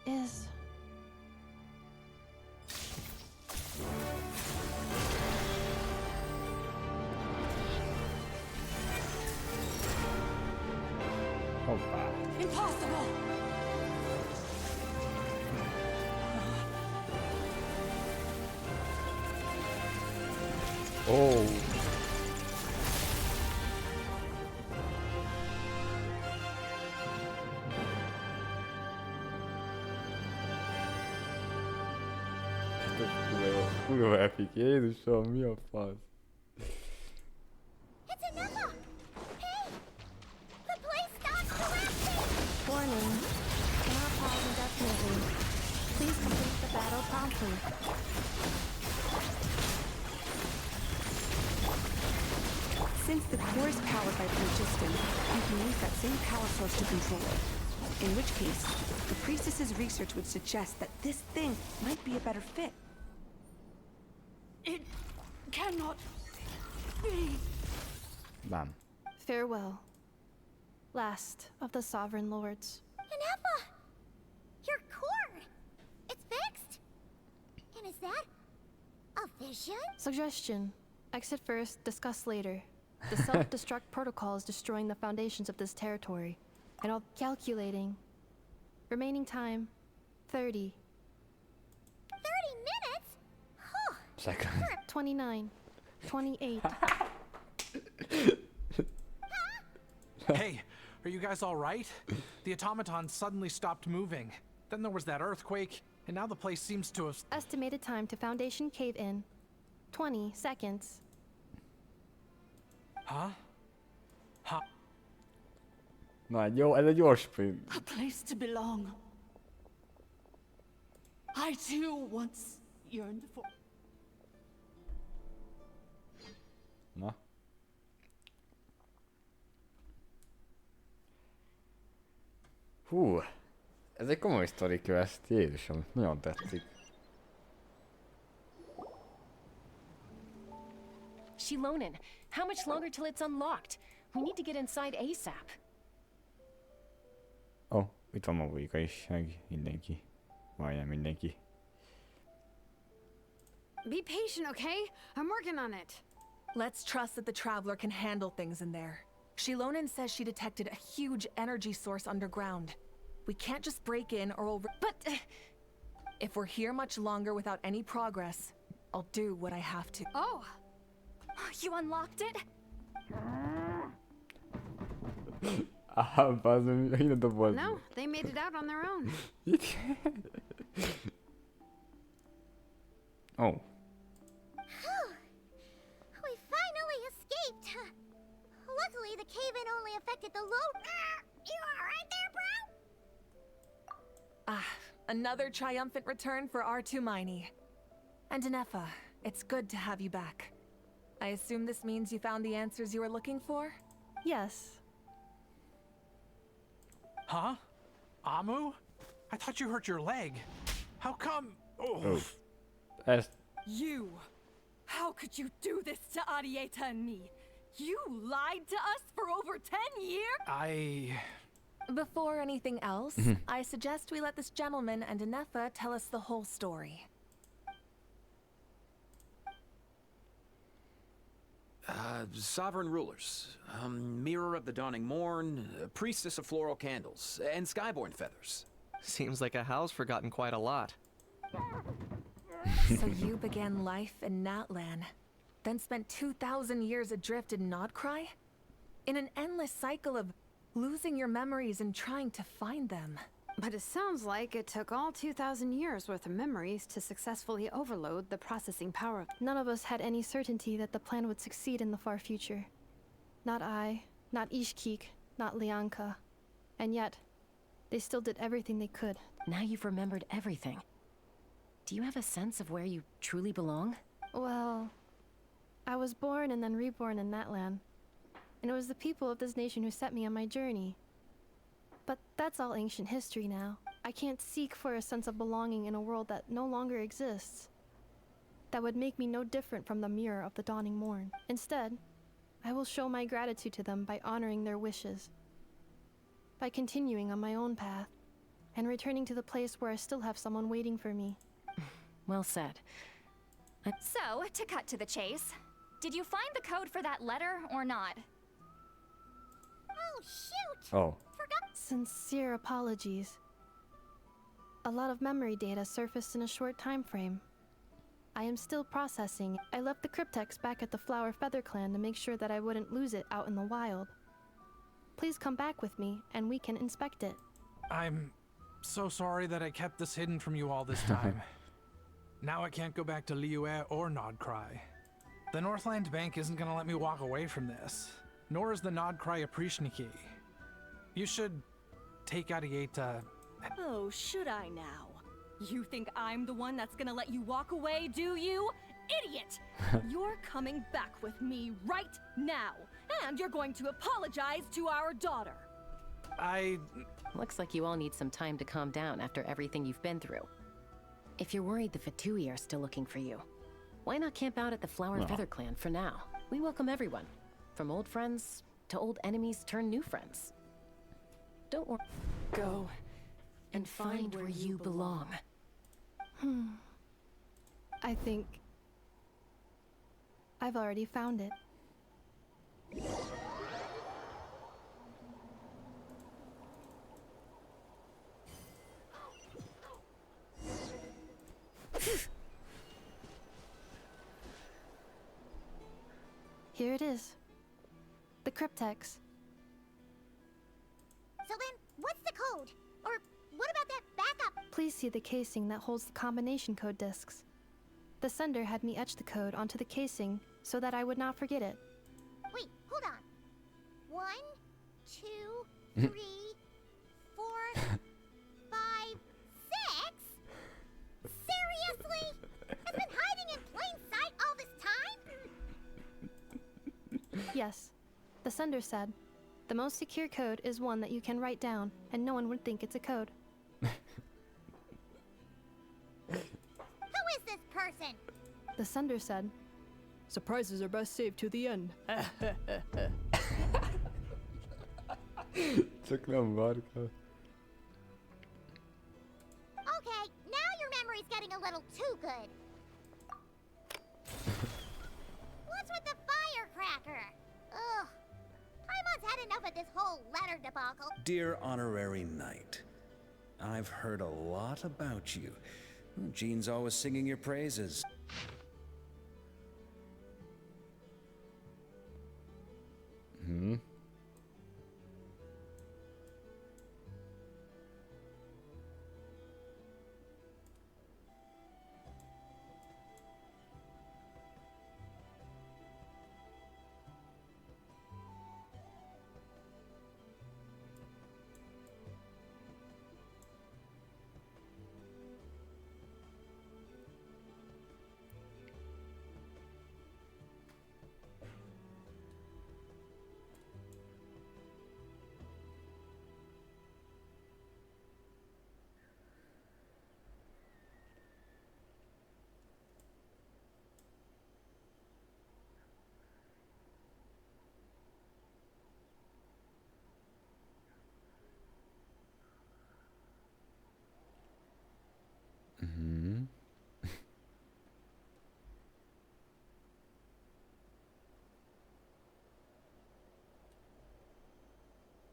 is... Hoppá. Impossible! Oh. Kurva epic, Jézusom, mi a fasz? It's Inafa! Hey! The place stopped collapsing! Warning. Cannot pause indefinitely. Please complete the battle promptly. Since the core is powered by phlogiston, you can use that same power source to control it. In which case, the priestess's research would suggest that this thing might be a better fit. It cannot be. Bam. Farewell. Last of the Sovereign Lords. Inafa! Your core! It's fixed! And is that a vision? Suggestion. Exit first, discuss later. The self-destruct protocol is destroying the foundations of this territory. And all calculating. Remaining time, 30. 30 minutes? Huh. Second. 29. 28. Hey, are you guys all right? The automaton suddenly stopped moving. Then there was that earthquake, and now the place seems to have... Estimated time to Foundation cave-in. 20 seconds. Huh? Huh? Na, jó, ez egy gyors sprint. A place to belong. I too once yearned for. Na. Hú, ez egy komoly sztori quest, Jézusom, nagyon tetszik. Shilonen, how much longer till it's unlocked? We need to get inside ASAP. Oh, itt van Magolika is, meg mindenki. Majdnem mindenki. Be patient, okay? I'm working on it. Let's trust that the Traveler can handle things in there. Shilonen says she detected a huge energy source underground. We can't just break in or we'll... But... if we're here much longer without any progress, I'll do what I have to. Oh! You unlocked it? Yine doboz. No, they made it out on their own. Oh. We finally escaped. Luckily, the cave-in only affected the low... You alright there, bro? Ah, another triumphant return for R2 Miney. And Anefa, it's good to have you back. I assume this means you found the answers you were looking for? Yes. Huh? Amu? I thought you hurt your leg. How come? Oh. You! How could you do this to Arieta and me? You lied to us for over 10 years? Before anything else, I suggest we let this gentleman and Anefa tell us the whole story. Sovereign rulers, mirror of the dawning morn, priestess of floral candles, and skyborn feathers. Seems like a howl's forgotten quite a lot. So you began life in Natlan, then spent 2,000 years adrift in Nodcry? In an endless cycle of losing your memories and trying to find them. But it sounds like it took all 2,000 years worth of memories to successfully overload the processing power of... None of us had any certainty that the plan would succeed in the far future. Not I, not Ishkik, not Lianka. And yet, they still did everything they could. Now you've remembered everything. Do you have a sense of where you truly belong? Well, I was born and then reborn in Natlan. And it was the people of this nation who set me on my journey. But that's all ancient history now. I can't seek for a sense of belonging in a world that no longer exists. That would make me no different from the mirror of the dawning morn. Instead, I will show my gratitude to them by honoring their wishes. By continuing on my own path, and returning to the place where I still have someone waiting for me. Well said. So, to cut to the chase, did you find the code for that letter or not? Oh, shoot! Oh. Sincere apologies. A lot of memory data surfaced in a short time frame. I am still processing. I left the cryptex back at the Flower Feather Clan to make sure that I wouldn't lose it out in the wild. Please come back with me, and we can inspect it. I'm so sorry that I kept this hidden from you all this time. Now I can't go back to Liyue or Nodcry. The Northland Bank isn't gonna let me walk away from this, nor is the Nodcry Aprishniki. You should take Arieta. Oh, should I now? You think I'm the one that's gonna let you walk away, do you? Idiot! You're coming back with me right now, and you're going to apologize to our daughter. Looks like you all need some time to calm down after everything you've been through. If you're worried the Fatui are still looking for you, why not camp out at the Flower Feather Clan for now? We welcome everyone, from old friends to old enemies turned new friends. Don't worry. Go and find where you belong. I think I've already found it. Here it is. The cryptex. So then, what's the code? Or what about that backup? Please see the casing that holds the combination code discs. The sender had me etch the code onto the casing so that I would not forget it. Wait, hold on. 1, 2, 3, 4, 5, 6? Seriously? It's been hiding in plain sight all this time? Yes. The sender said, the most secure code is one that you can write down, and no one would think it's a code. Who is this person? The sender said, surprises are best saved to the end. Csak nem Varka. Okay, now your memory's getting a little too good. What's with the firecracker? Ugh. Paimon's had enough of this whole letter debacle. Dear Honorary Knight, I've heard a lot about you. Jean's always singing your praises.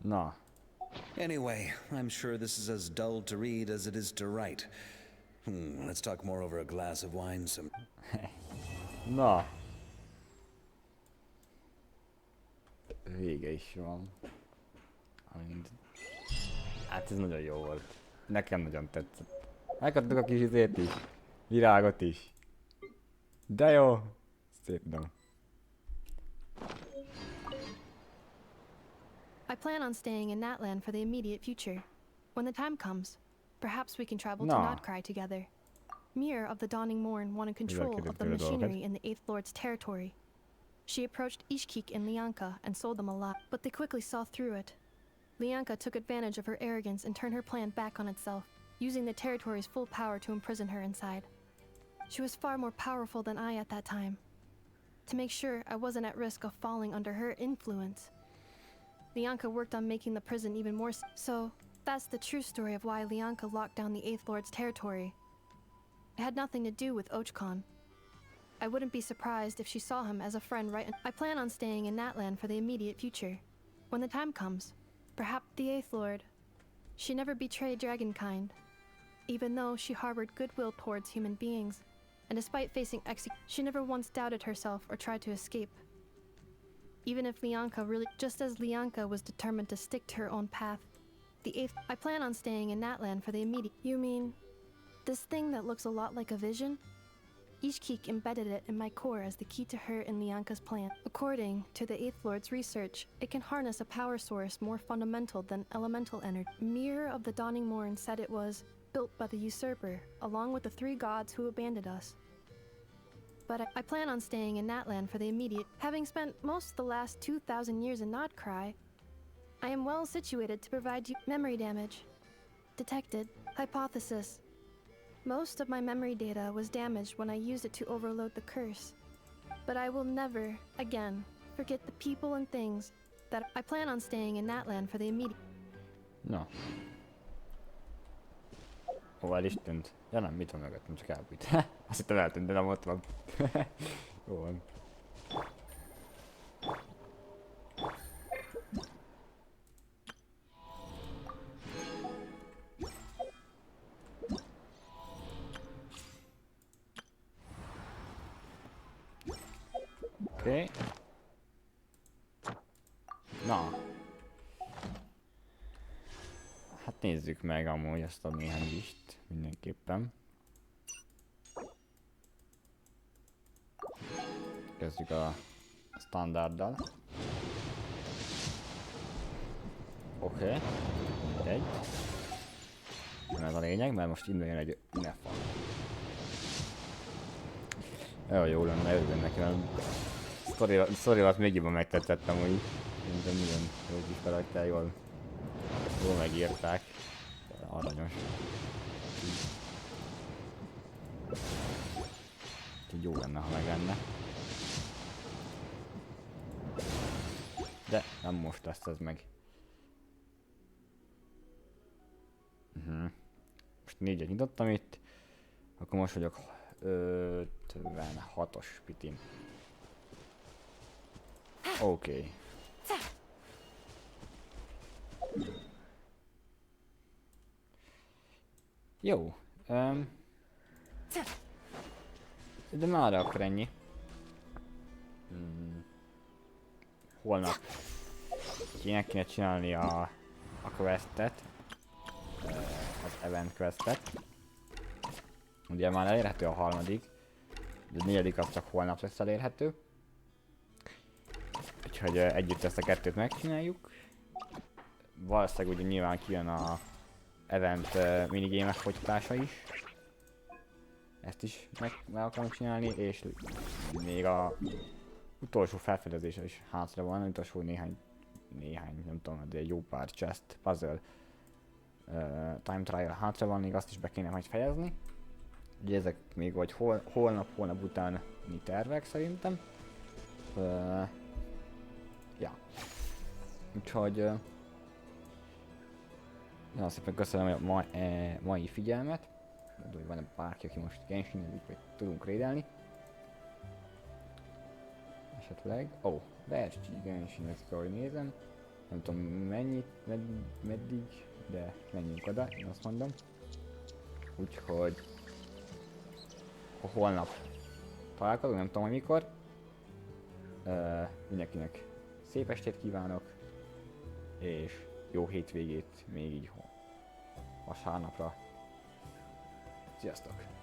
Na. Anyway, I'm sure this is as dull to read as it is to write. Let's talk more over a glass of wine some. Na. Vége is van. Hát ez nagyon jó volt. Nekem nagyon tetszett. Megkaptuk a kis izét is. Virágot is. De jó. Szép dom. I plan on staying in Natland for the immediate future. When the time comes, perhaps we can travel No. to Notcry together. Mirror of the Dawning Morn wanted control of the machinery in the Eighth Lord's territory. She approached Ishkik and Lianka and sold them a lot, but they quickly saw through it. Lianka took advantage of her arrogance and turned her plan back on itself, using the territory's full power to imprison her inside. She was far more powerful than I at that time. To make sure I wasn't at risk of falling under her influence, Lianka worked on making the prison even more so. That's the true story of why Lianka locked down the Eighth Lord's territory. It had nothing to do with Ochkon. I wouldn't be surprised if she saw him as a friend I plan on staying in Natland for the immediate future. When the time comes, perhaps the Eighth Lord. She never betrayed Dragonkind, even though she harbored goodwill towards human beings, and despite facing she never once doubted herself or tried to escape. Even if Lianka just as Lianka was determined to stick to her own path, I plan on staying in Natland for the immediate. You mean, this thing that looks a lot like a vision? Ishkik embedded it in my core as the key to her and Lianka's plan. According to the Eighth Lord's research, it can harness a power source more fundamental than elemental energy. Mirror of the Dawning Morn said it was built by the usurper, along with the three gods who abandoned us. But I plan on staying in Natland for the immediate. Having spent most of the last 2,000 years in Notcry, I am well situated to provide you memory damage. Detected. Hypothesis. Most of my memory data was damaged when I used it to overload the curse. But I will never, again, forget the people and things that I plan on staying in Natland for the immediate. Na. Hol el is tűnt? Ja nem, mit van mögöttem, csak elbújt. Azt hittem eltűnt, de nem ott van. Jó van. Oké. Na. Hát nézzük meg amúgy ezt a néhány list mindenképpen. Kezdjük a standarddal. Oké. Mindegy. Nem ez a lényeg, mert most induljon egy ünnepfal. Jó lenne, örülök neki, mert sztorilat még jobban megtetszettem, hogy minden jó kis karakter, jól megírták. Aranyos. Úgyhogy jó lenne, ha meg lenne. De nem most lesz ez meg. Most 4-et nyitottam itt. Akkor most vagyok 56-os pitin. Oké. Jó. De már akkor ennyi. Holnap kéne csinálni a questet. Az event questet. Ugye már elérhető a harmadik, de a negyedik az csak holnap lesz elérhető. Úgyhogy együtt ezt a kettőt megcsináljuk. Valószínűleg ugye nyilván kijön a event minigémek folytatása is. Ezt is meg akarom csinálni, és még a utolsó felfedezése is hátra van, utolsó néhány nem tudom, de egy jó pár chest, puzzle, time trial hátra van, még azt is be kéne majd fejezni. Ugye ezek még vagy holnap utáni tervek szerintem. Ja. Úgyhogy nagyon szépen köszönöm a mai figyelmet. Hogy van bárki, aki most Genshin-ezik, vagy tudunk rédelni. Esetleg. Ó, Versi Genshin, ezt kell, hogy nézem. Nem tudom meddig, de menjünk oda, én azt mondom. Úgyhogy holnap találkozunk, nem tudom, hogy mikor. Mindenkinek szép estét kívánok, és jó hétvégét még így vasárnapra. Sziasztok!